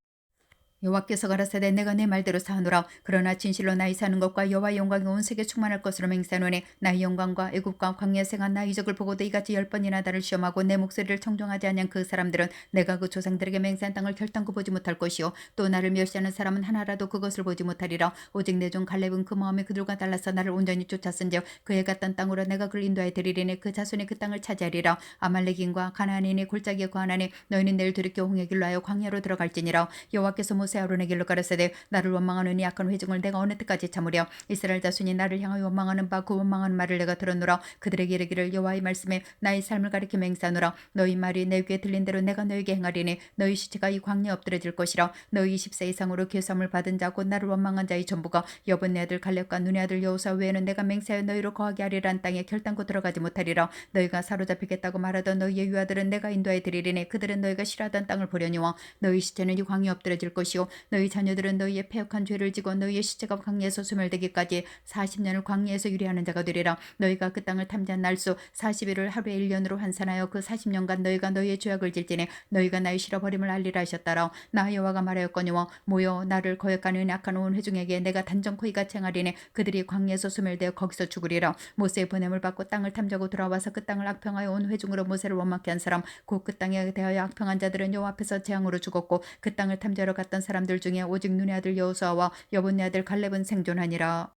여호와께서 가라사대 내가 내 말대로 사노라. 그러나 진실로 나의 사는 것과 여호와의 영광이 온 세계 충만할 것으로 맹세하노니 나의 영광과 애굽과 광야에 생한 나의 이적을 보고도 이같이 10번이나 나를 시험하고 내 목소리를 청종하지 아니한 그 사람들은 내가 그 조상들에게 맹세한 땅을 결단코 보지 못할 것이요 또 나를 멸시하는 사람은 하나라도 그것을 보지 못하리라. 오직 내 종 갈렙은 그 마음이 그들과 달라서 나를 온전히 쫓았은즉 그의 갔던 땅으로 내가 그를 인도하여 드리리니 그 자손이 그 땅을 차지하리라. 아말렉인과 가나안인이 골짜기에 거하나니 너희는 내일 돌이켜 홍해 길로 하여 광야로 들어갈지니라. 여호와께서 모세 아론의 길로 가라사대 나를 원망하는 이 악한 회중을 내가 어느 때까지 참으랴. 이스라엘 자손이 나를 향하여 원망하는 바 그 원망하는 말을 내가 들었노라. 그들에게 이르기를 여호와의 말씀에 나의 삶을 가리켜 맹세하노라. 너희 말이 내 귀에 들린 대로 내가 너희에게 행하리니 너희 시체가 이 광야에 엎드려질 것이라. 너희 20세 이상으로 괴수함을 받은 자 곧 나를 원망한 자의 전부가 여본네 아들 갈렙과 눈의 아들 여호수아 외에는 내가 맹세하여 너희로 거하게 하리란 땅에 결단코 들어가지 못하리라. 너희가 사로잡히겠다고 말하던 너희의 유아들은 내가 인도해 드리리니 그들은 너희가 싫어하던 땅을 보려니와 너희 시체는 이 광야에 엎드려질 것이요 너희 자녀들은 너희의 패역한 죄를 지고 너희의 시체가 광야에서 소멸되기까지 40년을 광야에서 유리하는 자가 되리라. 너희가 그 땅을 탐지한 날수 40일을 하루에 1년으로 환산하여 그 40년간 너희가 너희의 죄악을 질지니 너희가 나의 싫어버림을 알리라 하셨다라. 나 여호와가 말하였거니와 모여 나를 거역하는 악한 온 회중에게 내가 단정코 이같이 행하리니 그들이 광야에서 소멸되어 거기서 죽으리라. 모세의 보냄을 받고 땅을 탐지하고 돌아와서 그 땅을 악평하여 온 회중으로 모세를 원망케 한 사람 곧 그 땅에 대하여 악평한 자들은 여호와 앞에서 재앙으로 죽었고 그 땅을 탐지하러 갔던 사람들 중에 오직 눈의 아들 여호수아와 여본네 아들 갈렙은 생존하니라.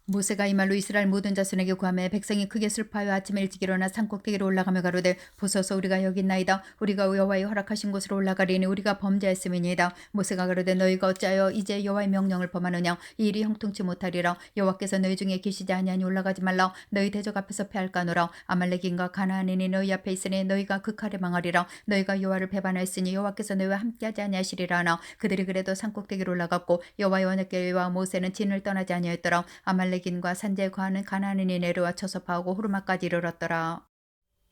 모세가 이 말로 이스라엘 모든 자손에게 구하매 백성이 크게 슬퍼하여 아침에 일찍 일어나 산꼭대기로 올라가며 가로되 보소서 우리가 여기 있나이다. 우리가 여호와의 허락하신 곳으로 올라가리니 우리가 범죄했음이니이다. 모세가 가로되 너희가 어찌하여 이제 여호와의 명령을 범하느냐. 이 일이 형통치 못하리라. 여호와께서 너희 중에 계시지 아니하니 올라가지 말라. 너희 대적 앞에서 패할까노라. 아말렉인과 가나안인이 너희 앞에 있으니 너희가 그 칼에 망하리라. 너희가 여호와를 배반하였으니 여호와께서 너희와 함께하지 아니하시리라 하나 그들이 그래도 산꼭대기로 올라갔고 여호와의 언약궤와 모세는 진을 떠나지 아니하였더라. 아말렉인과 산지에 거하는 가나안인이 내려와 쳐서 파하고 호르마까지 이르렀더라.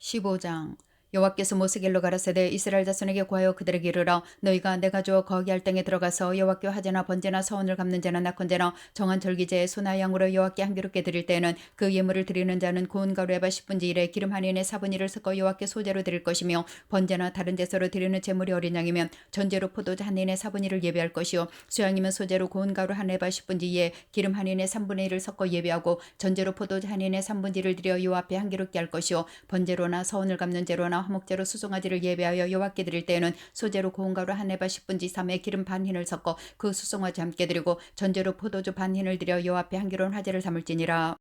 15장 여호와께서 모세에게 일러 가라사대 이스라엘 자손에게 구하여 그들에게 이르라. 너희가 내가 주어 거기 할 땅에 들어가서 여호와께 화제나 번제나 서원을 갚는 자나 낙헌제나 정한 절기제에 소나 양으로 여호와께 향기롭게 드릴 때에는 그 예물을 드리는 자는 고운 가루 에바 10분지 1에 기름 한 인에 4분의 1을 섞어 여호와께 소제로 드릴 것이며 번제나 다른 제사로 드리는 제물이 어린 양이면 전제로 포도주 한 인에 4분의 1을 예배할 것이요 수양이면 소제로 고운 가루 한 에바 10분지 2에 기름 한 인에 3분의 1을 섞어 예배하고 전제로 포도주 한 인에 3분의 1을 드려 여호와 앞에 향기롭게 할 것이요 번제로나 서원을 갚는 제로나 화목제로 수송아지를 예배하여 여호와께 드릴 때에는 소제로 고운 가루 한 에바 10분지 3에 기름 반 흰을 섞어 그 수송아지 함께 드리고 전제로 포도주 반 흰을 드려 여호와 앞에 향기로운 화제를 삼을지니라.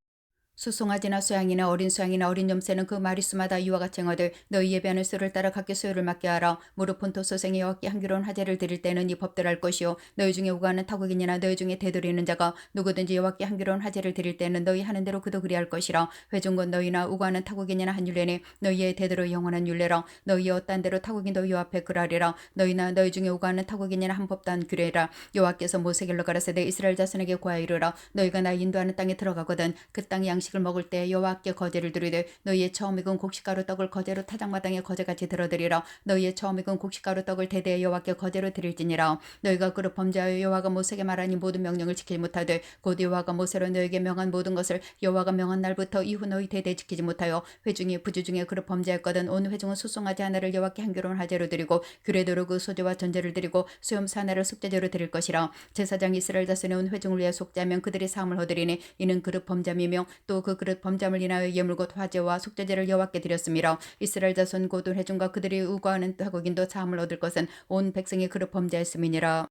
수송아지나 수양이나 어린 수양이나 어린 염새는 그 마리수마다 이와 같이 행하되 너희 예배하는 수를 따라 각기 수요를 맡게 하라. 무릇 본토 소생이 여호와께 향기로운 하제를 드릴 때는 이 법대로 할 것이요 너희 중에 오가는 타국인이나 너희 중에 되돌이는 자가 누구든지 여호와께 향기로운 하제를 드릴 때는 너희 하는 대로 그도 그리할 것이라. 회중건 너희나 오가는 타국인이나 한 율례니 너희의 대대로 영원한 율례라. 너희의 어떤 대로 타국인도 여호와 앞에 그라리라. 너희나 너희 중에 오가는 타국인이나 한 법도 안 규례라. 여호와께서 모세길로 가라사대 이스라엘 자손에게 고하여 이르라. 너희가 나 인도하는 땅에 들어가거든 그 땅의 양식을 먹을 때 여호와께 거제를 드리되 너희의 처음 익은 곡식가루 떡을 거제로 타작마당에 거제같이 들어드리라. 너희의 처음 익은 곡식가루 떡을 대대에 여호와께 거제로 드릴지니라. 너희가 그릇 범죄하여 여호와가 모세에게 말하니 모든 명령을 지키지 못하되 곧 여호와가 모세로 너희에게 명한 모든 것을 여호와가 명한 날부터 이후 너희 대대에 지키지 못하여 회중이 부주 중에 그릇 범죄했거든 온 회중은 수송아지 하나를 여호와께 향기로운 하제로 드리고 규례대로 그 소제와 전제를 드리고 수염수 하나를 속죄제로 드릴 것이라. 제사장 이스라엘 자손의 온 회중을 위해 속죄하면 그들이 사함을 얻으리니 이는 그릇 범죄이며 또 그 그릇 범죄함을 인하여 예물 곧 화제와 속죄제를 여호와께 드렸음이라. 이스라엘 자손 곧 온 회중과 그들이 우거하는 타국인도 사함을 얻을 것은 온 백성이 그릇 범죄했음이니라.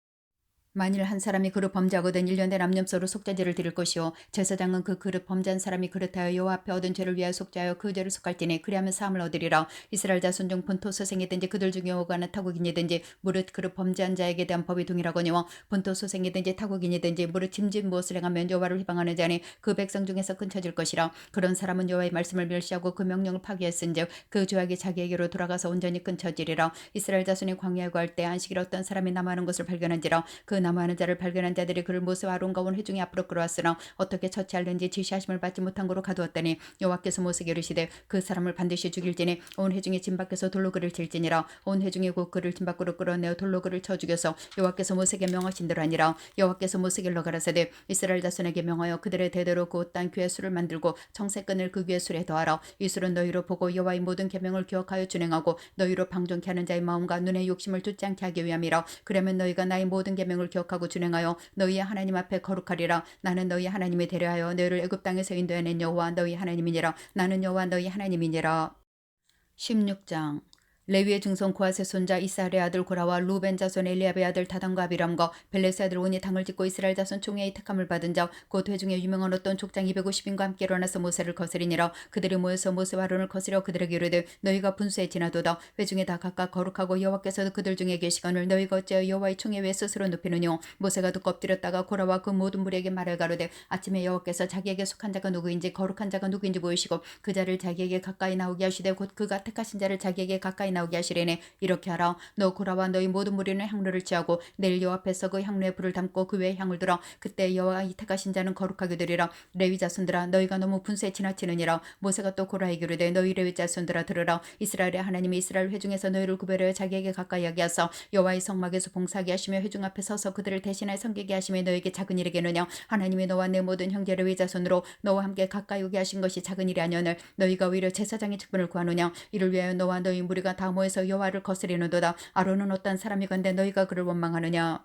만일 한 사람이 그릇 범죄하거든 1년 된 암염소로 속죄제를 드릴 것이요 제사장은 그 그릇 범죄한 사람이 그릇하여 여호와 앞에 얻은 죄를 위하여 속죄하여 그 죄를 속할지니 그리하면 사함을 얻으리라. 이스라엘 자손 중 본토 소생이든지 그들 중에 오가는 타국인이든지 무릇 그릇 범죄한 자에게 대한 법이 동일하거니와 본토 소생이든지 타국인이든지 무릇 짐짓 무엇을 행하면 여호와를 회방하는 자니 그 백성 중에서 끊쳐질 것이라. 그런 사람은 여호와의 말씀을 멸시하고 그 명령을 파기했은즉 그 죄악이 자기에게로 돌아가서 온전히 끊쳐지리라. 이스라엘 자손이 광야에 구할 때 안식일 어떤 사람이 남아하는 것을 발견한지라. 그 남아하는 자를 발견한 자들이 그를 모세와 아론과 온 회중이 앞으로 끌어왔으나 어떻게 처치할는지 지시하심을 받지 못한 고로 가두었더니 여호와께서 모세에게 이르시되 그 사람을 반드시 죽일지니 온 회중이 진 밖에서 돌로 그를 칠지니라. 온 회중이 곧 그를 진 밖으로 끌어내어 돌로 그를 쳐 죽여서 여호와께서 모세에게 명하신 대로 하니라. 여호와께서 모세에게 일러 가라사대 이스라엘 자손에게 명하여 그들의 대대로 그 땅 귀의 술을 만들고 청새끈을 그 귀의 술에 더하라. 이 술은 너희로 보고 여호와의 모든 계명을 기억하여 준행하고 너희로 방종케 하는 자의 마음과 눈의 욕심을 좇지 않게 하기 위함이라. 그러면 너희가 나의 모든 계명을 기억하고 준행하여 너희의 하나님 앞에 거룩하리라. 나는 너희 하나님이 되려 너희를 애굽 땅에서 인도해낸 여호와 너희 하나님이니라. 나는 여호와 너희 하나님이니라. 16장 레위의 증손 고핫의 손자 이스할의 아들 고라와 루벤 자손 엘리압의 아들 다단과 아비람과 벨레스의 아들 온이 당을 짓고 이스라엘 자손 총회의 택함을 받은 자 곧 회중에 유명한 어떤 족장 250인과 함께 일어나서 모세를 거스리니라. 그들이 모여서 모세와 아론을 거스려 그들에게 이르되 너희가 분수에 지나도다. 회중에 다 각각 거룩하고 여호와께서 그들 중에 계시거늘 너희가 어찌하여 여호와의 총회 위에 스스로 눕히느뇨. 모세가 듣고 엎드렸다가 고라와 그 모든 무리에게 말을 가로되 아침에 여호와께서 자기에게 속한 자가 누구인지 거룩한 자가 누구인지 보이시고 그 자를 자기에게 가까이 나오게 하시되 곧 그가 택하신 자를 자기에게 가까이 나오게 하시려니 이렇게 하라. 너 고라와 너희 모든 무리는 향로를 취하고 내일 여호와 앞에서 그 향로에 불을 담고 그 위에 향을 들어 그때 여호와의 택하신 자는 거룩하게 되리라. 레위 자손들아 너희가 너무 분수에 지나치느니라. 모세가 또 고라에게 이르되 너희 레위 자손들아 들으라. 이스라엘의 하나님이 이스라엘 회중에서 너희를 구별하여 자기에게 가까이 하게 하사 여호와의 성막에서 봉사하게 하시며 회중 앞에 서서 그들을 대신하여 섬기게 하시며 너에게 작은 일이겠느냐. 하나님이 너와 내 모든 형제 레위 자손으로 너와 함께 가까이 오게 하신 것이 작은 일이 아니오늘 너희가 오히려 제사장의 직분을 구하느냐. 이를 위하여 너와 너희 무리가 다 모여서 여호와를 거스리는도다. 아론은 어떤 사람이건대 너희가 그를 원망하느냐.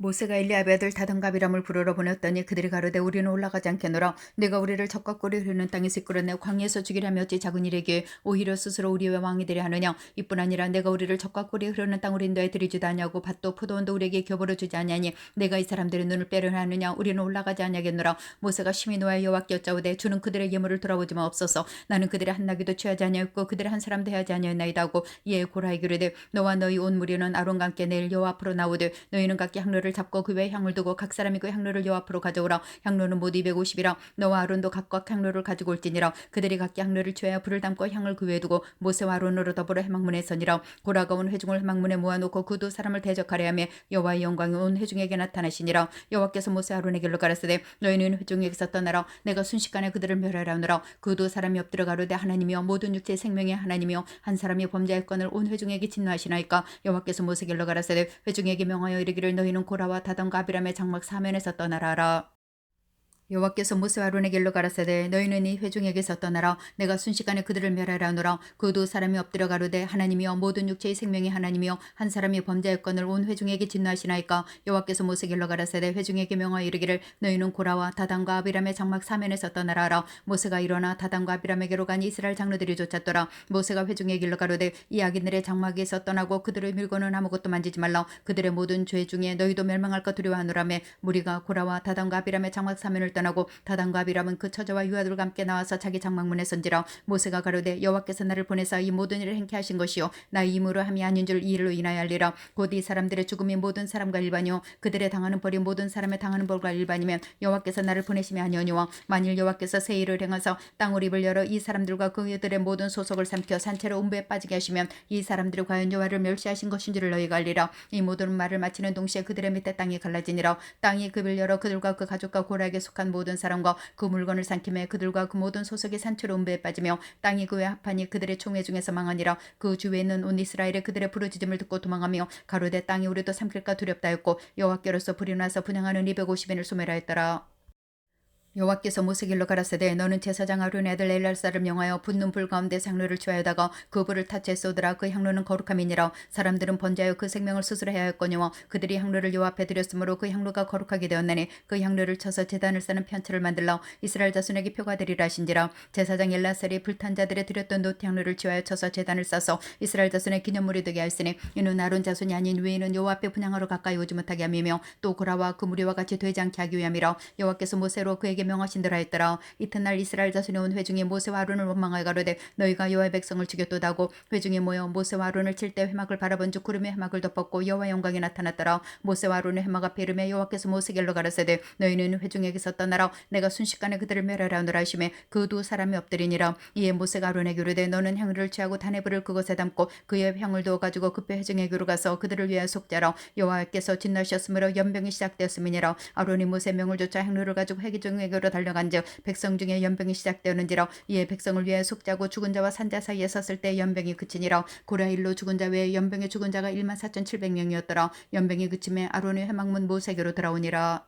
모세가 엘리압의 아들 다단가비람을 부르러 보냈더니 그들이 가로되 우리는 올라가지 않겠노라. 내가 우리를 적과 꿀이 흐르는 땅에서 이끌어내 광야에서 죽이려면 어찌 작은 일이기에 오히려 스스로 우리의 왕이 되려 하느냐. 이뿐 아니라 내가 우리를 적과 꿀이 흐르는 땅으로 인도해 드리지도 아니하고 밭도 포도원도 우리에게 교보로 주지 아니하니 내가 이 사람들의 눈을 빼려 하느냐. 우리는 올라가지 아니하겠노라. 모세가 심히 노하여 여호와께 여짜오되 주는 그들의 예물을 돌아보지 마옵소서. 나는 그들의 한 나귀도 취하지 아니하였고 그들의 한 사람도 해하지 아니하였나이다 하고 이에 고라에게 이르되 너와 너희 온 무리는 아론과 함께 내일 여호와 앞으로 나오되 너희는 각기 향로를 잡고 그 위에 향을 두고 각 사람이 그 향로를 여호와 앞으로 가져오라. 향로는 모두 250이라. 너와 아론도 각각 향로를 가지고 올지니라. 그들이 각기 향로를 취하여 불을 담고 향을 그 위에 두고 모세와 아론으로 더불어 회막문에 서니라. 고라가 온 회중을 회막문에 모아놓고 그 두 사람을 대적하려 하며 여호와의 영광이 온 회중에게 나타나시니라. 여호와께서 모세 아론에게 일러 가라사대 너희는 회중에게서 떠나라. 내가 순식간에 그들을 멸하라 하느라. 그 두 사람이 엎드려 가로되 하나님이여 모든 육체의 생명의 하나님이여 한 사람이 범죄할건을 온 회중에게 진노하시나이까. 여호와께서 모세에게 일러 가라사대 회중에게 명하여 이르기를 너희는 고라와 다단과 아비람의 장막 사면에서 떠나라. 여호와께서 모세와 아론에게 일러 가라사대 너희는 이 회중에게서 떠나라. 내가 순식간에 그들을 멸하라 하노라. 그 두 사람이 엎드려 가로되 하나님이여 모든 육체의 생명이 하나님이여 한 사람이 범죄할건을 온 회중에게 진노하시나이까. 여호와께서 모세에게 일러 가라사대 회중에게 명하여 이르기를 너희는 고라와 다단과 아비람의 장막 사면에서 떠나라 하라. 모세가 일어나 다단과 아비람에게로 가니 이스라엘 장로들이 쫓았더라. 모세가 회중에게 일러 가로되 이 악인들의 장막에서 떠나고 그들을 밀고는 아무것도 만지지 말라. 그들의 모든 죄 중에 너희도 멸망할까 두려워하노라며 무리가 고라와 다단과 아비람의 장막 사면을 떠나고 다단과 아비람은 그 처자와 유아들과 함께 나와서 자기 장막문에 선지라. 모세가 가로되 여호와께서 나를 보내사 이 모든 일을 행케 하신 것이요 나 이무로 함이 아닌 줄 이 일로 인하여 알리라. 곧 이 사람들의 죽음이 모든 사람과 일반이요 그들의 당하는 벌이 모든 사람의 당하는 벌과 일반이면 여호와께서 나를 보내심이 아니오니와 만일 여호와께서 새 일을 행하사 땅을 입을 열어 이 사람들과 그들의 모든 소속을 삼켜 산채로 음부에 빠지게 하시면 이 사람들이 과연 여호와를 멸시하신 것인 줄을 너희가 알리라. 이 모든 말을 마치는 동시에 그들의 밑에 땅이 갈라지니라. 땅이 급을 열어 그들과 그 가족과 고라에게 속한 모든 사람과 그 물건을 삼킴에 그들과 그 모든 소속이 산채로 음부에 빠지며 땅이 그에 합하니 그들의 총회 중에서 망하니라. 그 주위에 있는 온 이스라엘의 그들의 부르짖음을 듣고 도망하며 가로되 땅이 우리도 삼킬까 두렵다 했고 여호와께로서 불이 나서 분향하는 250인을 소멸하였더라. 여호와께서 모세에게 일러 가라사대 너는 제사장 아론의 아들 엘랄사를 명하여 붙는 불 가운데서 향로를 취하여다가 그 불을 타치에 쏟으라. 그 향로는 거룩함이니라. 사람들은 번제하여 그 생명을 수술해야 하였거니와 그들이 향로를 여호와 앞에 드렸으므로 그 향로가 거룩하게 되었나니 그 향로를 쳐서 제단을 쌓는 편체를 만들라. 이스라엘 자손에게 표가 되리라 하신지라. 제사장 엘라살이 불탄 자들에 드렸던 노트 향로를 취하여 쳐서 제단을 싸서 이스라엘 자손의 기념물이 되게 하였으니 이는 아론 자손이 아닌 외인은 여호와 앞에 분향하러 가까이 오지 못하게 함이며 또 고라와 그 무리와 같이 되지 않게 하기 위함이라. 여호와께서 모세로 그에게 명하신 대로 하였더라. 이튿날 이스라엘 자손이 온 회중이 모세와 아론을 원망하여 가로되 너희가 여호와의 백성을 죽였도다 하고 회중이 모여 모세와 아론을 칠 때 회막을 바라본즉 구름이 회막을 덮었고 여호와의 영광이 나타났더라. 모세와 아론의 회막 앞에 이르매 여호와께서 모세에게 일러 가라사대 너희는 회중에게서 떠나라. 내가 순식간에 그들을 멸하라 하노라 하시매 그 두 사람이 엎드리니라. 이에 모세가 아론에게 이르되 너는 향유를 취하고 단의 불을 그것에 담고 그의 향을 두어 가지고 급히 회중에게로 가서 그들을 위하여 속죄하라. 여호와께서 진노하셨으므로 연병이 시작되었음이니라. 아론이 모세 명을 쫓아 향로를 가지고 회중에게로 달려간즉 백성 중에 연병이 시작되었는지라. 이에 백성을 위하여 속죄하고 죽은 자와 산자 사이에 섰을 때 연병이 그치니라. 고라 일로 죽은 자 외에 연병에 죽은 자가 14,700명이었더라. 연병이 그침에 아론의 회막문 모세에게로 돌아오니라.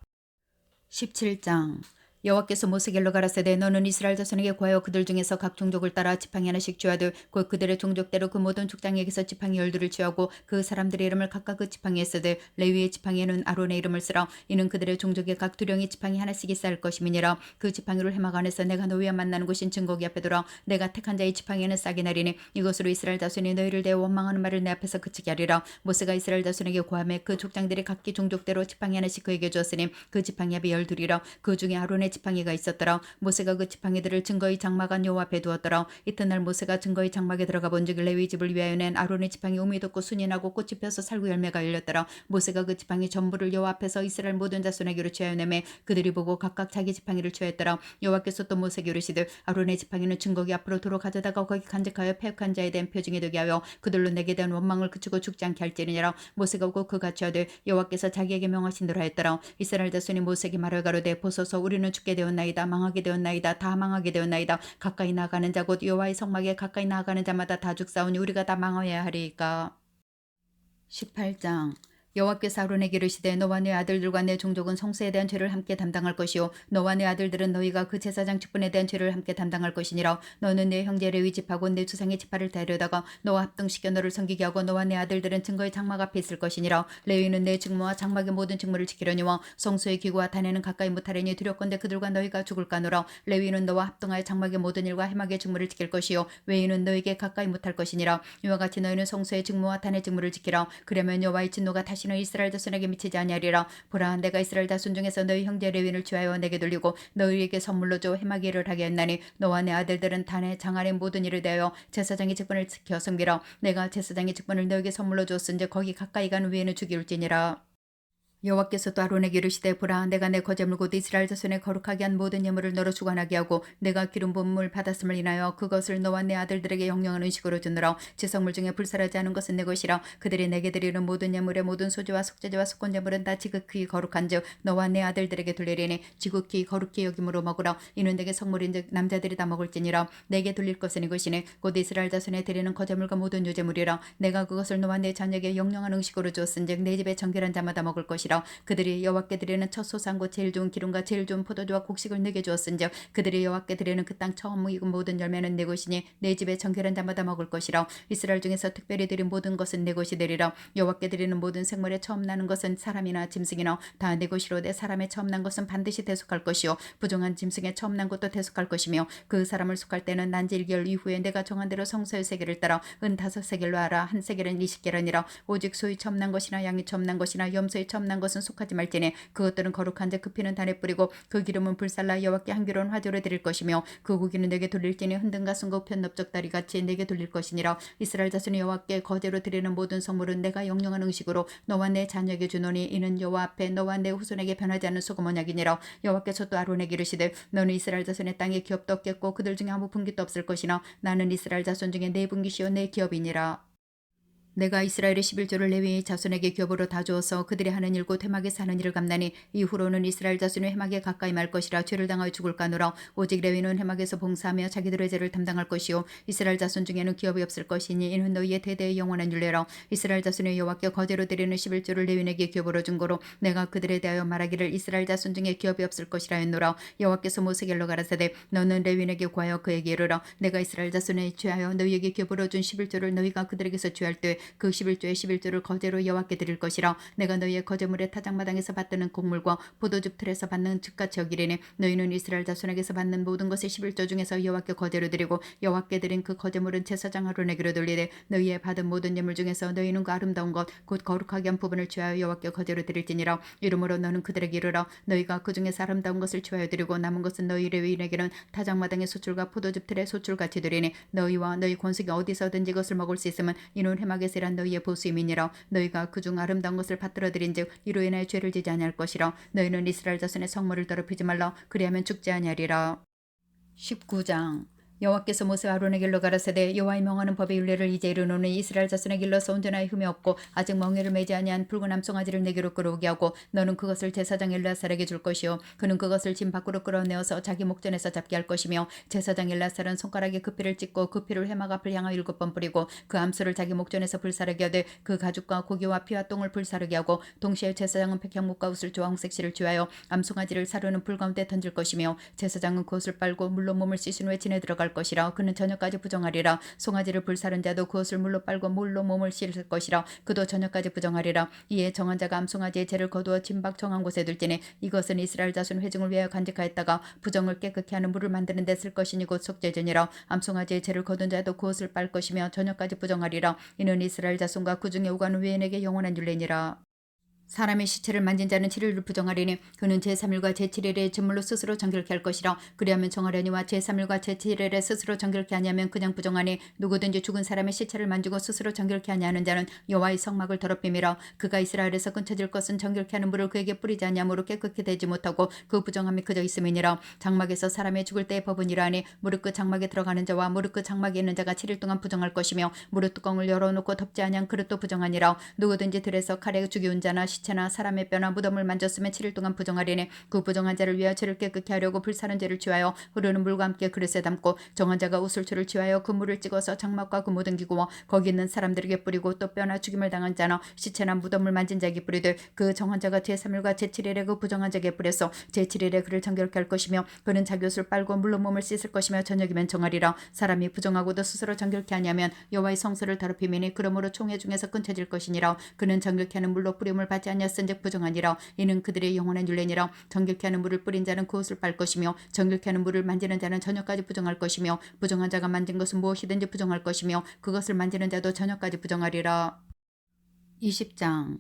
17장 여호와께서 모세에게 일러 가라사대 너는 이스라엘 자손에게 구하여 그들 중에서 각 종족을 따라 지팡이 하나씩 취하되 곧 그들의 종족대로 그 모든 족장에게서 지팡이 12를 취하고 그 사람들의 이름을 각각 그 지팡이에 쓰되 레위의 지팡이에는 아론의 이름을 쓰라. 이는 그들의 종족의 각 두령이 지팡이 하나씩이 쌓일 것임이니라. 그 지팡이를 해막 안에서 내가 너희와 만나는 곳인 증거기 앞에 두라. 내가 택한 자의 지팡이에는 싹이 나리니 이것으로 이스라엘 자손이 너희를 대해 원망하는 말을 내 앞에서 그치게 하리라. 모세가 이스라엘 자손에게 구하매 그 족장들이 각기 종족대로 지팡이 하나씩 그에게 주었으니 그 지팡이 합이 12이라. 그 중에 아론의 지팡이가 있었더라. 모세가 그 지팡이들을 증거의 장막 안 여호와 앞에 두었더라. 이튿날 모세가 증거의 장막에 들어가 본즉 레위 집을 위하여 낸 아론의 지팡이 우미 돋고 순이 나고 꽃이 펴서 살구 열매가 열렸더라. 모세가 그 지팡이 전부를 여호와 앞에서 이스라엘 모든 자손에게로 취하여 내매 그들이 보고 각각 자기 지팡이를 취하였더라. 여호와께서 또 모세에게 이르시되 아론의 지팡이는 증거기 앞으로 도로 가져다가 거기 간직하여 패역한 자에 대한 표징이 되게 하여 그들로 내게 대한 원망을 그치고 죽지 않게 할지니라. 모세가 오고 그가 취하되 여호와께서 자기에게 명하신 대로 하였더라. 이스라엘 자손이 모세에게 말하여 가로되 보소서 우리는 죽게 되었나이다. 망하게 되었나이다. 다 망하게 되었나이다. 가까이 나아가는 자 곧 여호와의 성막에 가까이 나아가는 자마다 다 죽사오니 우리가 다 망하여야 하리이까. 18장 여호와께서 아론에게 이르시되 너와 네 아들들과 내 종족은 성소에 대한 죄를 함께 담당할 것이요 너와 내 아들들은 너희가 그 제사장 직분에 대한 죄를 함께 담당할 것이니라. 너는 내 형제 레위 집하고 내 조상의 지파를 데려다가 너와 합등시켜 너를 섬기게 하고 너와 내 아들들은 증거의 장막 앞에 있을 것이니라. 레위는 내 직무와 장막의 모든 직무를 지키려니와 성소의 기구와 단에는 가까이 못하려니 두렵건대 그들과 너희가 죽을까노라. 레위는 너와 합등하여 장막의 모든 일과 해막의 직무를 지킬 것이요 외인은 너에게 가까이 못할 것이니라. 이와 같이 너희는 성소의 직무와 단의 직무를 지키라. 그러면 여호와의 진노가 다시 다시는 이스라엘 자손에게 미치지 아니하리라. 보라 내가 이스라엘 자손 중에서 너희 형제 레위인을 취하여 내게 돌리고 너희에게 선물로 줘 해마기 일을 하게 했나니 너와 내 아들들은 단의 장안의 모든 일을 대하여 제사장의 직분을 지켜 섬기라. 내가 제사장의 직분을 너에게 선물로 주었은즉 거기 가까이 가는 외에는 죽일지니라. 여호와께서 또 아론에게 이르시되 보라 내가 내 거제물 곧 이스라엘 자손에 거룩하게 한 모든 예물을 너로 주관하게 하고 내가 기름 부음을 받았음을 인하여 그것을 너와 내 아들들에게 영영한 음식으로 주느라. 지성물 중에 불살하지 않은 것은 내 것이라. 그들이 내게 드리는 모든 예물의 모든 소주와 속죄제와 속건제물은 다 지극히 거룩한즉 너와 내 아들들에게 돌리리니 지극히 거룩히 여김으로 먹으라. 이는 내게 성물인즉 남자들이 다 먹을지니라. 내게 돌릴 것은 이것이니 곧 이스라엘 자손에 드리는 거제물과 모든 유제물이라. 내가 그것을 너와 내 자녀에게 영영한 음식으로 주었은즉 내 집에 정결한 자마다 먹을 것이라. 그들이 여호와께 드리는 첫 소산과 제일 좋은 기름과 제일 좋은 포도주와 곡식을 내게 주었은즉 그들이 여호와께 드리는 그 땅 처음 익은 모든 열매는 내 것이니 내 집에 정결한 자마다 먹을 것이라. 이스라엘 중에서 특별히 드린 모든 것은 내 것이 되리라. 여호와께 드리는 모든 생물에 처음 나는 것은 사람이나 짐승이나 다 내 것이로 내 사람의 처음 난 것은 반드시 대속할 것이요 부정한 짐승의 처음 난 것도 대속할 것이며 그 사람을 속할 때는 난지 1개월 이후에 내가 정한 대로 성소의 세겔을 따라 은 5세겔로 하라. 한 세겔은 20개라니라. 오직 소의 처음 난 것이나 양이 처음 난 것이나 염소의 처음 난 것은 속하지 말지니 그것들은 거룩한데 그 피는 단에 뿌리고 그 기름은 불살라 여호와께 향기로운 화제로 드릴 것이며 그 고기는 내게 돌릴지니 흔든가 순가 우편 넓적다리 같이 내게 돌릴 것이니라. 이스라엘 자손이 여호와께 거제로 드리는 모든 성물은 내가 영영한 음식으로 너와 내 자녀에게 주노니 이는 여호와 앞에 너와 내 후손에게 변하지 않는 소금 언약이니라. 여호와께서 또 아론에게 이르시되 너는 이스라엘 자손의 땅에 기업도 없겠고 그들 중에 아무 분깃도 없을 것이나 나는 이스라엘 자손 중에 내 분깃이요 내 기업이니라. 내가 이스라엘의 11조를 레위 자손에게 기업으로 다 주어서 그들이 하는 일고 회막에 사는 일을 갚나니 이후로는 이스라엘 자손이 회막에 가까이 말 것이라 죄를 당하여 죽을까노라. 오직 레위는 회막에서 봉사하며 자기들의 죄를 담당할 것이요 이스라엘 자손 중에는 기업이 없을 것이니 이는 너희의 대대의 영원한 율례라. 이스라엘 자손의 여호와께 거제로 드리는 11조를 레위에게 기업으로 준 거로 내가 그들에 대하여 말하기를 이스라엘 자손 중에 기업이 없을 것이라 했노라. 여호와께서 모세에게 가라사대 너는 레위에게 구하여 그에게 이르라. 내가 이스라엘 자손에 취하여 너희에게 기업으로 준 11조를 너희가 그들에게서 취할 때 그 11조의 11조를 거제로 여호와께 드릴 것이라. 내가 너희의 거제물의 타작마당에서 받드는 곡물과 포도즙 틀에서 받는 즙같이 여기리니 너희는 이스라엘 자손에게서 받는 모든 것의 11조 중에서 여호와께 거제로 드리고 여호와께 드린 그 거제물은 제사장 아론에게로 돌리되 너희의 받은 모든 예물 중에서 너희는 그 아름다운 것 곧 거룩하게 한 부분을 취하여 여호와께 거제로 드릴지니라. 이러므로 너는 그들에게 이르라. 너희가 그 중에서 아름다운 것을 취하여 드리고 남은 것은 너희 레위인에게는 타작마당의 소출과 포도즙 틀의 소출같이 드리니 너희와 너희 권속이 어디서든지 이것을 먹을 수 있으면 이는 회막에서 일한 너희의 보수임이니라. 너희가 그중 아름다운 것을 받들어들인즉 이로 인하여 죄를 지지 아니할 것이라. 너희는 이스라엘 자손의 성물을 더럽히지 말라. 그리하면 죽지 아니하리라. 19장 여호와께서 모세와 아론에게 일러 가라사대 여호와의 명하는 법의 율례를 이제 이르노니 이스라엘 자손에게 일러서 온전하여 흠이 없고 아직 멍에를 매지 아니한 붉은 암송아지를 내게로 끌어오게 하고 너는 그것을 제사장 엘르아살에게 줄 것이요 그는 그것을 짐 밖으로 끌어내어서 자기 목전에서 잡게 할 것이며 제사장 엘르아살은 손가락에 그 피를 찍고 그 피를 회막 앞을 향하여 7번 뿌리고 그 암수를 자기 목전에서 불사르게 하되 그 가죽과 고기와 피와 똥을 불사르게 하고 동시에 제사장은 백향목과 우슬초와 홍색실을 취하여 암송아지를 사르는 불 가운데 던질 것이며 제사장은 그것을 빨고 물로 몸을 씻은 후에 진에 들어갈 것이라. 그는 저녁까지 부정하리라. 송아지를 불사른 자도 그것을 물로 빨고 물로 몸을 씻을 것이라. 그도 저녁까지 부정하리라. 이에 정한 자가 암송아지의 죄를 거두어 진박 정한 곳에 둘지니 이것은 이스라엘 자손 회중을 위하여 간직하였다가 부정을 깨끗게 하는 물을 만드는 데 쓸 것이니 곧 속죄전이라. 암송아지의 죄를 거둔 자도 그것을 빨 것이며 저녁까지 부정하리라. 이는 이스라엘 자손과 그 중에 오가는 외인에게 영원한 율례니라. 사람의 시체를 만진 자는 7일을 부정하리니 그는 제3일과 제7일에 제물로 스스로 정결케 할 것이라. 그리하면 정하려니와 제3일과 제7일에 스스로 정결케 하냐면 그냥 부정하니 누구든지 죽은 사람의 시체를 만지고 스스로 정결케 하냐 하는 자는 여호와의 성막을 더럽힘이라. 그가 이스라엘에서 끊쳐질 것은 정결케 하는 물을 그에게 뿌리지 아니하므로 깨끗게 되지 못하고 그 부정함이 그저 있음이니라. 장막에서 사람이 죽을 때의 법은 이러하니 무릇 그 장막에 들어가는 자와 무릇 그 장막에 있는 자가 7일 동안 부정할 것이며 무릇 뚜껑을 열어놓고 덮지 아니한 그릇도 부정하니라. 누구든지 들에서 칼에 죽이운 자나 시체나 사람의 뼈나 무덤을 만졌으면 7일 동안 부정하리니 그 부정한 자를 위하여 죄를 깨끗게 하려고 불사른 죄를 취하여 흐르는 물과 함께 그릇에 담고 정한 자가 우슬초를 취하여 그 물을 찍어서 장막과 그 모든 기구와 거기 있는 사람들에게 뿌리고 또 뼈나 죽임을 당한 자나 시체나 무덤을 만진 자에게 뿌리되 그 정한 자가 제3일과 제7일에 그 부정한 자에게 뿌려서 제7일에 그를 정결케 할 것이며 그는 자기 옷을 빨고 물로 몸을 씻을 것이며 저녁이면 정하리라. 사람이 부정하고도 스스로 정결케 하냐면 여호와의 성소를 더럽히미니 그러므로 총회 중에서 끊쳐질 것이니라. 그는 정결케 하는 물로 뿌림을 받지 아니하였은즉 부정하니라. 이는 그들의 영원한 율례니라. 정결케 하는 물을 뿌린 자는 그 옷을 빨 것이며 정결케 하는 물을 만지는 자는 저녁까지 부정할 것이며 부정한 자가 만진 것은 무엇이든지 부정할 것이며 그것을 만지는 자도 저녁까지 부정하리라. 20장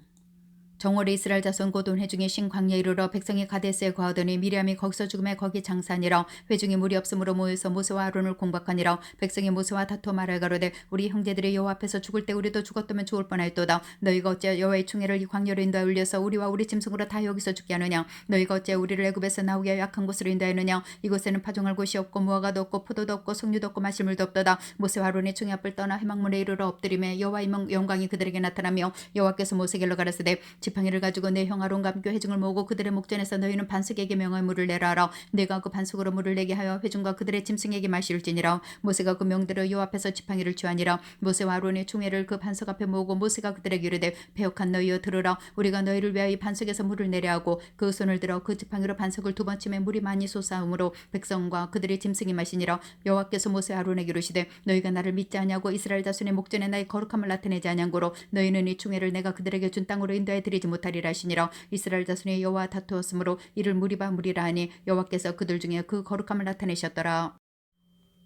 정월에 이스라엘 자손 곧 온 회중이 신 광야에 이르러 백성이 가데스에 거하더니 미리암이 거기서 죽음에 거기 장사하니라. 회중이 물이 없으므로 모여서 모세와 아론을 공박하니라. 백성이 모세와 다투어 말하여 가로되 우리 형제들이 여호와 앞에서 죽을 때 우리도 죽었다면 죽을 뻔하였도다. 너희가 어찌 여호와의 충애를 이 광야로 인도하여 울려서 우리와 우리 짐승으로 다 여기서 죽게 하느냐. 너희가 어찌 우리를 애굽에서 나오게 하여 약한 곳으로 인도하였느냐. 이곳에는 파종할 곳이 없고 무화과도 없고 포도도 없고 석류도 없고 마실 물도 없도다. 모세와 아론이 충애 앞을 떠나 회막문에 이르러 엎드리매 여호와의 영광이 그들에게 나타나며 여호와께서 모세에게 가라사대 지팡이를 가지고 내 형 아론과 함께 회중을 모으고 그들의 목전에서 너희는 반석에게 명하여 물을 내라 하라. 내가 그 반석으로 물을 내게 하여 회중과 그들의 짐승에게 마실지니라. 모세가 그 명대로 여호와 앞에서 지팡이를 취하니라. 모세와 아론의 총회를 그 반석 앞에 모으고 모세가 그들에게 이르되 배역한 너희여 들으라. 우리가 너희를 위하여 이 반석에서 물을 내려 하고 그 손을 들어 그 지팡이로 반석을 2번 치매 물이 많이 솟아오므로 백성과 그들의 짐승이 마시니라. 여호와께서 모세 아론에게 이르시되 너희가 나를 믿지 아니하고 이스라엘 자손의 목전에 나의 거룩함을 나타내지 아니한 고로 너희는 이 총회를 내가 그들에게 준 땅으로 인도해 드리지 못하리라 하시니라. 이스라엘 자손이 여호와 다투었으므로 이를 무리바 무리라 하니 여호와께서 그들 중에 그 거룩함을 나타내셨더라.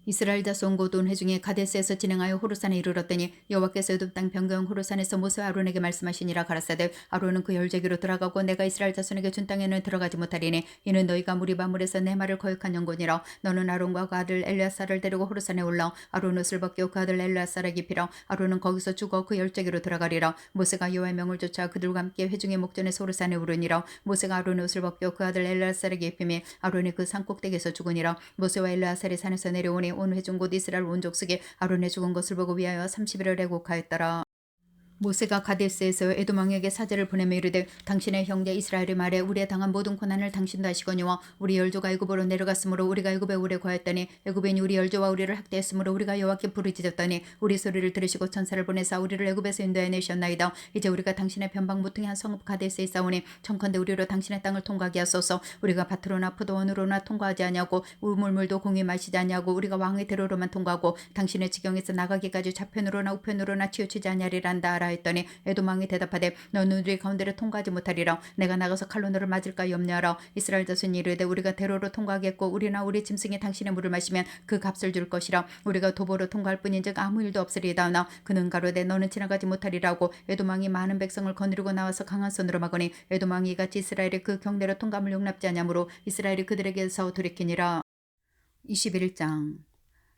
이스라엘 자손 곧 온 회중이 가데스에서 진행하여 호르산에 이르렀더니 여호와께서 에돔 땅 변경 호르산에서 모세와 아론에게 말씀하시니라. 가라사대 아론은 그 열제기로 들어가고 내가 이스라엘 자손에게 준 땅에는 들어가지 못하리니 이는 너희가 무리바 물에서 내 말을 거역한 연고니라. 너는 아론과 그 아들 엘르아사를 데리고 호르산에 올라 아론 옷을 벗겨 그 아들 엘르아사에게 입히라. 아론은 거기서 죽어 그 열제기로 들어가리라. 모세가 여호와의 명을 쫓아 그들과 함께 회중의 목전에서 호르산에 오르니라. 모세가 아론의 옷을 벗겨 그 아들 엘르아사에게 입히며 아론이 그 산 꼭대기에서 죽으니라. 모세와 엘르아살이 산에서 내려오니 온 회중 곧 이스라엘 온 족속이 아론의 죽은 것을 보고 위하여 30일을 애곡하였더라. 모세가 가데스에서 에돔 왕에게 사제를 보내며 이르되 당신의 형제 이스라엘의 말에 우리의 당한 모든 고난을 당신도 아시거니와 우리 열조가 애굽으로 내려갔으므로 우리가 애굽에 오래 거하였더니 애굽인이 우리 열조와 우리를 학대했으므로 우리가 여호와께 부르짖었더니 우리 소리를 들으시고 천사를 보내사 우리를 애굽에서 인도해 내셨나이다. 이제 우리가 당신의 변방 모퉁이 한 성읍 가데스에 있사오니 청컨대 우리로 당신의 땅을 통과하게 하소서. 우리가 밭으로나 포도원으로나 통과하지 아니하고 우물물도 공히 마시지 아니하고 우리가 왕의 대로로만 통과하고 당신의 지경에서 나가기까지 좌편으로나 우편으로나 치우치지 아니하리란다 했더니 에돔 왕이 대답하되 너는 우리 가운데를 통과하지 못하리라. 내가 나가서 칼로 너를 맞을까 염려하라. 이스라엘 자손이 이르되 우리가 대로로 통과하겠고 우리나 우리 짐승이 당신의 물을 마시면 그 값을 줄 것이라. 우리가 도보로 통과할 뿐인즉 아무 일도 없으리이다나. 그는 가로되 너는 지나가지 못하리라고. 에돔 왕이 많은 백성을 거느리고 나와서 강한 손으로 막으니 에돔 왕이 이같이 이스라엘이 그 경내로 통감을 용납지 아니하므로 이스라엘이 그들에게서 돌이키니라. 21장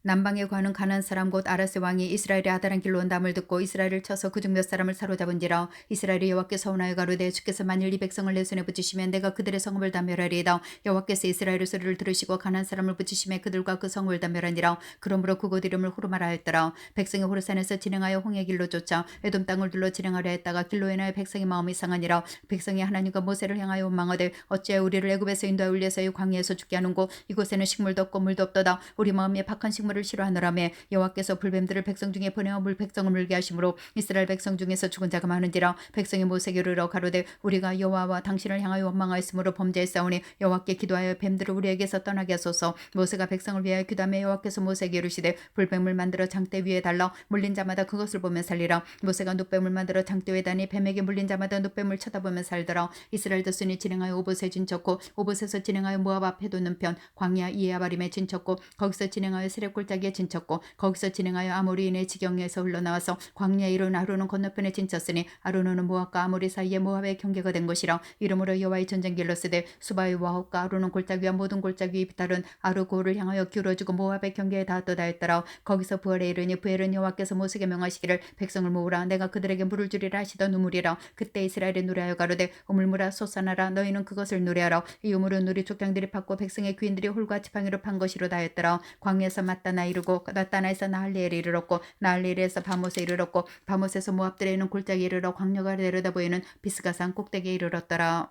남방에 관한 가나안 사람 곧 아라스 왕이 이스라엘의 아다란 길로 온담을 듣고 이스라엘을 쳐서 그중 몇 사람을 사로잡은지라. 이스라엘이 여호와께 서운하여 가로되 주께서 만일 이 백성을 내 손에 붙이시면 내가 그들의 성읍을 다 멸하리이다. 여호와께서 이스라엘의 소리를 들으시고 가나안 사람을 붙이시면 그들과 그 성읍을 다 멸하니라. 그러므로 그곳 이름을 호르마라 하였더라. 백성이 호르산에서 진행하여 홍해 길로 쫓아 에돔 땅을 둘러 진행하려 했다가 길로 인하여 백성의 마음이 상하니라. 백성이 하나님과 모세를 향하여 원망하되 어찌하여 우리를 애굽에서 인도하여 울려서 이 광야에서 죽게 하는고 이곳에는 식물도 없고 물도 없도다. 우리 마음에 박한 식물을 싫어하노라며 여호와께서 불뱀들을 백성 중에 보내어 물 백성을 물게 하심으로 이스라엘 백성 중에서 죽은 자가 많은지라. 백성이 모세에게 이르러 가로되 우리가 여호와와 당신을 향하여 원망하였으므로 범죄했사오니 여호와께 기도하여 뱀들을 우리에게서 떠나게 하소서. 모세가 백성을 위하여 기도하며 여호와께서 모세에게 이르시되 불뱀을 만들어 장대 위에 달라 물린 자마다 그것을 보며 살리라. 모세가 눕뱀을 만들어 장대 위에 다니 뱀에게 물린 자마다 눕뱀을 쳐다보며 살더라. 이스라엘 자손이 진행하여 오봇에 진쳤고 오봇에서 진행하여 모압 앞에 돋는 편 광야 이에아바림에 진쳤고 거기서 진행하여 세렙 골짜기에 진쳤고 거기서 진행하여 아모리인의 지경에서 흘러나와서 광야에 이른 아론은 건너편에 진쳤으니 아론은 모압과 아모리 사이에 모압의 경계가 된 것이라. 이러므로 여호와의 전쟁길로 쓰되 수바의 와홉과 아론은 골짜기와 모든 골짜기 비탈은 아르고를 향하여 기울어지고 모압의 경계에 닿았도다 했더라. 거기서 부엘에 이르니 부엘은 여호와께서 모세에게 명하시기를 백성을 모으라 내가 그들에게 물을 주리라 하시던 우물이라. 그때 이스라엘이 노래하여 가로되 우물물아 솟아나라 너희는 그것을 노래하라. 이 우물은 우리 족장들이 팠고 백성의 귀인들이 홀과 지팡이로 판 것이로다 했더라. 광야에서 마따나 이르고 마따나에서 나할레엘에 이르렀고 나할레엘에서 바못에 이르렀고 바못에서 모압들에 있는 골짜기에 이르러 광야가 내려다 보이는 비스가산 꼭대기에 이르렀더라.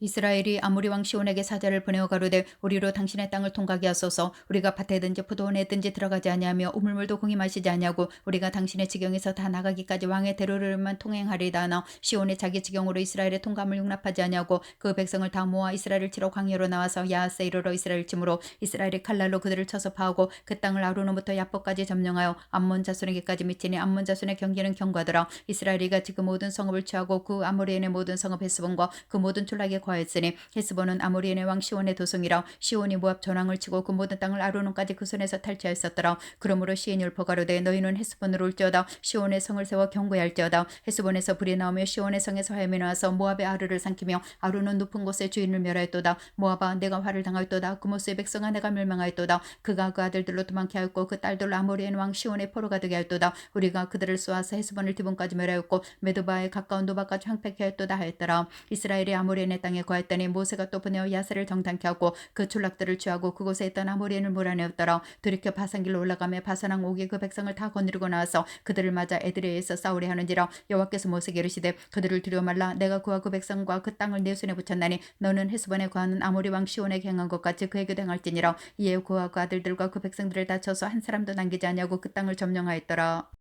이스라엘이 아모리 왕 시온에게 사자를 보내어 가로되 우리로 당신의 땅을 통과하게 하소서. 우리가 밭에든지 포도원에든지 들어가지 아니하며 우물물도 공히 마시지 아니하고 우리가 당신의 지경에서 다 나가기까지 왕의 대로를만 통행하리이다 하나 시온이 자기 지경으로 이스라엘의 통감을 용납하지 아니하고 그 백성을 다 모아 이스라엘을 치러 광야로 나와서 야하스에 이르러 이스라엘 치므로 이스라엘이 칼날로 그들을 쳐서 파하고 그 땅을 아르논부터 야복까지 점령하여 암몬 자손에게까지 미치니 암몬 자손의 경계는 견고하더라. 이스라엘이 같이 그 모든 성읍을 취하고 그 아모리인의 모든 성읍 헤스본과 그 모든 촌락에 했으니 헤스본은 아모리인의 왕 시온의 도성이라. 시온이 모압 전황을 치고 그 모든 땅을 아르논까지 그 손에서 탈취하였었더라. 그러므로 시인이 율포가로되 너희는 헤스본으로 올지어다 시온의 성을 세워 경고할지어다. 헤스본에서 불이 나오며 시온의 성에서 화염이 나와서 모압의 아르를 삼키며 아르논 높은 곳에 주인을 멸하였도다. 모압아 내가 화를 당하였도다. 그모스의 백성아 내가 멸망하였도다. 그가 그 아들들로 도망케 하였고 그 딸들로 아모리인 왕 시온의 포로가 되게 하였도다. 우리가 그들을 쏘아서 헤스본을 디본까지 멸하였고 메드바에 가까운 노바까지 황폐케 하였도다 하였더라. 이스라엘이 아모리인의 땅에 거했더니 모세가 또 보내어 야세를 정탐케 하고 그 촌락들을 취하고 그곳에 있던 아모리인을 몰아내었더라. 돌이켜 바산길로 올라가며 바산왕 옥이 그 백성을 다 거느리고 나와서 그들을 맞아 에드레에서 싸우려 하는지라. 여호와께서 모세에게 이르시되 그들을 두려워 말라. 내가 그와 그 백성과 그 땅을 내 손에 붙였나니 너는 헤스본에 거하는 아모리 왕 시온에게 행한 것 같이 그에게도 행할지니라. 이에 그와 그 아들들과 그 백성들을 다 쳐서 한 사람도 남기지 아니하고 그 땅을 점령하였더라.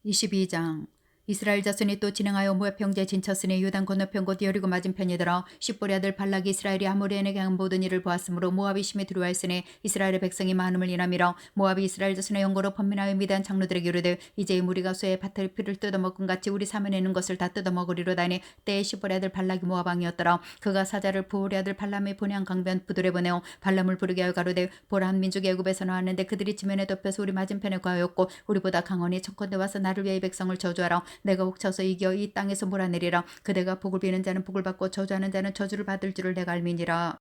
22장 이스라엘 자손이 또 진행하여 모압 평지에 진쳤으니 요단 건너편 곧 여리고 맞은편이더라. 십볼의 아들 발락이 이스라엘이 아모리에게 한 모든 일을 보았으므로 모압이 심히 두려워했으니 이스라엘의 백성이 많음을 인함이라. 모압이 이스라엘 자손의 영고로 번민하여 미디안 장로들에게 이르되 이제 우리가 쇠의 밭의 피를 뜯어먹은 같이 우리 사면에 있는 것을 다 뜯어먹으리로다니 때에 십볼의 아들 발락이 모압 왕이었더라. 그가 사자를 부올의 아들 발람의 본향 강변 부들에 보내어 발람을 부르게 하여 가로되 보라 한 민족이 애굽에서 나왔는데 그들이 지면에 덮여서 우리 맞은편에 거하였고 우리보다 강하니 청컨대 와서 나를 위하여 이 백성을 저주하라. 내가 혹 쳐서 이겨 이 땅에서 몰아내리라. 그대가 복을 비는 자는 복을 받고 저주하는 자는 저주를 받을 줄을 내가 알미니라.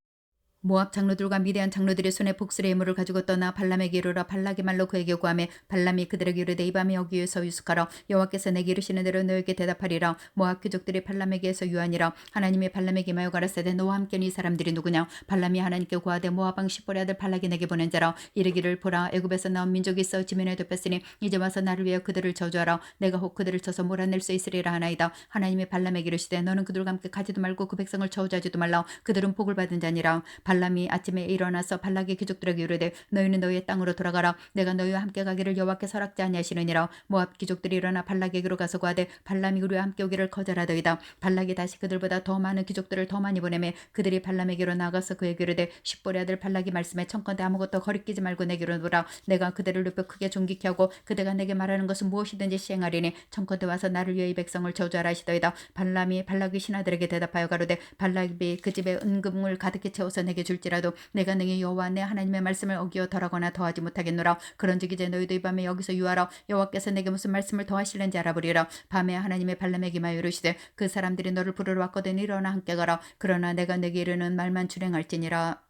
모압 장로들과 미디안 장로들이 손에 복술의 예물을 가지고 떠나 발람에게 이르러 발락의 말로 그에게 구하매 발람이 그들에게 이르되 이 밤에 여기에서 유숙하라. 여호와께서 내게 이르시는 대로 너에게 대답하리라. 모압 귀족들이 발람에게서 유하니라. 하나님이 발람에게 임하여 가라사대 너와 함께 이 사람들이 누구냐. 발람이 하나님께 구하되 모압 왕 십볼의 아들 발락이 내게 보낸 자라. 이르기를 보라 애굽에서 나온 민족이 있어 지면에 덮였으니 이제 와서 나를 위하여 그들을 저주하라. 내가 혹 그들을 쳐서 몰아낼 수 있으리라 하나이다. 하나님이 발람에게 이르시되 너는 그들과 함께 가지도 말고 그 백성을 저주하지도 말라. 그들은 복을 받은 자니라. 발람이 아침에 일어나서 발락의 귀족들에게 이르되 너희는 너희의 땅으로 돌아가라. 내가 너희와 함께 가기를 여호와께서 허락지 아니하시느니라. 모압 귀족들이 일어나 발락에게로 가서 구하되 발람이 우리와 함께 오기를 거절하더이다. 발락이 다시 그들보다 더 많은 귀족들을 더 많이 보내매 그들이 발람에게로 나가서 그에게 이르되 십볼의 아들 발락이 말씀에 청컨대 아무것도 거리끼지 말고 내게로 오라. 내가 그들을 높여 크게 존귀케 하고 그대가 내게 말하는 것은 무엇이든지 시행하리니 청컨대 와서 나를 위해 이 백성을 저주하라 하시더이다. 발람이 발락의 신하들에게 대답하여 가로되 발락이 그 집에 은금을 가득히 채워서 내게 줄지라도 내가 능히 여호와 내 하나님의 말씀을 어기어 덜하거나 더하지 못하겠노라. 그런즉 이제 너희도 이 밤에 여기서 유하라. 여호와께서 내게 무슨 말씀을 더하실는지 알아보리라. 밤에 하나님의 발람에게 말하여 이르시되 그 사람들이 너를 부르러 왔거든 일어나 함께 가라. 그러나 내가 내게 이르는 말만 준행할지니라.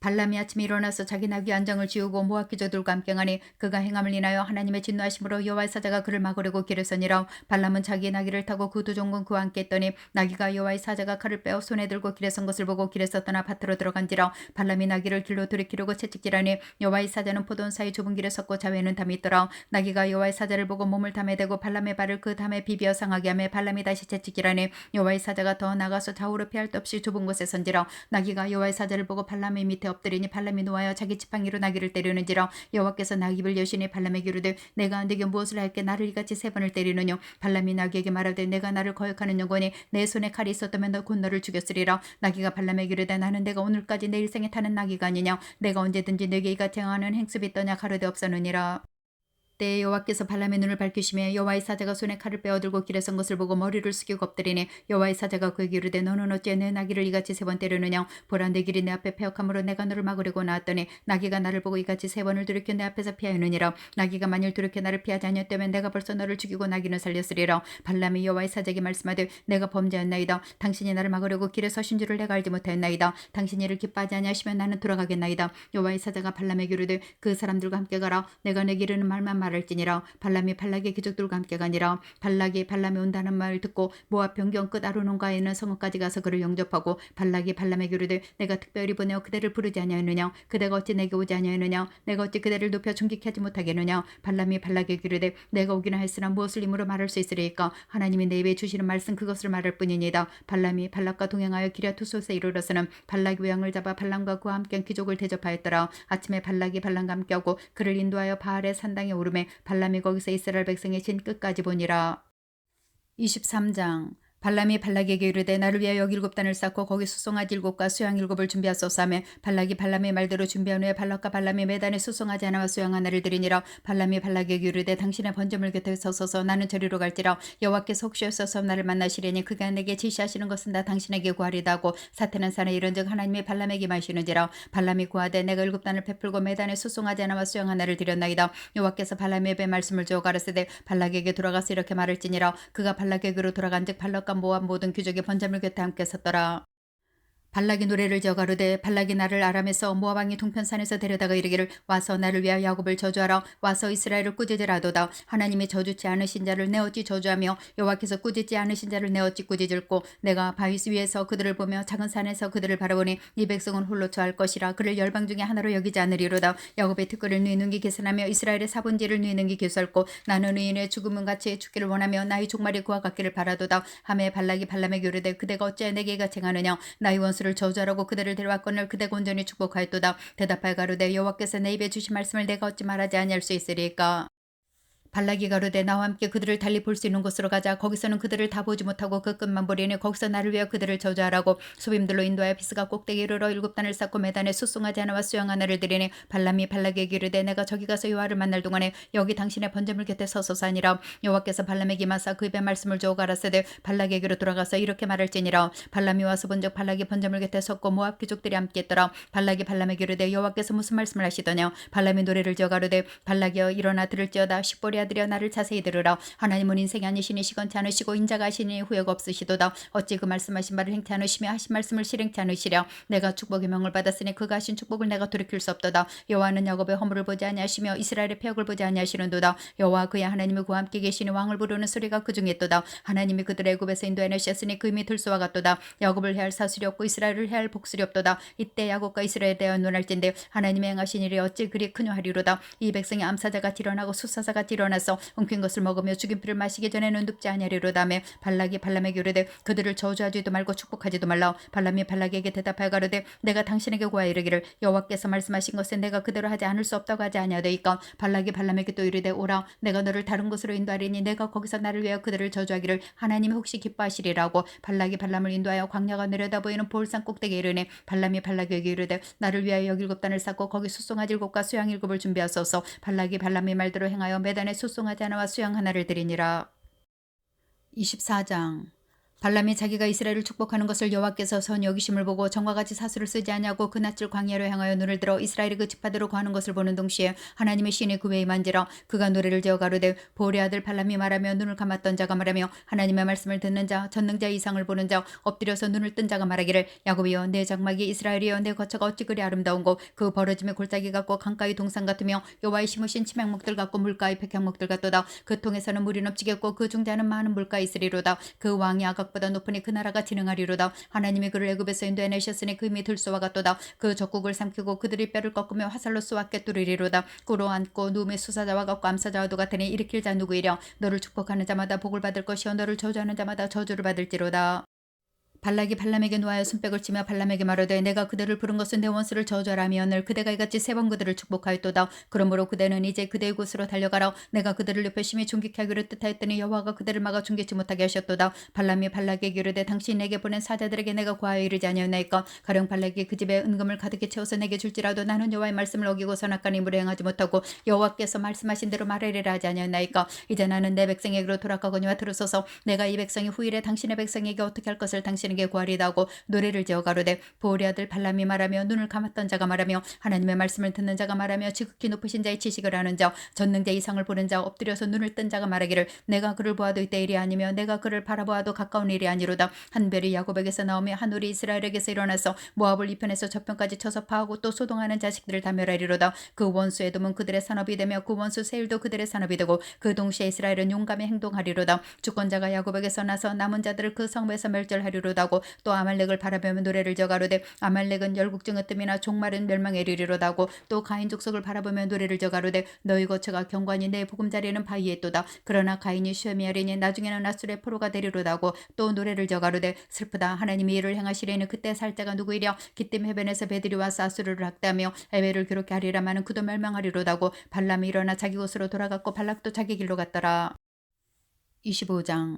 발람이 아침에 일어나서 자기 나귀 안장을 지우고 모압 귀족들과 함께 가니 그가 행함을 인하여 하나님의 진노하심으로 여호와의 사자가 그를 막으려고 길에 서니라. 발람은 자기의 나귀를 타고 그 두 종군 그와 함께 했더니 나귀가 여호와의 사자가 칼을 빼어 손에 들고 길에 선 것을 보고 길에서 떠나 밭으로 들어간지라. 발람이 나귀를 길로 돌이키려고 채찍질하니 여호와의 사자는 포도원 사이 좁은 길에 섰고 자외에는 담이 있더라. 나귀가 여호와의 사자를 보고 몸을 담에 대고 발람의 발을 그 담에 비비어 상하게 하며 발람이 다시 채찍질하니 여호와의 사자가 더 나가서 좌우로 피할 데 없이 좁은 곳에 선지라. 나귀가 여호와의 사자를 보고 발람의 밑에 엎드리니 발람이 노하여 자기 지팡이로 나귀를 때리는지라. 여호와께서 나귀를 여시니 발람에게 이르되 내가 네게 무엇을 할게 나를 이같이 세 번을 때리느뇨. 발람이 나귀에게 말하되 내가 나를 거역하는 영혼이 내 손에 칼이 있었다면 너 곧 너를 죽였으리라. 나귀가 발람에게 이르되 나는 내가 오늘까지 내 일생에 타는 나귀가 아니냐. 내가 언제든지 네게 이같이 행하는 행습이 있더냐. 가로되 없었느니라. 때에 여호와께서 발람의 눈을 밝히시며 여호와의 사자가 손에 칼을 빼어들고 길에 선 것을 보고 머리를 숙이고 엎드리니 여호와의 사자가 그에게 이르되 너는 어찌 내 나귀를 이같이 세 번 때리느냐. 보라 내 길이 내 앞에 패역함으로 내가 너를 막으려고 나왔더니 나귀가 나를 보고 이같이 세 번을 돌이켜 내 앞에서 피하였느니라. 나귀가 만일 돌이켜 나를 피하지 아니었다면 내가 벌써 너를 죽이고 나귀는 살렸으리라. 발람이 여호와의 사자에게 말씀하되 내가 범죄했나이다. 당신이 나를 막으려고 길에 서신 줄을 내가 알지 못하였나이다. 당신이 이를 기뻐하지 아니하시면 나는 돌아가겠나이다. 여호와의 사자가 발람에게 이르되 그 사람들과 함께 가라. 내가 내게 이르는 말만 말할지니라. 발람이 발락의 귀족들과 함께 가니라. 발락이 발람이 온다는 말을 듣고 모압 변경 끝 아르논가에 있는 성읍까지 가서 그를 영접하고 발락이 발람에게 이르되 내가 특별히 보내어 그대를 부르지 아니하였느냐. 그대가 어찌 내게 오지 아니하였느냐. 내가 어찌 그대를 높여 존귀케 하지 못하겠느냐. 발람이 발락에게 이르되 내가 오기는 하였으나 무엇을 힘으로 말할 수 있으리까. 하나님이 내 입에 주시는 말씀 그것을 말할 뿐이니이다. 발람이 발락과 동행하여 기랴투솥에 이르러서는 발락이 우양을 잡아 발람과 그와 함께 귀족을 대접하였더라. 아침에 발락이 발람과 함께하고 그를 인도하여 바알의 산당에 오르매 발람이 거기서 이스라엘 백성의 진 끝까지 보니라. 23장 발람이 발락에게 이르되 나를 위하여 여기 7단을 쌓고 거기 수송아지 7과 수양 7을 준비하소서 하며 발락이 발람의 말대로 준비한 후에 발락과 발람이 매단에 수송아지 하나와 수양 하나를 드리니라. 발람이 발락에게 이르되 당신의 번제물 곁에 서소서 나는 저리로 갈지라. 여호와께서 혹시 오셔서 나를 만나시려니 그가 내게 지시하시는 것은 다 당신에게 구하리다 하고 사태는 산에 이른즉 하나님이 발람에게 마시는지라. 발람이 구하되 내가 7단을 베풀고 매단에 수송아지 하나와 수양 하나를 드렸나이다. 여호와께서 발람의 입에 말씀을 주어 가라사대 발락에게 돌아가서 이렇게 말할지니라. 그가 발락에게로 돌아간즉 발락과 모압 모든 귀족이 번제물 곁에 함께 섰더라. 발락이 노래를 지어 가로되 발락이 나를 아람에서 모압 왕이 동편산에서 데려다가 이르기를 와서 나를 위하여 야곱을 저주하라. 와서 이스라엘을 꾸짖으라도다. 하나님이 저주치 않으신 자를 내 어찌 저주하며 여호와께서 꾸짖지 않으신 자를 내 어찌 꾸짖을꼬. 내가 바위 위에서 그들을 보며 작은 산에서 그들을 바라보니 이 백성은 홀로 처할 것이라. 그를 열방 중에 하나로 여기지 않으리로다. 야곱의 특권을 누이는 게 계산하며 이스라엘의 사본지를 누이는 게 계수할고 나는 의인의 죽음은 같이 죽기를 원하며 나의 종말이 그와 같기를 바라도다. 하매 발락이 발람에게 이르되 그대가 어찌 내게 이같이 행하느냐. 나의 원수 를 저주하라고 그들을 데려왔거늘 그대가 온전히 축복하였도다. 대답하여 가로되 여호와께서 내 입에 주신 말씀을 내가 어찌 말하지 아니할 수 있으리까. 발락이 가로되 나와 함께 그들을 달리 볼 수 있는 곳으로 가자. 거기서는 그들을 다 보지 못하고 그 끝만 보리니 거기서 나를 위하여 그들을 저주하라고. 소빔들로 인도하여 비스가 꼭대기 이르러 7단을 쌓고 매단에 숫송아지 하나와 수영 하나를 드리니 발람이 발락에게 이르되 내가 저기 가서 여호와를 만날 동안에 여기 당신의 번제물 곁에 서소서 하니라. 여호와께서 발람에게 임하사 그 입에 말씀을 주어 가라사대 발락에게로 돌아가서 이렇게 말할지니라. 발람이 와서 본즉 발락이 번제물 곁에 섰고 모압 귀족들이 함께 있더라. 발락이 발람에게 이르되 여호와께서 무슨 말씀을 하시더냐. 발람이 노래를 지어 가로되 발락이여 일어나 들을지어다. 십보리 아들이여 나를 자세히 들으라. 하나님은 인생이 아니시니 시건치 않으시고 인자가 하시니 후회가 없으시도다. 어찌 그 말씀하신 바를 행치 않으시며 하신 말씀을 실행치 않으시랴. 내가 축복의 명을 받았으니 그가 하신 축복을 내가 돌이킬 수 없도다. 여호와는 야곱의 허물을 보지 아니하시며 이스라엘의 패역을 보지 아니하시는도다. 여호와 그의 하나님이 그와 함께 계시니 왕을 부르는 소리가 그중에 있도다. 하나님이 그들의 애굽에서 인도해내셨으니 그 힘이 들소와 같도다. 야곱을 해할 사슬이 없고 이스라엘을 해할 복술이 없도다. 이때 야곱과 이스라엘에 대하여 논할진대 하나님의 행하신 일이 어찌 그리 크뇨하리로다. 이 백성이 암사자가 일어나고 수사사가 일어나서 엉킨 것을 먹으며 죽인 피를 마시기 전에는 눕지 아니하리로다며 발락이 발람에게 이르되 그들을 저주하지도 말고 축복하지도 말라. 발람이 발락에게 대답하여 가로되 내가 당신에게 구하여 이르기를 여호와께서 말씀하신 것은 내가 그대로 하지 않을 수 없다고 하지 아니하더이까. 발락이 발람에게 또 이르되 오라 내가 너를 다른 곳으로 인도하리니 내가 거기서 나를 위하여 그들을 저주하기를 하나님이 혹시 기뻐하시리라고. 발락이 발람을 인도하여 광야가 내려다 보이는 볼산 꼭대기에 이르니 발람이 발락에게 이르되 나를 위하여 여기 7단을 쌓고 거기 숫송아지 7과 수양 7을 준비하소서. 발락이 발람의 말대로 행하여 매단에 숫송아지 하나와 수양 하나를 드리니라. 24장 발람이 자기가 이스라엘을 축복하는 것을 여호와께서 선 여기심을 보고 전과 같이 사수를 쓰지 아니하고 그 낯을 광야로 향하여 눈을 들어 이스라엘이 그 지파대로 구하는 것을 보는 동시에 하나님의 신이 그 외에 만지라. 그가 노래를 지어 가로되 보올의 아들 발람이 말하며 눈을 감았던 자가 말하며 하나님의 말씀을 듣는 자 전능자의 이상을 보는 자 엎드려서 눈을 뜬 자가 말하기를 야곱이여 내 장막이 이스라엘이여 내 거처가 어찌 그리 아름다운고 그 벌어짐의 골짜기 같고 강가의 동산 같으며 여호와의 심으신 치명목들 같고 물가의 백향목들 같도다. 그 통에서는 물이 넘치겠고 그 중자는 많은 물가 있으리로다. 그 왕이 아각보다 높으니 그 나라가 진흥하리로다. 하나님이 그를 애굽에서 인도해내셨으니 그 힘이 들소와 같도다. 그 적국을 삼키고 그들이 뼈를 꺾으며 화살로 쏘아 꿰뚫으리로다. 꿇어 앉고 누움의 수사자와 같고 암사자와도 같으니 일으킬 자 누구이랴. 너를 축복하는 자마다 복을 받을 것이요 너를 저주하는 자마다 저주를 받을지로다. 발락이 발람에게 노하여 손뼉을 치며 발람에게 말하되 내가 그대를 부른 것은 내 원수를 저주하라며늘 그대가 이같이 3번 그들을 축복하였도다. 그러므로 그대는 이제 그대의 곳으로 달려가라. 내가 그들을 높여 심히 존귀케 하기를 뜻하였더니 여호와가 그들을 막아 존귀치 못하게 하셨도다. 발람이 발락에게 이르되 당신이 내게 보낸 사자들에게 내가 구하여 이르지 아니었나이까. 가령 발락이 그 집에 은금을 가득히 채워서 내게 줄지라도 나는 여호와의 말씀을 어기고 선악간 임무를 행하지 못하고 여호와께서 말씀하신 대로 말하리라 하지 아니었나이까. 이제 나는 내 백성에게로 돌아가거니와 들으소서. 내가 이 백성이 후일에 당신의 백성에게 어떻게 할 것을 당신에게 구하리다고 노래를 지어 가로되 보올의 아들 발람이 말하며 눈을 감았던 자가 말하며 하나님의 말씀을 듣는 자가 말하며 지극히 높으신 자의 지식을 아는 자 전능자 이상을 보는 자 엎드려서 눈을 뜬 자가 말하기를 내가 그를 보아도 이때 일이 아니며 내가 그를 바라보아도 가까운 일이 아니로다. 한 별이 야곱에게서 나오며 한 울이 이스라엘에게서 일어나서 모압을 이편에서 저편까지 쳐서 파하고 또 소동하는 자식들을 다 멸하리로다. 그 원수 에돔은 그들의 산업이 되며 그 원수 세일도 그들의 산업이 되고 그 동시에 이스라엘은 용감히 행동하리로다. 주권자가 야곱에게서 나서 남은 자들을 그 성읍에서 멸절하리로다. 또 아말렉을 바라보며 노래를 지어 가로되 아말렉은 열국중의 뜸이나 종말은 멸망에 이르리로다고. 또 가인 족속을 바라보며 노래를 지어 가로되 너희 거처가 경관이 내 보금자리에는 바위에 있도다. 그러나 가인이 시험이 하리니 나중에는 아술의 포로가 되리로다고. 또 노래를 지어 가로되 슬프다. 하나님이 이를 행하시리니 그때 살 자가 누구이랴. 기띔 해변에서 배들이 와서 아수르를 학대하며 에벨을 괴롭게 하리라마는 그도 멸망하리로다고. 발람이 일어나 자기 곳으로 돌아갔고 발락도 자기 길로 갔더라. 25장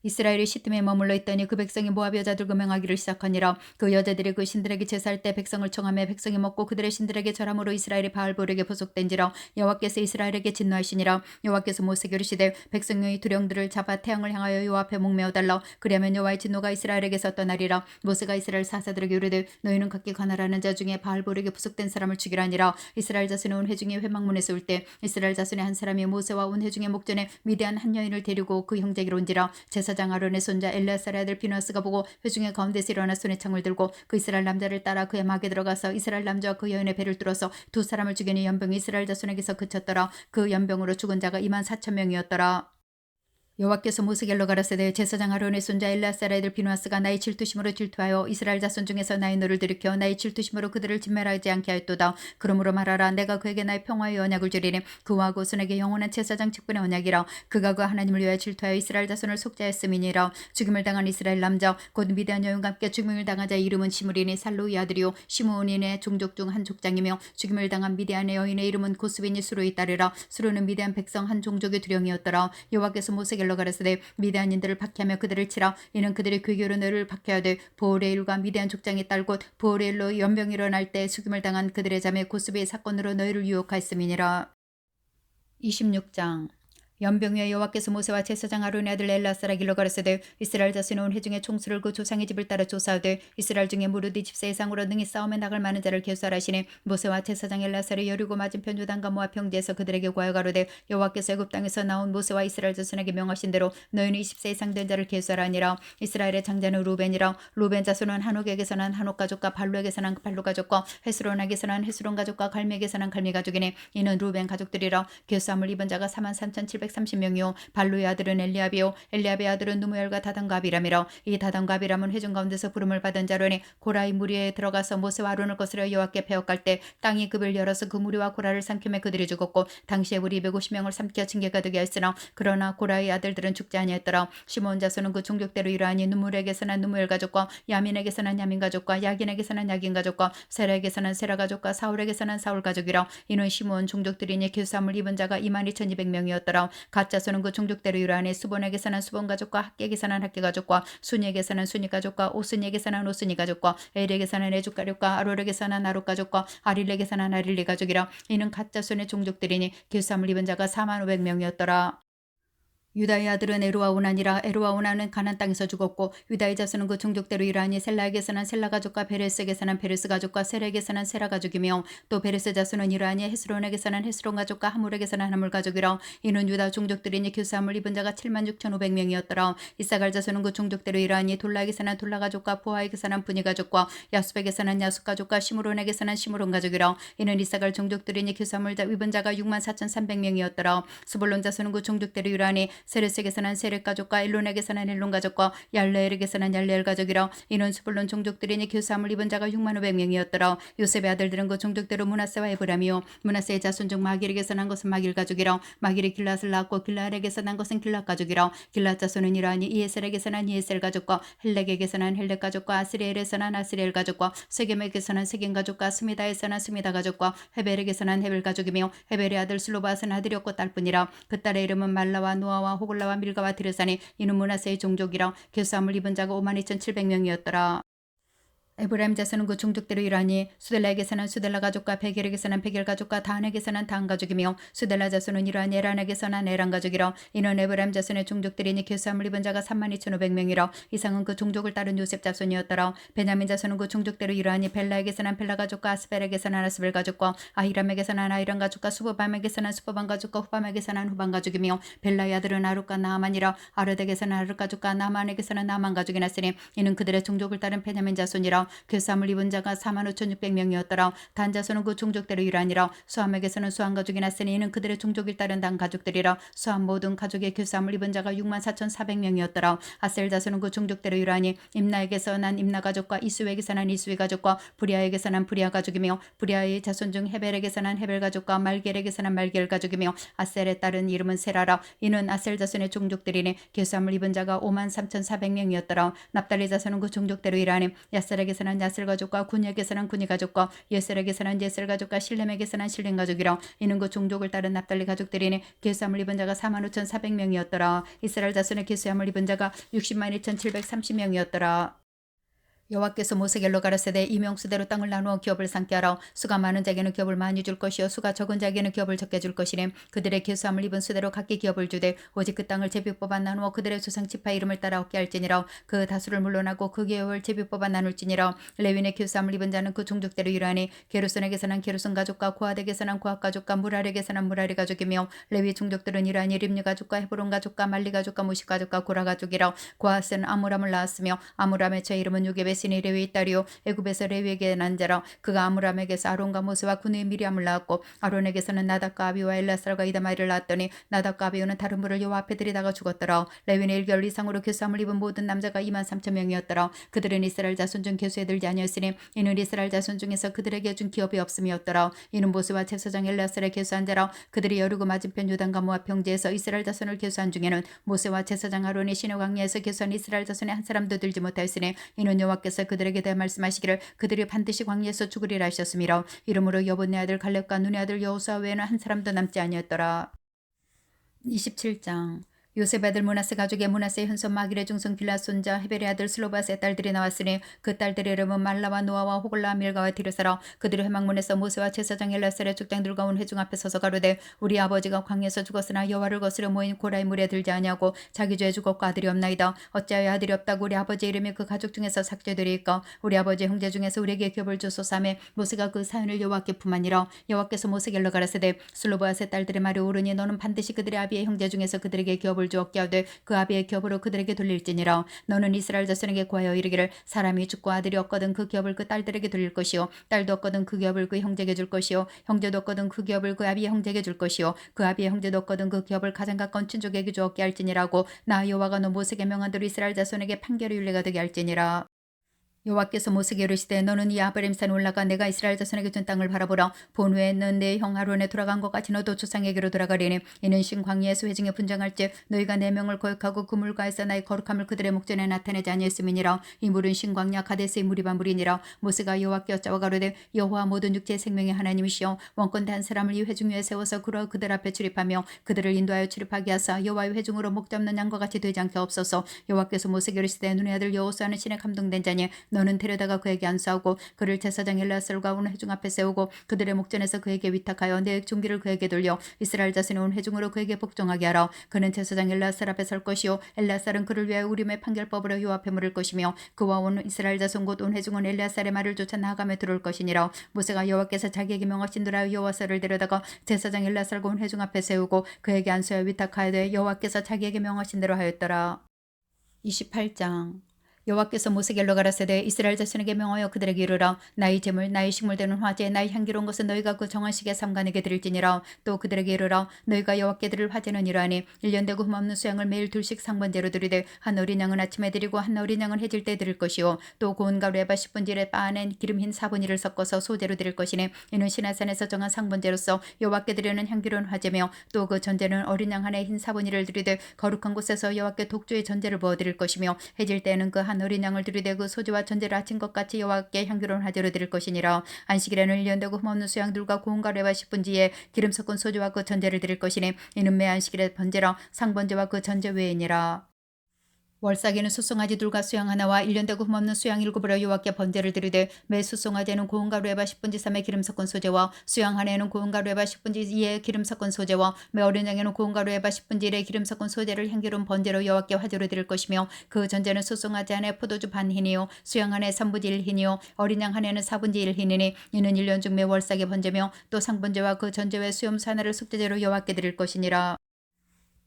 이스라엘이 시팀에 머물러 있더니 그 백성이 모압 여자들과 명하기를 시작하니라. 그 여자들이 그 신들에게 제사할 때 백성을 청하며 백성이 먹고 그들의 신들에게 절함으로 이스라엘이 바알볼에게 보속된지라. 여호와께서 이스라엘에게 진노하시니라. 여호와께서 모세에게 이르시되 백성의 두령들을 잡아 태양을 향하여 여호와 앞에 목매어 달라. 그리하면 여호와의 진노가 이스라엘에게서 떠나리라. 모세가 이스라엘 사사들에게 이르되 너희는 각기 관할하는 자 중에 바알볼에게 부속된 사람을 죽이라니라. 이스라엘 자손의 온 회중이 회막문에서 올 때 이스라엘 자손의 한 사람이 모세와 온 회중의 목전에 미디안 한 여인을 데리고 그 형제에게로 온지라. 제사장 아론의 손자 엘레아살의 아들 비누아스가 보고 회중의 가운데서 일어나 손에 창을 들고 그 이스라엘 남자를 따라 그의 막에 들어가서 이스라엘 남자와 그 여인의 배를 뚫어서 2사람을 죽이니 연병이 이스라엘 자손에게서 그쳤더라. 그 연병으로 죽은 자가 24,000명이었더라. 여호와께서 모세에게로 가라사대 제사장 아론의 손자 엘르아살의 아들 비누아스가 나의 질투심으로 질투하여 이스라엘 자손 중에서 나의 노를 들이켜 나의 질투심으로 그들을 진멸하지 않게 하였도다. 그러므로 말하라. 내가 그에게 나의 평화의 언약을 주리니 그와 고순에게 영원한 제사장 직분의 언약이라. 그가 그 하나님을 위하여 질투하여 이스라엘 자손을 속죄하였음이니라. 죽임을 당한 이스라엘 남자 곧 미디안 여인과 함께 죽임을 당한 자의 이름은 시므리니 살로의 아들이요 시므온인의 종족 중 한 족장이며 죽임을 당한 미디안의 여인의 이름은 고스비니 수로의 딸이라. 수로는 미디안 백성 한 종족의 두령이었더라. 여호와께서 모세에게 가라사대 미디안인들을 박해하며 그들을 치라. 이는 그들의 괴교로 너를 박해하되 보레일과 미디안 족장의 딸 곧 보레일로 연병이 일어날 때 죽임을 당한 그들의 자매 고스비의 사건으로 너희를 유혹하였음이니라. 26장 연병 위에 여호와께서 모세와 제사장 아론의 아들 엘르아살에게 길러 가라사대 이스라엘 자손이 온 회중의 총수를 그 조상의 집을 따라 조사하되 이스라엘 중에 무릇 이 집세 이상으로 능히 싸움에 나갈 많은 자를 계수하라시니 모세와 제사장 엘르아살이 여리고 맞은편 요단과 모압 평지에서 그들에게 구하여 가로되 여호와께서 애굽 땅에서 나온 모세와 이스라엘 자손에게 명하신 대로 너희는 20세 이상 된 자를 계수하라니라. 이스라엘의 장자는 루벤이라. 루벤 자손은 한옥에게서 난 한옥 가족과 발루에게서 난 발루 가족과 헤스론에게서 난 헤스론 가족과 갈미에게서 난 갈미 가족이니 이는 루벤 가족들이라. 계수함을 입은 자가 43,730명이요 발루의 아들은 엘리압이요 엘리압의 아들은 누무엘과 다단과 아비람이라. 이 다단과 아비람은 회중 가운데서 부름을 받은 자로니 고라의 무리에 들어가서 모세와 아론을 거스려 여호와께 배역갈 때 땅이 급을 열어서 그 무리와 고라를 삼키며 그들이 죽었고 당시에 우리 250명을 삼켜 징계가 되게 하였으나 그러나 고라의 아들들은 죽지 아니했더라. 시몬 자손은 그 종족대로 이러하니 누물에게서 난 누무엘 가족과 야민에게서 난 야민 가족과 야긴에게서 난 야긴 가족과 세라에게서 난 세라 가족과 사울에게서 난 사울 가족이라. 이는 시몬 종족들이니 계수함을 입은 자가 22,200명이었더라. 갓 자손은 그 종족대로 이러하니 수본에게서 난 수본 가족과 학계에게서 난 학계 가족과 순이에게서 난 순이 가족과 오스니에게서 난 오스니 가족과 엘에게서 난 에죽 가족과 아롤에게서 난 아롤 가족과 아릴에게서 난 아릴리 가족이라. 이는 갓 자손의 종족들이니 계수함을 입은 자가 45,000명이었더라. 유다의 아들은 에루와 오난이라. 에루와 오난은 가나안 땅에서 죽었고 유다의 자손은 그 종족대로 이러하니 셀라에게서 난 셀라 가족과 베레스에게서 난 베레스 가족과 세라에게서 난 세라 가족이며 또 베레스 자손은 이러하니 헤스론에게서 난 헤스론 가족과 하물에게서 난 하물 가족이라. 이는 유다 종족들이니 계수함을 입은 자가 76,500명이었더라. 이사갈 자손은 그 종족대로 이러하니 돌라에게서 난 돌라 가족과 부하에게서 난 분이 가족과 야숲에게서 난 야숲 가족과 시므론에게서 난 시므론 가족이라. 이는 이사갈 종족들이니 계수함을 입은 자가 64,300명이었더라. 스불론 자손은 그 종족대로 이러하니 세레스에게서 난 세렛 가족과 일론에게서 난 일론 가족과 얄레엘에게서 난 얄레엘 가족이라. 이는 스불론 종족들이니 계수함을 입은 자가 65,000명이었더라. 요셉의 아들들은 그 종족대로 므낫세와 에브라임이요 므낫세의 자손 중 마길에게서 난 것은 마길 가족이라. 마길이 길랏을 낳았고 길랏에게서 난 것은 길랏 가족이라. 길랏 자손은 이러하니 이에셀에게서 난 이에셀 가족과 헬렉에게서 난 헬렉 가족과 아스리엘에서 난 아스리엘 가족과 세겜에게서 난 세겜 가족과 스미다에서 난 스미다 가족과 헤벨에게서 난 헤벨 가족이며 헤벨의 아들 슬로바스는 아들이었고 딸뿐이라. 그 딸의 이름은 말라와 노아와 호글라와 밀가와 드르사니 이는 므낫세의 종족이라. 계수함을 입은 자가 52,700명이었더라. 에브라임 자손은 그 종족대로 이러하니 수델라에게서 난 수델라 가족과 베겔에게서 난 베겔 가족과 다한에게서 난 다한 가족이며 수델라 자손은 이러하니 에란에게서 난 에란 가족이라. 이는 에브라임 자손의 종족들이니 계수함을 입은 자가 32,500명이라. 이상은 그 종족을 따른 요셉 자손이었더라. 베냐민 자손은 그 종족대로 이러하니 벨라에게서 난 벨라 가족과 아스벨에게서 난 아스벨 가족과 아히람에게서 난 아히람 가족과 수보밤에게서 난 수보밤 가족과 후밤에게서 난 후밤 가족이며 벨라의 아들은 아룻과 나아만이라. 아르덱에서 난 아룻 가족과 나아만에게서 난 나아만 가족이 났으니 이는 그들의 종족을 따른 베냐민 자손이라. 계수함을 입은 자가 45,600명이었더라. 단 자손은 그 종족대로 이러하니라. 수함에게서는 수함 가족이 났으니 이는 그들의 종족을 따른 단 가족들이라. 수함 모든 가족의 계수함을 입은 자가 64,400명이었더라. 아셀 자손은 그 종족대로 이러하니 임나에게서 난 임나 가족과 이수에게서 난 이수의 가족과 브리아에게서 난 브리아 가족이며 브리아의 자손 중 헤벨에게서 난 헤벨 가족과 말겔에게서 난 말겔 가족이며 아셀의 딸은 이름은 세라라. 이는 아셀 자손의 종족들이니 계수함을 입은 자가 53,400명이었더라. 납달리 자손은 그 종족대로 이러하니 야셀에게서 난 야셀 가족과 군에게서 난 군이 가족과 예셀에게서 난 예셀 가족과 실렘에게서 난 실렘 가족이라. 이는 그 종족을 따른 납달리 가족들이니 계수함을 입은 자가 45,400명이었더라. 이스라엘 자손의 계수함을 입은 자가 602,730명이었더라. 여호와께서 모세에게로 가라사대 이 명수대로 땅을 나누어 기업을 삼게 하라. 수가 많은 자에게는 기업을 많이 줄 것이요 수가 적은 자에게는 기업을 적게 줄 것이니 그들의 계수함을 입은 수대로 각기 기업을 주되 오직 그 땅을 제비 뽑아 나누어 그들의 조상 지파 이름을 따라 얻게 할지니라. 그 다수를 물러나고 그 기업을 제비 뽑아 나눌지니라. 레위인의 계수함을 입은 자는 그 종족대로 이러하니 게르손에게서 난 게르손 가족과 고핫에게서 난 고핫 가족과 무랄에게서 난 무랄이 가족이며 레위 종족들은 이러하니 림류 가족과 헤브론 가족과 말리 가족과 무시 가족과 고라 가족이라. 고핫은 아므람을 낳았으며 아므람의 제 이름은 요게벳 대신에 레위의 딸이요 애굽에서 레위에게 난 자라. 그가 아므람에게서 아론과 모세와 그누이 미리암을 낳았고 아론에게서는 나답과 아비와 엘라살과 이다마리를 낳았더니 나답과 아비오는 다른 불을 여호와 앞에 들이다가 죽었더라. 레위는 1개월 이상으로 교수함을 입은 모든 남자가 23,000명이었더라. 그들은 이스라엘 자손 중 교수에 들지 아니었으니 이는 이스라엘 자손 중에서 그들에게 준 기업이 없음이었더라. 이는 모세와 제사장 엘라살의 교수한 자라. 그들이 여리고 맞은편 요단과 모압 평지에서 이스라엘 자손을 교수한 중에는 모세와 제사장 아론이 시내 광야에서 교수한 이스라엘 자손의 한 사람도 들지 못하였으니 이는 여호와께서 그들에게 대해 말씀하시기를 그들이 반드시 광야에서 죽으리라 하셨음이라. 이러므로 여분네 아들 갈렙과 눈의 아들 여호수아 외에는 한 사람도 남지 아니었더라. 27장 요셉 아들 므낫세 가족의 므낫세의 현손 마길의 중성 빌라 손자 헤벨의 아들 슬로바스의 딸들이 나왔으니 그 딸들의 이름은 말라와 노아와 호글라 밀가와 디르사라. 그들의 회막문에서 모세와 제사장 엘라살의 족장들과 온 회중 앞에 서서 가로되 우리 아버지가 광야에서 죽었으나 여호와를 거스려 모인 고라의 물에 들지 아니하고 자기 죄에 죽었고 아들이 없나이다. 어찌하여 아들이 없다고 우리 아버지의 이름이 그 가족 중에서 삭제되리이까. 우리 아버지 형제 중에서 우리에게 기업을 주소서 하매 모세가 그 사연을 여호와께 품하니라. 여호와께서 모세에게 가라사대 슬로바스의 딸들의 말이 옳으니 너는 반드시 그들의 아비의 형제 중에서 그들에게 기업을 주었게 하되 그 아비의 기업으로 그들에게 돌릴지니라. 너는 이스라엘 자손에게 구하여 이르기를 사람이 죽고 아들이 없거든 그 기업을 그 딸들에게 돌릴 것이요 딸도 없거든 그 기업을 그 형제에게 줄 것이요 형제도 없거든 그 기업을 그 아비의 형제에게 줄 것이요 그 아비의 형제도 없거든 그 기업을 가장 가까운 친족에게 주었게 할지니라고 나 여호와가 너 모세에게 명한 대로 이스라엘 자손에게 판결의 윤례가 되게 할지니라. 여호와께서 모세에게 이르시되 너는 이 아브라임산 올라가 내가 이스라엘 자손에게 준 땅을 바라보라. 본후에는 내 형 아론에 돌아간 것 같이 너도 조상에게로 돌아가리니 이는 신광야에서 회중에 분장할지 너희가 내 명을 거역하고 그 물가에서 나의 거룩함을 그들의 목전에 나타내지 아니했음이니라. 이 물은 신광야 가데스의 물이반 물이니라. 모세가 여호와께 여짜와 가로되 여호와 모든 육체의 생명의 하나님이시여 원컨대 한 사람을 이 회중 위에 세워서 그들 앞에 출입하며 그들을 인도하여 출입하게 하사 여호와의 회중으로 목 잡는 양과 같이 되지 않게 없소서. 여호와께서 모세에게 이르시되 눈의 아들 여호수아는 신에 감동된 자니 너는 데려다가 그에게 안수하고 그를 제사장 엘라살과 온 회중 앞에 세우고 그들의 목전에서 그에게 위탁하여 내 종기를 그에게 돌려 이스라엘 자손이 온 회중으로 그에게 복종하게 하라. 그는 제사장 엘라살 앞에 설 것이요 엘라살은 그를 위하여 우림의 판결법으로 여호와 앞에 물을 것이며 그와 온 이스라엘 자손 곧 온 회중은 엘라살의 말을 쫓아 나아가며 들어올 것이니라. 모세가 여호와께서 자기에게 명하신 대로 여호와서를 데려다가 제사장 엘라살과 온 회중 앞에 세우고 그에게 안수하여 위탁하여 여호와께서 자기에게 명하신 대로 하였더라. 28장 여호와께서 모세에게 가라사대 이스라엘 자손에게 명하여 그들에게 이르라. 나의 제물 나의 식물 되는 화제 나의 향기로운 것은 너희가 그 정한 시기에 삼간에게 드릴지니라. 또 그들에게 이르라. 너희가 여호와께 드릴 화제는 이러하니 1년 되고 흠없는 수양을 매일 둘씩 상번제로 드리되 한 어린 양은 아침에 드리고 한 어린 양은 해질 때 드릴 것이요 또 고운 가루 에바 10분질에 빻아낸 기름 흰 4분의를 섞어서 소제로 드릴 것이니 이는 시내산에서 정한 상번제로서 여호와께 드리는 향기로운 화제며 또 그 전제는 어린 양 한 해 흰 4분의를 드리되 거룩한 곳에서 여호와께 독주의 전제를 부어 드릴 것이며 해질 때는 그 한 어린 양을 드리되 그 소주와 전제를 아친 것 같이 여호와께 향기로운 화제로 드릴 것이니라. 안식일에는 1년 되고 흠없는 수양들과 고운 가루 에바 10분지에 기름 섞은 소주와 그 전제를 드릴 것이니 이는 매 안식일의 번제라 상번제와 그 전제 외이니라. 월삭에는 수송아지들과 수양 하나와 1년 되고 흠없는 수양 7으로 여호와께 번제를 드리되 매 수송아지에는 고운 가루 에바 10분지 3의 기름 섞은 소제와 수양 하나에는 고운 가루 에바 10분지 2의 기름 섞은 소제와 매 어린 양에는 고운 가루 에바 10분지 1의 기름 섞은 소제를 향기로운 번제로 여호와께 화제로 드릴 것이며 그 전제는 수송아지 하나에 포도주 반 흰이요 수양 하나에 3분지 1 흰이요 어린 양 하나에는 4분지 1 흰이니 이는 1년 중 매 월삭의 번제며 또 상번제와 그 전제 외 수염수 하나를 속죄제로 여호와께 드릴 것이니라.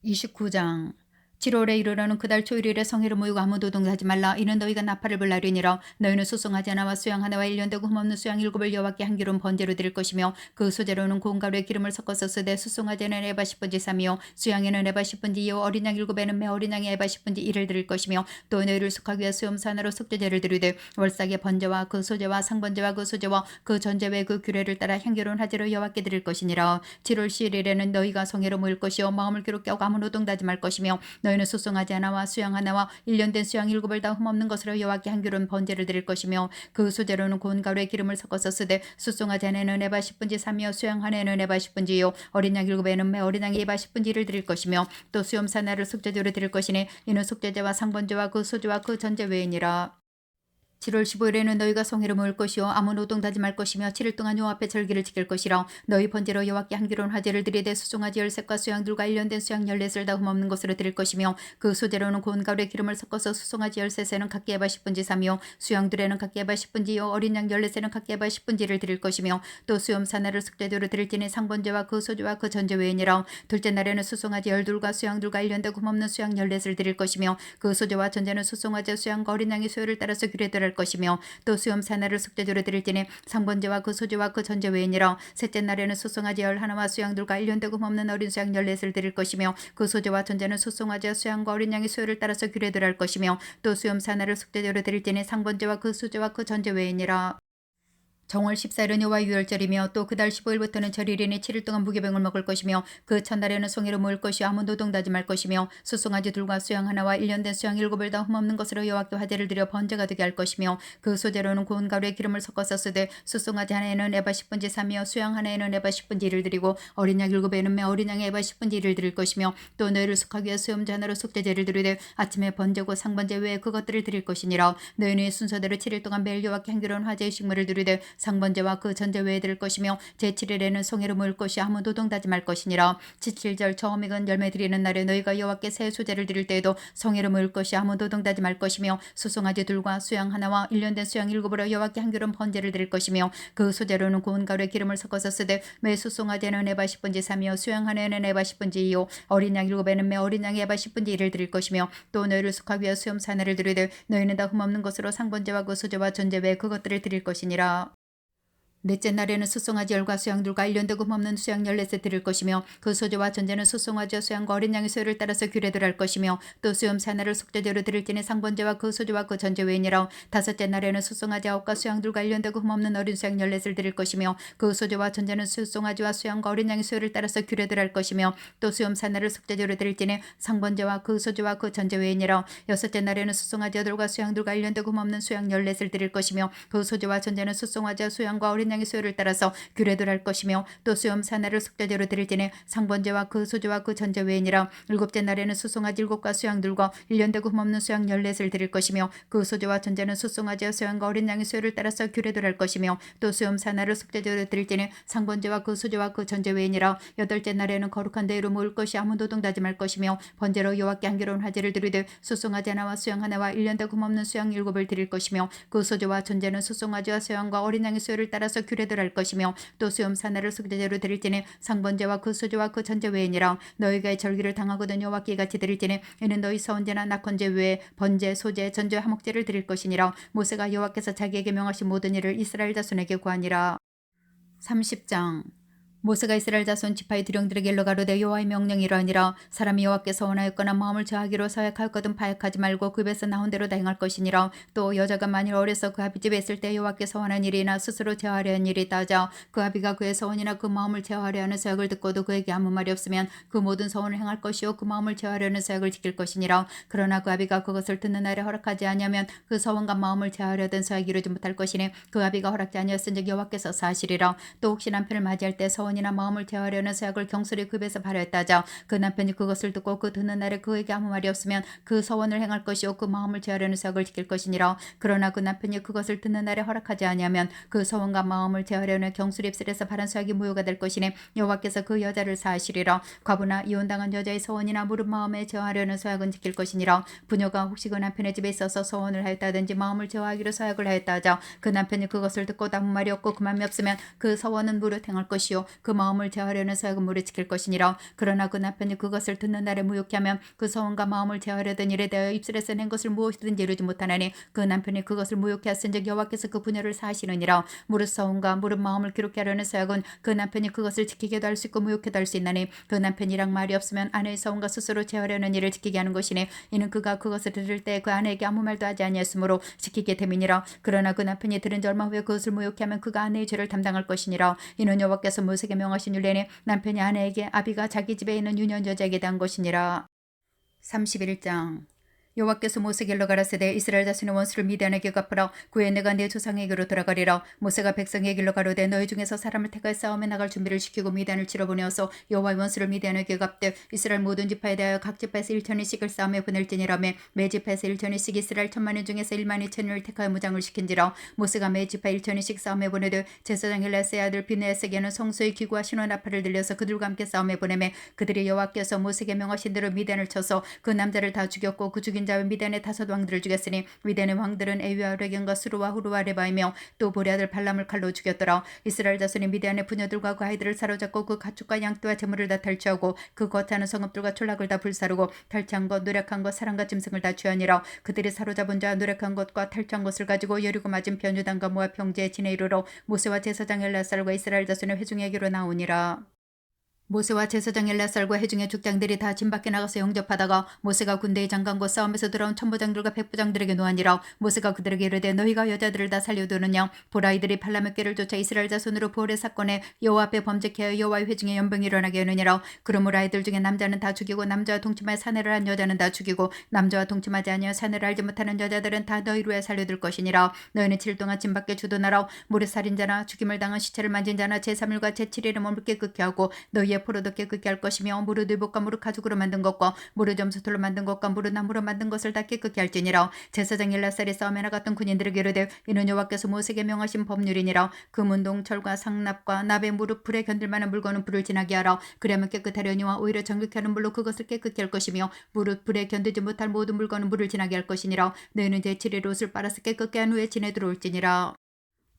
29장 7월에 이르러는 그달 초일일에 성회를 모이고 아무 노동도 하지 말라. 이는 너희가 나팔을 불 날이니라. 너희는 수송아지 하나와 수양 하나와 1년 되고 흠없는 수양 7을 여호와께 향기로운 번제로 드릴 것이며 그 소제로는 고운 가루에 기름을 섞어서 쓰되 수송아지는 에바 10분지 3이요 수양에는 에바 10분지 2요 어린 양 7에는 매 어린 양에 에바 10분지 1을 드릴 것이며 또 너희를 속하기 위해 수염수 하나로 속죄제를 드리되 월삭의 번제와 그 소제와 상번제와 그 소제와 그 전제 외 그 규례를 따라 향기로운 화제로 여호와께 드릴 것이니라. 7월 10일에는 너희가 성회로 모일 것이요 마음을 괴롭게 하고 아무 노동도 하지 말 것이며 너희는 수송아지 하나와 수양 하나와 1년 된 수양 7을 다 흠없는 것으로 여호와께 향기로운 번제를 드릴 것이며 그 소제로는 고운 가루에 기름을 섞어서 쓰되 수송아지 하나에는 에바 10분지 3이요 수양 하나에는 에바 10분지요 어린 양 7에는 매 어린 양이 에바 10분지를 드릴 것이며 또 수염사 하나를 속죄제로 드릴 것이니 이는 속죄제와 상번제와 그 소제와 그 전제 외이니라. 7월 15일에는 너희가 성회로 모일 것이요 아무 노동도 하지 말 것이며 7일 동안 여호와 앞에 절기를 지킬 것이라. 너희 번제로 여호와께 향기로운 화제를 드리되 수송아지 10셋과 수양들과 1년 된 수양 14을 다 흠없는 것으로 드릴 것이며 그 소제로는 고운 가루에 기름을 섞어서 수송아지 13에는 각기 에바 10분지 3이요 수양들에는 각기 에바 10분지요 어린 양 14에는 각기 에바 10분지를 드릴 것이며 또 수염사나를 속죄제로 드릴지니 상번제와 그 소제와 그 전제 외이니라. 둘째 날에는 수송아지 12과 수양들과 1년 된 흠없는 수양 14을 드릴 것이며 그 소제와 전제는 수송아지 수양과 어린 양의 소요를 따라서 규례대로 규례를 할 것이며 또 수염 사나를 속죄제로 드릴지니 상번제와 그 소제와 그 전제 외이니라. 셋째 날에는 소송아지 11와 수양들과 1년 되고 없는 어린 수양 14을 드릴 것이며 그 소제와 전제는 소송아지와 수양과 어린 양의 수요를 따라서 규례대로 할 것이며 또 수염 사나를 속죄제로 드릴지니 상번제와 그 소제와 그 전제 외이니라. 정월 14일은 여호와 유월절이며 또 그달 15일부터는 절일이니 7일 동안 무교병을 먹을 것이며 그 첫날에는 송이로 모을 것이 아무 노동다지 말 것이며 수송아지 둘과 수양 하나와 1년 된 수양 7을 다 흠없는 것으로 여호와께 화제를 드려 번제가 되게 할 것이며 그 소재로는 고운 가루에 기름을 섞어서 쓰되 수송아지 하나에는 에바 10분지 3이요 수양 하나에는 에바 10분지 1을 드리고 어린 양 7에는 매 어린 양에 에바 10분지 1을 드릴 것이며 또 너희를 속하기 위해 수염제 하나로 속죄제를 드리되 아침에 번제고 상번제 외에 그것들을 드릴 것이니라. 너희는 순서대로 7일 동안 매일 여호와께 향기로운 화제의 식물을 드리되 상번제와 그 전제 외에 드릴 것이며 제7일에는 송이로 모을 것이 아무 노동다지 말 것이니라. 7절 처음 익은 열매 드리는 날에 너희가 여호와께 새 소제를 드릴 때에도 송이로 모을 것이 아무 노동다지 말 것이며 수송아지 둘과 수양 하나와 1년 된 수양 7으로 여호와께 향기로운 번제를 드릴 것이며 그 소제로는 고운 가루에 기름을 섞어서 쓰되 매 수송아지는 에바 10분지 3이요 수양 하나에는 에바 10분지 2요 어린 양 7에는 매 어린 양에 에바 10분지 1을 드릴 것이며 또 너희를 속하기 위하여 수염 사나를 드리되 너희는 다 흠없는 것으로 상번제와 그 소제와 전제 외에 그것들을 드릴 것이니라. 넷째 날에는 수송아지 10과 수양들과 1년 되고 흠없는 수양 14세 드릴 것이며 그 소제와 전제는 수송아지와 수양과 어린 양의 수요를 따라서 규례대로 할 것이며 또 수염 사나를 속죄제로 드릴지니 상번제와 그 소제와 그 전제 외이니라. 다섯째 날에는 수송아지 9과 수양들과 1년 되고 흠없는 어린 수양 14을 드릴 것이며 그 소제와 전제는 수송아지와 수양과 어린 양의 수요를 따라서 규례대로 할 것이며 또 수염 사나를 속죄제로 드릴지니 상번제와 그 소제와 그 전제 외이니라. 여섯째 날에는 수송아지 8과 수양들과 1년 되고 흠없는 수양 14을 드릴 것이며 그 소제와 전제는 수송아지와 수양과 어린 양의 수요를 따라서 규례대로 할 것이며 또 수염 사나를 속죄제로 드릴지니 상번제와 그 소제와 그 전제 외이니라. 일곱째 날에는 수송아지 7과 수양들과 1년 되고 흠없는 수양 14을 드릴 것이며 그 소제와 전제는 수송아지와 수양과 어린 양의 수요를 따라서 규례대로 할 것이며 또 수염 사나를 속죄제로 드릴지니 상번제와 그 소제와 그 전제 외이니라. 여덟째 날에는 거룩한 대회로 모을 것이 아무 노동다지 말 것이며 번제로 여호와께 향기로운 화제를 드리되 수송아지 하나와 수양 하나와 1년 되고 흠없는 수양 7을 드릴 것이며 그 소제와 전제는 수송아지와 수양과 어린 양의 수요를 따라서 규례대로 할 것이며 또 수염 사나를 속죄제로 드릴지니 상번제와 그 소제와 그 전제 외이니라. 너희가 절기를 당하거든 여호와께 이같이 드릴지니 이는 너희 서원제나 낙헌제 외에 번제 소제 전제 화목제를 드릴 것이니라. 모세가 여호와께서 자기에게 명하신 모든 일을 이스라엘 자손에게 구하니라. 30장 모세가 이스라엘 자손 지파의 두령들에게 일러 가로되 여호와의 명령이 이러하니라. 사람이 여호와께서 원하였거나 마음을 저하기로 서약하였거든 파약하지 말고 그 입에서 나온 대로 다 행할 것이니라. 또 여자가 만일 어려서 그 아비 집에 있을 때 여호와께서 원한 일이나 스스로 제어하려 하는 일이 있다하자 그 아비가 그의 서원이나 그 마음을 제어하려 하는 서약을 듣고도 그에게 아무 말이 없으면 그 모든 서원을 행할 것이요 그 마음을 제어하려는 서약을 지킬 것이니라. 그러나 그 아비가 그것을 듣는 날에 허락하지 아니하면 그 서원과 마음을 제어하려던 서약이 이루지 못할 것이니 그 아비가 허락지 아니하였은즉 여호와께서 사하시리라. 또 혹시 남편을 맞이할 때 서원이나 마음을 제어하려는 서약을 경솔히 그 입에서 발하였다 하자 그 남편이 그것을 듣고 그 듣는 날에 그에게 아무 말이 없으면 그 서원을 행할 것이요 그 마음을 제어하려는 서약을 지킬 것이니라. 그러나 그 남편이 그것을 듣는 날에 허락하지 아니하면 그 서원과 마음을 제어하려는 경솔히 입술에서 발한 서약이 무효가 될 것이니 여호와께서 그 여자를 사하시리라. 과부나 이혼당한 여자의 서원이나 무릇 마음에 제어하려는 서약은 지킬 것이니라. 부녀가 혹시 그 남편의 집에 있어서 서원을 하였다든지 마음을 제어하기로 서약을 하였다 하자 그 남편이 그것을 듣고 아무 말이 없고 그 마음이 없으면 그 서원은 무릇 행할 것이요 그 마음을 제어하려는 서약은 무릇 지킬 것이니라. 그러나 그 남편이 그것을 듣는 날에 무효케 하면 그 서원과 마음을 제어하려던 일에 대하여 입술에서 낸 것을 무엇이든지 이루지 못하나니 그 남편이 그것을 무효케 하신즉 여호와께서 그 부녀를 사하시느니라. 무릇 서원과 무릇 마음을 기록케 하려는 서약은 그 남편이 그것을 지키게도 할 수 있고 무효케도 할 수 있나니 그 남편이랑 말이 없으면 아내의 서원과 스스로 제어하려는 일을 지키게 하는 것이니 이는 그가 그것을 들을 때 그 아내에게 아무 말도 하지 아니하였으므로 지키게 됨이니라. 그러나 그 남편이 들은 지 얼마 후에 그것을 무효케 하면 그가 아내의 죄를 담당할 것이니라. 이는 여호와께서 모세에게 명하신 율례니 남편이 아내에게 아비가 자기 집에 있는 유년 여자에게 대한 것이니라. 31장 여호와께서 모세에게 일러 가라사대 이스라엘 자손의 원수를 미디안에게 갚으라. 그에 내가 내 조상에게로 돌아가리라. 모세가 백성에게 일러 가로되 너희 중에서 사람을 택하여 싸움에 나갈 준비를 시키고 미디안을 치러 보내어서 여호와의 원수를 미디안에게 갚되 이스라엘 모든 지파에 대하여 각 지파에서 1천이씩을 싸움에 보낼지니라며 매 지파에서 1천이씩 이스라엘 1,000만인 중에서 1만 2천을 택하여 무장을 시킨지라. 모세가 매 지파 1천이씩 싸움에 보내되 제사장 엘레스의 아들 비느에스에게는 성소의 기구와 신원 나팔을 들려서 그들과 함께 싸움에 보내매 그들이 여호와께서 모세에게 명하신 대로 미디안을 쳐서 그 남자를 다 죽였고 그 죽인 자와 미디안의 5 왕들을 죽였으니 미디안의 왕들은 에위와 레겐과 수르와 후르와 레바이며 또 보리 아들 발람을 칼로 죽였더라. 이스라엘 자손이 미디안의 부녀들과 그 아이들을 사로잡고 그 가축과 양떼와 재물을 다 탈취하고 그 거처하는 성읍들과 촌락을 다 불사르고 탈취한 것 노력한 것 사람과 짐승을 다 취하니라. 그들이 사로잡은 자 노력한 것과 탈취한 것을 가지고 여리고 맞은편 유단과 모압 평지에 지내 이르러 모세와 제사장 엘라살과 이스라엘 자손의 회중에게로 나오니라. 모세와 제사장 엘라살과 회중의 족장들이 다 진 밖에 나가서 영접하다가 모세가 군대의 장관과 싸움에서 돌아온 천부장들과 백부장들에게 노하니라. 모세가 그들에게 이르되 너희가 여자들을 다 살려두느냐. 보라 이들이 발람의 꾀를 쫓아 이스라엘 자손으로 부월의 사건에 여호와 앞에 범죄케 하여 여호와의 회중에 연병이 일어나게 하느니라. 그러므로 아이들 중에 남자는 다 죽이고 남자와 동침하여 사내를 한 여자는 다 죽이고 남자와 동침하지 아니하여 사내를 알지 못하는 여자들은 다 너희로 에 살려둘 것이니라. 너희는 7일 동안 진 밖에 주둔하라. 모래살인자나 죽임을 당한 시체를 만진 자나 제3일과 제7일에 몸을 깨끗게 하고 너희의 포로도 깨끗게 할 것이며 무릇 의복과 무릇 가죽으로 만든 것과 무릇 점수돌로 만든 것과 무릇 나무로 만든 것을 다 깨끗게 할지니라. 제사장 엘라살이 싸움에 나갔던 군인들에게 이르되 이는 여호와께서 모세에게 명하신 법률이니라. 금운동 철과 상납과 납의 무릇 불에 견딜 만한 물건은 불을 지나게 하라. 그리하면 깨끗하려니와 오히려 정결케 하는 물로 그것을 깨끗게 할 것이며 무릇 불에 견디지 못할 모든 물건은 물을 지나게 할 것이니라. 너희는 제7일 옷을 빨아서 깨끗게 한 후에 지내 들어올지니라.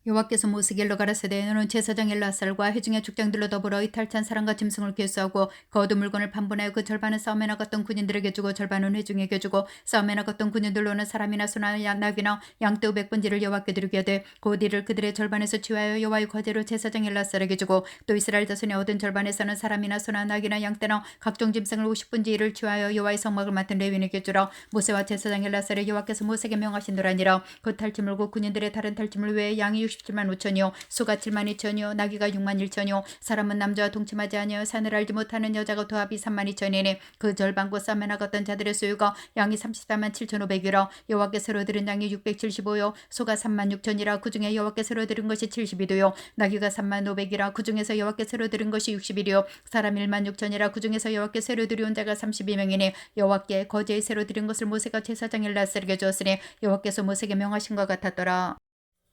여호와께서 모세에게 일러 가라사대 너는 제사장 엘라살과 회중의 족장들로 더불어 이탈찬 사람과 짐승을 괴수하고 그 얻은 물건을 판분하여 그 절반은 싸움에 나갔던 군인들에게 주고 절반은 회중에게 주고 싸움에 나갔던 군인들로는 사람이나 소나 낙이나 양떼 500번지를 여호와께 드리게 하되 곧 이를 그들의 절반에서 취하여 여호와의 과제로 제사장 엘라살에게 주고 또 이스라엘 자손이 얻은 절반에서는 사람이나 소나 낙이나 양떼나 각종 짐승을 50분지 1을 취하여 여호와의 성막을 맡은 레위인에게 주라. 모세와 제사장 엘라살에 여호와께서 모세에게 명하신노라니라. 그 탈취물 곧 군인들의 다른 탈취물 외에 양이 67만 5천이요 소가 7만 2천이요 나귀가 6만 1천이요 사람은 남자와 동침하지 아니하여 산을 알지 못하는 여자가 도합이 3만 2천이니 그 절반과 싸움에 나갔던 자들의 소유가 양이 34만 7,500이라. 여호와께 새로 들은 양이 675요 소가 3만 6천이라. 그중에 여호와께 새로 들은 것이 72도요 나귀가 3만 500이라. 그중에서 여호와께 새로 들은 것이 61이요 사람 1만 6천이라. 그중에서 여호와께 새로 들여온 자가 32명이니 여호와께 거제에 새로 들은 것을 모세가 제사장 엘라살에게 주었으니 여호와께서 모세에게 명하신 것 같았더라.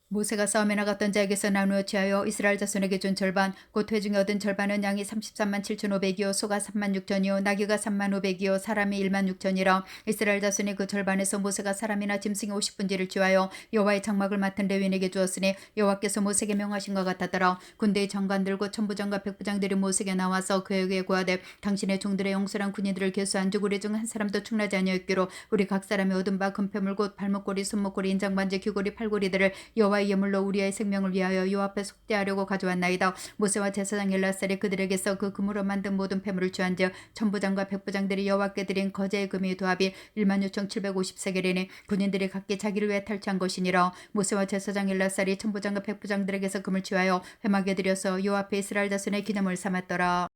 모세가 싸움에 나갔던 자에게서 나누어 취하여 이스라엘 자손에게 준 절반 곧 회중에 얻은 절반은 양이 33만 7,500이요 소가 3만 6천이요 나귀가 3만 500이요 사람이 1만 6천이라. 이스라엘 자손이 그 절반에서 모세가 사람이나 짐승의 50분지를 취하여 여호와의 장막을 맡은 레위인에게 주었으니 여호와께서 모세에게 명하신 것 같았더라. 군대의 장관들과 천부장과 백부장들이 모세에게 나와서 그에게 구하되 당신의 종들의 용서란 군인들을 계수한즉 우리 중 한 사람도 충나지 아니하였기로 우리 각 사람이 얻은 바 금패물 곧 발목걸이 손목걸이 인장반지 귀걸이 팔걸이들을 여호와의 예물로 우리의 생명을 위하여 여호와 앞에 속죄하려고 가져왔나이다. 모세와 제사장 엘라살이 그들에게서 그 금으로 만든 모든 폐물을 취한즉 천부장과 백부장들이 여호와께 드린 거제의 금의 도합이 16,750세겔이니 군인들이 각기 자기를 위해 탈취한 것이니라. 모세와 제사장 엘라살이 천부장과 백부장들에게서 금을 취하여 회막에 들여서 여호와 앞에 이스라엘 자손의 기념을 삼았더라.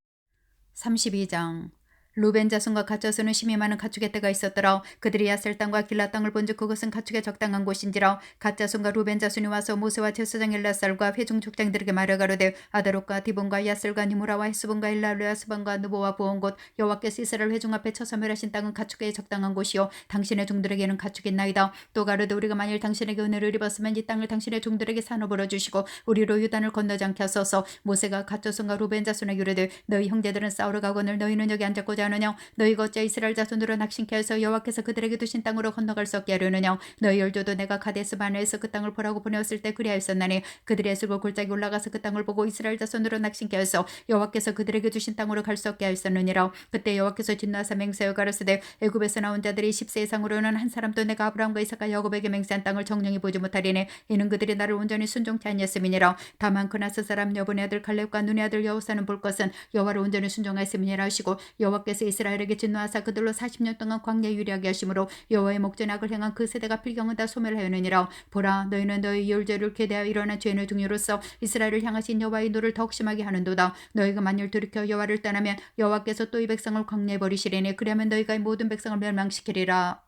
32장 루벤 자손과 갓 자손은 심히 많은 가축의 떼가 있었더라. 그들이 야셀 땅과 길라 땅을 본즉 그것은 가축에 적당한 곳인지라. 갓 자손과 루벤 자손이 와서 모세와 제사장 엘라살과 회중 족장들에게 말하 가로되 아다롯과 디본과 야셀과 니무라와 헤스본과 일랄루와 스반과 느보와 부온 곳 여호와께서 이스라엘 회중 앞에 쳐서 멸하신 땅은 가축에 적당한 곳이요 당신의 종들에게는 가축이 있나이다. 또 가로되 우리가 만일 당신에게 은혜를 입었으면 이 땅을 당신의 종들에게 산업으로 주시고 우리로 유단을 건너지 않게 하소서. 모세가 갓 자손과 루벤 자손에게 이르되 너희 형제들은 싸우러 가거늘 너희는 여기 앉았고자 하느냐. 너희가 어찌 이스라엘 자손으로 낙심케 해서 여호와께서 그들에게 두신 땅으로 건너갈 수 없게 하려느냐. 너희 열조도 내가 가데스 바네에서 그 땅을 보라고 보내었을 때 그리하였었나니 그들의 술고 골짜기 올라가서 그 땅을 보고 이스라엘 자손으로 낙심케 해서 여호와께서 그들에게 주신 땅으로 갈 수 없게 하였었느니라. 그때 여호와께서 진노하사 맹세하여 가라사대 애굽에서 나온 자들이 10세 이상으로는 한 사람도 내가 아브라함과 이삭과 야곱에게 맹세한 땅을 정령히 보지 못하리니 이는 그들이 나를 온전히 순종치 아니했음이니라. 다만 그나스 사람 여분의 아들 갈렙과 눈의 아들 여호사는 볼 것은 여호와를 온전히 순종하였음이니라 하시고 여호와께서 이스라엘에게 진노하사 그들로 40년 동안 광야에 유리하게 하심으로 여호와의 목전 악을 행한 그 세대가 필경은 다 소멸하였느니라. 보라 너희는 너희 열조를 계대하여 일어난 죄인의 종류로서 이스라엘을 향하신 여호와의 노를 더욱 심하게 하는도다. 너희가 만일 돌이켜 여호와를 떠나면 여호와께서 또 이 백성을 광야에 버리시리니 그리하면 너희가 이 모든 백성을 멸망시키리라.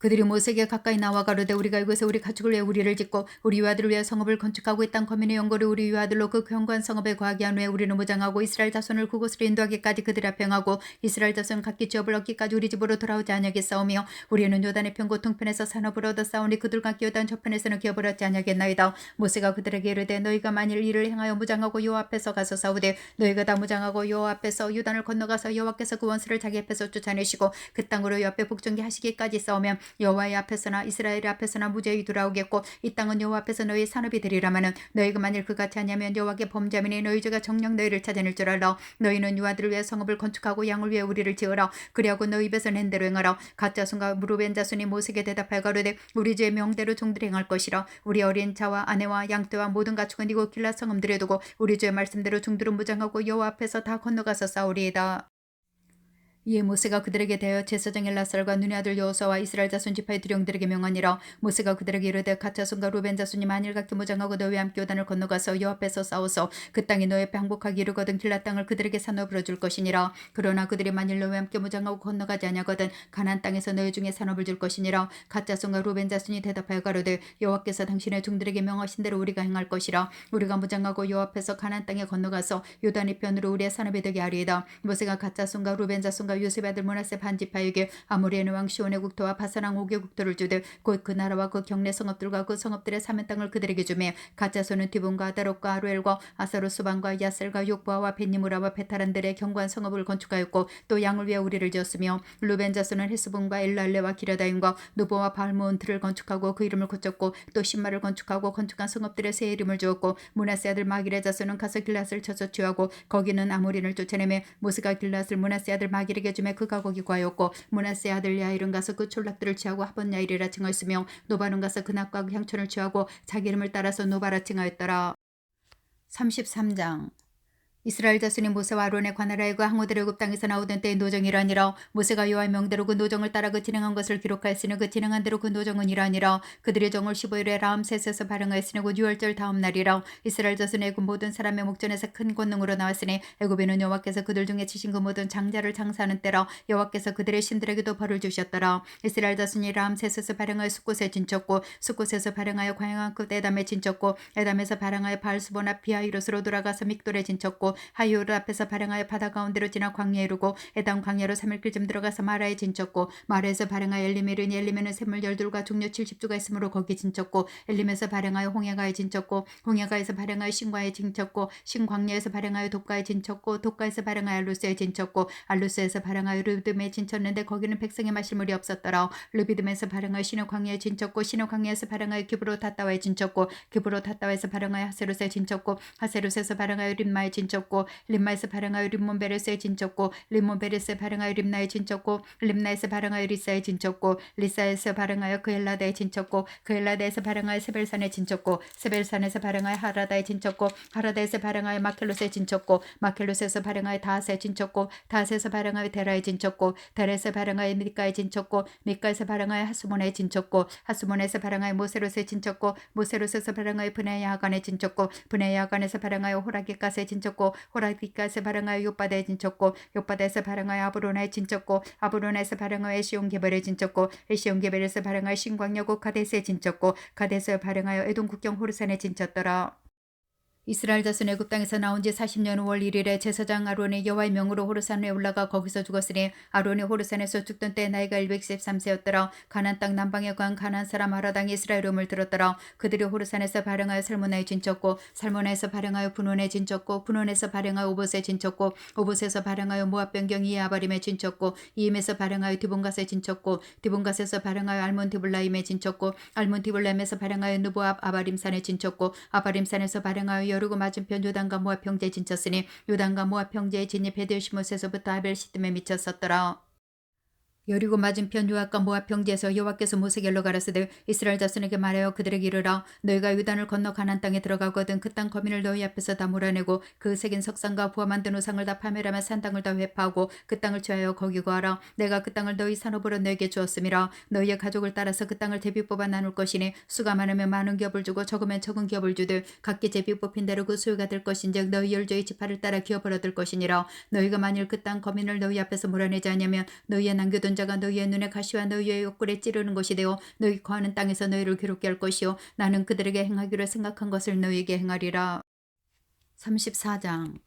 그들이 모세에게 가까이 나와 가로되 우리가 이곳에 우리 가축을 위해 우리를 짓고 우리 유아들을 위해 성읍을 건축하고 이 땅 거민의 영거를 우리 유아들로 그 견고한 성읍에 거하게 한 후에 우리는 무장하고 이스라엘 자손을 그곳으로 인도하기까지 그들 앞에 행하고 이스라엘 자손 각기 지업을 얻기까지 우리 집으로 돌아오지 아니하겠사오며 우리는 요단의 편 곧 동편에서 산업을 얻어 싸우니 그들과 함께 요단 저편에서는 기업을 얻지 아니하겠나이다. 모세가 그들에게 이르되 너희가 만일 이를 행하여 무장하고 여호와 앞에서 가서 싸우되 너희가 다 무장하고 여호와 앞에서 요단을 건너가서 여호와께서 그 원수를 자기 앞에서 쫓아내시고 그 땅으로 여호와 앞에 복종케 하시기까지 싸우면 여호와의 앞에서나 이스라엘의 앞에서나 무죄히 돌아오겠고 이 땅은 여호와 앞에서 너희의 산업이 되리라마는 너희가 만일 그같이 하냐면 여호와께 범죄하면 너희 죄가 정녕 너희를 찾아낼 줄 알라. 너희는 유아들을 위해 성읍을 건축하고 양을 위해 우리를 지으라. 그리하고 너희 입에서 낸 대로 행하라. 갓 자손과 루벤 자손이 모세에게 대답하여 가로되 우리 주의 명대로 종들이 행할 것이라. 우리 어린 자와 아내와 양떼와 모든 가축은 이곳 길라 성읍들에 두고 우리 주의 말씀대로 종들은 무장하고 여호와 앞에서 다 건너가서 싸우리이다. 이에 모세가 그들에게 대하여 제사장 엘라살과 눈의 아들 여호수아와 이스라엘 자손 지파의 두령들에게 명하니라. 모세가 그들에게 이르되 갓 자손과 루벤 자손이 만일 각기 무장하고 너희와 함께 요단을 건너가서 여호와 앞에서 싸워서 그 땅이 너희 앞에 항복하기 이르거든 길라 땅을 그들에게 산업으로 줄 것이니라. 그러나 그들이 만일 너희와 함께 무장하고 건너가지 아니하거든 가나안 땅에서 너희 중에 산업을 줄 것이니라. 갓 자손과 루벤 자손이 대답하여 가로되 여호와께서 당신의 종들에게 명하신 대로 우리가 행할 것이라. 우리가 무장하고 여호와 앞에서 가나안 땅에 건너가서 요단 이편으로 우리의 산업이 되게 하리이다. 모세가 갓 자손과 루벤 자손과 요셉의 아들 므낫세 반지파에게 아모리의 왕 시온의 국토와 바산 왕 옥의 국토를 주되 곧 그 나라와 그 경내 성읍들과 그 성읍들의 사면 땅을 그들에게 주매 갓 자손은 디본과 아다롯과 아루엘과 아사로스반과 야셀과 욕보아와 베니무라와 베타란들의 견고한 성읍을 건축하였고 또 양을 위해 우리를 지었으며 루벤 자손은 헤스본과 엘랄레와 기르다임과 누보와 발모온트를 건축하고 그 이름을 고쳤고 또 신마를 건축하고 건축한 성읍들의 새 이름을 주었고 므낫세 아들 마길의 자손은 가서 길랏을 쳐서 취하고 거기는 아모린을 쫓아내매 모세가 길랏을 므낫세 아들 마길에게 주매 그가 거기 과였고 므낫세 아들 야일은 가서 그 촌락들을 취하고 하본 야일이라 칭하였으며 노바는 가서 그 낙과 그 향촌을 취하고 자기 이름을 따라서 노바라 칭하였더라. 33장 이스라엘 자손이 모세와 아론의 관할하에 그 항우들의 애굽 땅에서 나오던 때의 노정이라니라. 모세가 여호와의 명대로 그 노정을 따라 그 진행한 것을 기록하였으니 그 진행한 대로 그 노정은 이라니라. 그들의 정을 15일에 라암셋에서 발행하였으니 곧 6월절 다음 날이라. 이스라엘 자손의 애굽 모든 사람의 목전에서 큰 권능으로 나왔으니 애굽에는 여호와께서 그들 중에 치신 그 모든 장자를 장사하는 때라. 여호와께서 그들의 신들에게도 벌을 주셨더라. 이스라엘 자손이 라암셋에서 발행하여 숫곳에 진쳤고 숫곳에서 발행하여 광야한 끝 에담에 진쳤고 에담에서 발행하여 바알스본 앞 비하이롯으로 돌아가서 믹돌에 진쳤고 하이오르 앞에서 발행하여 바다 가운데로 지나 광야에 이르고 에담 광야로 3일길쯤 들어가서 마라에 진쳤고 마라에서 발행하여 엘림에 이르니 엘림에는 샘물 12과 종려 70주가 있으므로 거기 진쳤고 엘림에서 발행하여 홍해가에 진쳤고 홍해가에서 발행하여 신과에 진쳤고 신광야에서 발행하여 독가에 진쳤고 독가에서 발행하여 알루스에 진쳤고 알루스에서 발행하여 르비딤에 진쳤는데 거기는 백성이 마실 물이 없었더라. 르비딤에서 발행하여 시너 광야에 진쳤고 시너 광야에서 발행하여 기브로 타따와에 진쳤고 기브로 타따와에서 발행하여 하세롯에 진쳤고 하세롯에서 발행하여 림마에 진쳤고 림마에서 발행하여 림몬베레스에 진쳤고 림몬베레스에 발행하여 림나에 진쳤고 림나에서 발행하여 리사에 진쳤고 리사에서 발행하여 그엘라다에 진쳤고 그엘라다에서 발행하여 세벨산에 진쳤고 세벨산에서 발행하여 하라다에 진쳤고 하라다에서 발행하여 마켈롯에 진쳤고 마켈롯에서 발행하여 다하스에 진쳤고 다하스에서 발행하여 데라에 진쳤고 데라에서 발행하여 미가에 진쳤고 미가에서 발행하여 하스몬에 진쳤고 하스몬에서 발행하여 모세롯에 진쳤고 모세롯에서 발행하여 브네야간에 진쳤고 브네야간에서 발행하여 호라기가스에 진쳤고 호라기가스에 발행하여 욥바다에 진쳤고 욥바다에서 발행하여 아브로나에 진쳤고 아브로나에서 발행하여 에시온게벨에 진쳤고 에시온게벨에서 발행하여 신광야고 가데스에 진쳤고 가데스에 발행하여 에돔 국경 호르산에 진쳤더라. 이스라엘 자손 애굽 땅에서 나온 지 40년 5월 1일에 제사장 아론이 여호와의 명으로 호르산에 올라가 거기서 죽었으니 아론이 호르산에서 죽던 때 나이가 113세였더라. 가나안 땅 남방에 거한 가나안 사람 아라당이 이스라엘 이름을 들었더라. 그들이 호르산에서 발행하여 살모나에 진쳤고 살모나에서 발행하여 분원에 진쳤고 분원에서 발행하여 오봇에 진쳤고 오봇에서 발행하여 모압 변경 이에아바림에 진쳤고 이임에서 발행하여 디본갓에 진쳤고 디본갓에서 발행하여 알몬디블라임에 진쳤고 알몬디블라임에서 발행하여 느보압 아바림산에 진쳤고 아바림산에서 발행하여 여르고 맞은편 요단과 모압 평지에 진쳤으니 요단과 모압 평지에 진입해 베르시못에서부터 아벨 시딤에 미쳤었더라. 여리고 맞은편 요압과 모압 평지에서 여호와께서 모세에게 가라사대 이스라엘 자손에게 말하여 그들에게 이르라. 너희가 요단을 건너 가나안 땅에 들어가거든 그 땅 거민을 너희 앞에서 다 몰아내고 그 새긴 석상과 부화 만든 우상을 다 파멸하며 산 땅을 다 회파하고 그 땅을 취하여 거기 거하라. 내가 그 땅을 너희 산업으로 너희에게 주었음이라. 너희의 가족을 따라서 그 땅을 제비 뽑아 나눌 것이니 수가 많으면 많은 기업을 주고 적으면 적은 기업을 주되 각기 제비 뽑힌 대로 그 수요가 될 것인즉 너희 열조의 지파를 따라 기업을 얻을 것이니라. 너희가 만일 그 땅 거민을 너희 앞에서 몰아내지 않으면 너희의 남겨둔 자가 너희의 눈에 가시와 너희의 옆구리에 찌르는 것이 되어 너희 거하는 땅에서 너희를 괴롭게 할 것이요 나는 그들에게 행하기로 생각한 것을 너희에게 행하리라. 34장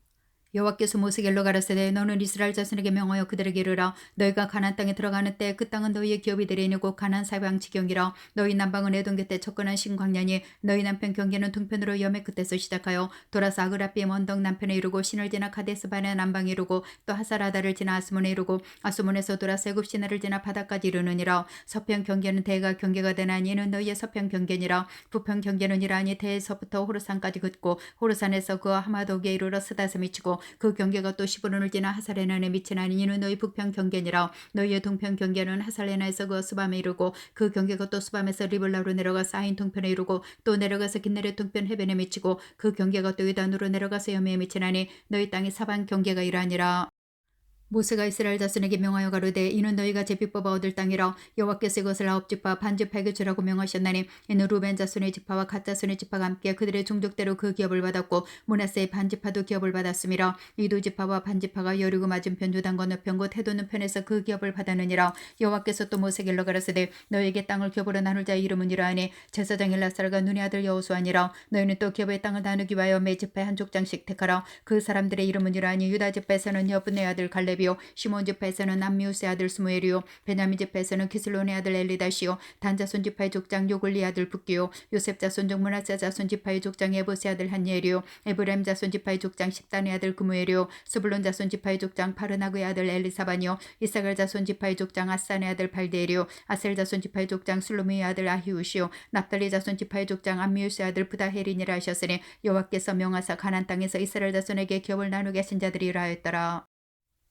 여호와께서 모세에게 가라사대 너는 이스라엘 자손에게 명하여 그들에게 이르라 너희가 가나안 땅에 들어가는 때 그 땅은 너희의 기업이 되리니 곧 가나안 사방 지경이라 너희 남방은 에돔 곁에 접근한 신광야니 너희 남편 경계는 동편으로 여매 끝에서 시작하여 돌아서 아그라비엠 언덕 남편에 이르고 신을 지나 카데스 바네 남방에 이르고 또 하사라다를 지나 아스몬에 이르고 아스몬에서 돌아서 애굽 시내를 지나 바다까지 이르느니라. 서편 경계는 대가 경계가 되나니 이는 너희의 서편 경계니라. 북편 경계는 이라니 대에서부터 호르산까지 긋고 호르산에서 그 하마독에 이르러 스다스 미치고 그 경계가 또 시브론을 지나 하살레나에 미치나니 이는 너희 북편 경계니라. 너희의 동편 경계는 하살레나에서 그 수밤에 이르고 그 경계가 또 수밤에서 리블라로 내려가 사인 동편에 이르고 또 내려가서 긴네렛 동편 해변에 미치고 그 경계가 또 유단으로 내려가서 여미에 미치나니 너희 땅의 사방 경계가 이러하니라. 모세가 이스라엘 자손에게 명하여 가로되 이는 너희가 제비뽑아 얻을 땅이라 여호와께서 이것을 9지파 반지파에게 주라고 명하셨나니 이는 루벤 자손의 지파와 갓 자손의 지파가 함께 그들의 종족대로 그 기업을 받았고 므낫세의 반지파도 기업을 받았음이라. 이 두 지파와 반지파가 여리고 맞은편 요단 건너편 곧 해도는 편에서 그 기업을 받았느니라. 여호와께서 또 모세에게 가라사대 너희에게 땅을 기업으로 나눌 자의 이름은 이러하니 제사장 엘라사르가 눈의 아들 여호수아니라. 너희는 또 기업의 땅을 나누기 위하여 매 지파에 한 족장씩 택하라. 그 사람들의 이름은 이러하니 유다 지파에서는 여분의 아들 갈렙이요 시몬 지파에서는 암미우스의 아들 스무엘이요 베냐민 지파에서는 기슬론의 아들 엘리다시요 단 자손 지파의 족장 요글리 아들 붓기요 요셉 자손 중 므낫세 자손 지파의 족장 에보스의 아들 한예리요 에브라임 자손 지파의 족장 십단의 아들 그무엘이요 스불론 자손 지파의 족장 파르나그의 아들 엘리사반이요 이사갈 자손 지파의 족장 아산의 아들 발데리요 아셀 자손 지파의 족장 술루미의 아들 아히우시요 납달리 자손 지파의 족장 암미우스의 아들 부다헤린이라 하셨으니 여호와께서 명하사 가나안 땅에서 이스라엘 자손에게 기업을 나누게 하신 자들이라 하였더라.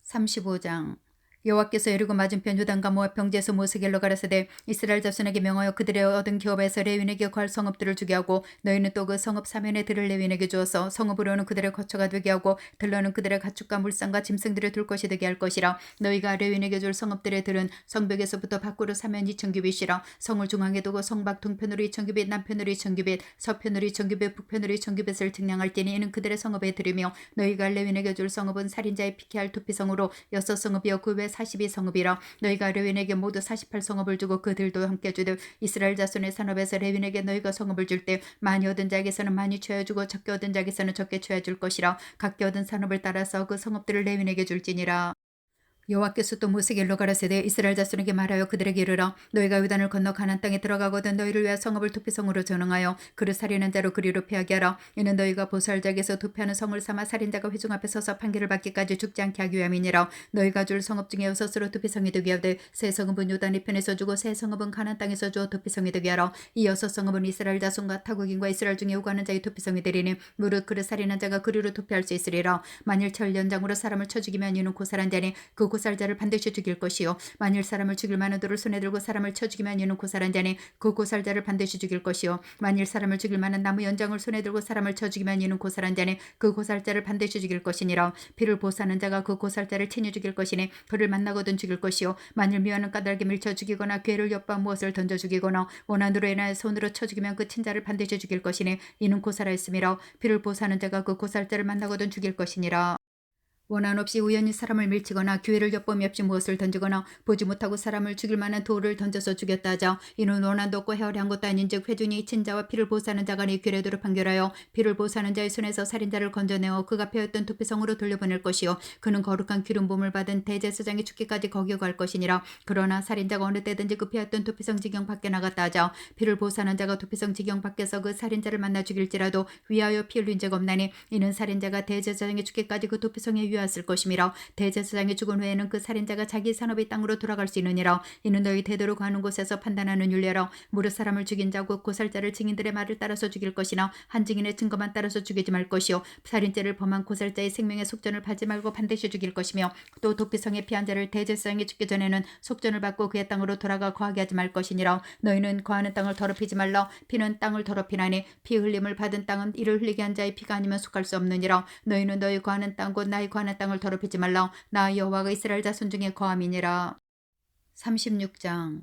35장 여호와께서 여리고 맞은편 요단과 모압 평지에서 모세에게 가라사대 이스라엘 자손에게 명하여 그들의 얻은 기업에서 레위인에게 거할 성읍들을 주게 하고 너희는 또 그 성읍 사면에 들을 레위인에게 주어서 성읍으로는 그들의 거처가 되게 하고 들러는 그들의 가축과 물상과 짐승들을 둘 것이 되게 할 것이라. 너희가 레위인에게 줄 성읍들의 들은 성벽에서부터 밖으로 사면 2,000규빗이라. 성을 중앙에 두고 성밖 동편으로 2,000규빗 남편으로 2,000규빗 서편으로 2,000규빗 북편으로 2,000규빗을 측량할지니 이는 그들의 성읍의 들이며 너희가 레위인에게 줄 성읍은 살인자의 피케할 두피성으로 6성읍이여 그 외 42성읍이라. 너희가 레위인에게 모두 48성읍을 주고 그들도 함께 주되 이스라엘 자손의 산업에서 레위인에게 너희가 성읍을 줄 때 많이 얻은 자에게서는 많이 취하여 주고 적게 얻은 자에게서는 적게 취하여 줄 것이라. 각기 얻은 산업을 따라서 그 성읍들을 레위인에게 줄지니라. 여호와께서 또 모세에게 가라사대 이스라엘 자손에게 말하여 그들에게 이르라 너희가 요단을 건너 가나안 땅에 들어가거든 너희를 위하여 성읍을 두피성으로 전응하여 그를 살인한 자로 그리로 피하게 하라. 이는 너희가 보살작에서 두피하는 성을 삼아 살인자가 회중 앞에 서서 판결을 받기까지 죽지 않게 하기 위함이니라. 너희가 줄 성읍 중에 여섯으로 두피성이 되게 하되 세 성읍은 요단 이편에서 주고 세 성읍은 가나안 땅에서 주어 두피성이 되게 하라. 이 여섯 성읍은 이스라엘 자손과 타국인과 이스라엘 중에 오가는 자의 두피성이 되리니 무릇 그를 살인한 자가 그리로 두피할 수 있으리라. 만일 철연장으로 사람을 쳐 죽이면 이는 고살한 자니 그 고살자를 반드시 죽일 것이요 만일 사람을 죽일 만한 돌을 손에 들고 사람을 쳐 죽이면 이는 고살한 자니 그 고살자를 반드시 죽일 것이요 만일 사람을 죽일 만한 나무 연장을 손에 들고 사람을 쳐 죽이면 이는 고살한 자니 그 고살자를 반드시 죽일 것이니라. 피를 보사하는 자가 그 고살자를 친히 죽일 것이니 그를 만나거든 죽일 것이요 만일 미워하는 까닭에 밀쳐 죽이거나 괴를 엿봐 무엇을 던져 죽이거나 원한으로 인하여 손으로 쳐 죽이면 그 친자를 반드시 죽일 것이니 이는 고살하였음이라. 피를 보사하는 자가 그 고살자를 만나거든 죽일 것이니라. 원한 없이 우연히 사람을 밀치거나 기회를 엿보미 없이 무엇을 던지거나 보지 못하고 사람을 죽일 만한 돌을 던져서 죽였다 하자 이는 원한도 없고 헤아려 한 것도 아닌즉 회중이 친자와 피를 보사하는 자가 이 규례대로 판결하여 피를 보사하는 자의 손에서 살인자를 건져내어 그가 패였던 두피성으로 돌려보낼 것이요 그는 거룩한 기름 부음을 받은 대제사장이 죽기까지 거기에 갈 것이니라. 그러나 살인자가 어느 때든지 그 패였던 두피성 지경 밖에 나갔다 하자 피를 보사하는 자가 두피성 지경 밖에서 그 살인자를 만나 죽일지라도 위하여 피 흘린 적 없나니 이는 살인자가 대제사장이 죽기까지 그 두피성에 위하였을 것이미라. 대제사장이 죽은 후에는 그 살인자가 자기 산업의 땅으로 돌아갈 수 있느니라. 이는 너희 대대로 가는 곳에서 판단하는 윤례라. 무릇 사람을 죽인 자고 고살자를 증인들의 말을 따라서 죽일 것이나 한 증인의 증거만 따라서 죽이지 말 것이요 살인죄를 범한 고살자의 생명의 속전을 받지 말고 반드시 죽일 것이며 또 도피성에 피한 자를 대제사장이 죽기 전에는 속전을 받고 그의 땅으로 돌아가 거하게 하지 말 것이니라. 너희는 거하는 땅을 더럽히지 말라. 피는 땅을 더럽히나니 피 흘림을 받은 땅은 이를 흘리게 한 자의 피가 아니면 속할 수 없느니라. 너희는 너희 거하는 땅 곧 나의 거하는 땅을 더럽히지 말라. 나 여호와가 이스라엘 자손 중에 거함이니라. 36장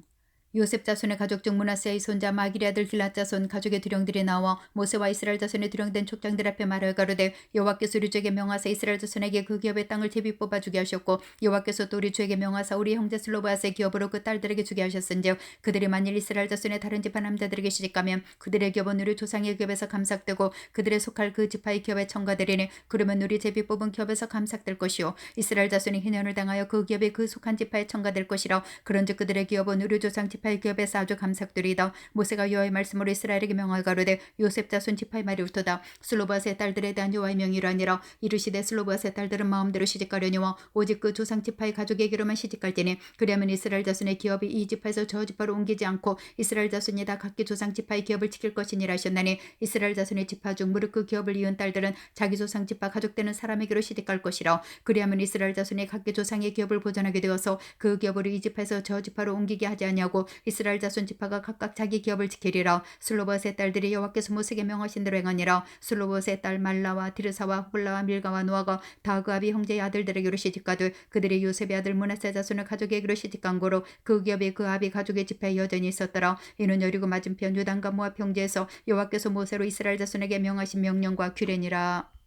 요셉 자손의 가족 중 므낫세의 손자 마길의 아들 길앗 자손 가족의 두령들이 나와 모세와 이스라엘 자손의 두령된 족장들 앞에 말하여 가로되 여호와께서 우리 주에게 명하사 이스라엘 자손에게 그 기업의 땅을 제비 뽑아 주게 하셨고 여호와께서 또 우리 주에게 명하사 우리 형제 슬로바앗의 기업으로 그 딸들에게 주게 하셨은즉 그들이 만일 이스라엘 자손의 다른 지파 남자들에게 시집가면 그들의 기업은 우리 조상의 기업에서 감삭되고 그들의 속할 그 지파의 기업에 첨가되리니 그러면 우리 제비 뽑은 기업에서 감삭될 것이요 이스라엘 자손이 희년을 당하여 그 기업에 그 속한 지파에 첨가될 것이라 그런즉 그들의 기업은 우리 조상 지파의 기업에서 아주 감삭되리이다. 모세가 여호와의 말씀으로 이스라엘에게 명하여 가로되 요셉 자손 지파의 말이 옳도다. 슬로바앗의 딸들에 대한 여호와의 명이라니라. 이르시되 슬로바앗의 딸들은 마음대로 시집가려니와 오직 그 조상 지파의 가족에게로만 시집갈지니 그리하면 이스라엘 자손의 기업이 이 지파에서 저 지파로 옮기지 않고 이스라엘 자손이 다 각기 조상 지파의 기업을 지킬 것이니라 하셨나니 이스라엘 자손의 지파 중 무릇 그 기업을 이은 딸들은 자기 조상 지파 가족되는 사람에게로 시집갈 것이라. 그리하면 이스라엘 자손이 각기 조상의 기업을 보존하게 되어서 그 기업을 이 지파에서 저 지파로 옮기게 하지 아니하고 이스라엘 자손 지파가 각각 자기 기업을 지키리라. 슬로봇의 딸들이 여호와께서 모세에게 명하신 대로 행하니라. 슬로봇의 딸 말라와 디르사와 홀라와 밀가와 노아가 다 그 아비 형제의 아들들에게로 시집가되 그들이 요셉의 아들 므낫세 자손을 가족에게로 시집간 고로 그 기업이 그 아비 가족의 지파에 여전히 있었더라. 이는 여리고 맞은편 유단과 모압 형제에서 여호와께서 모세로 이스라엘 자손에게 명하신 명령과 규례니라.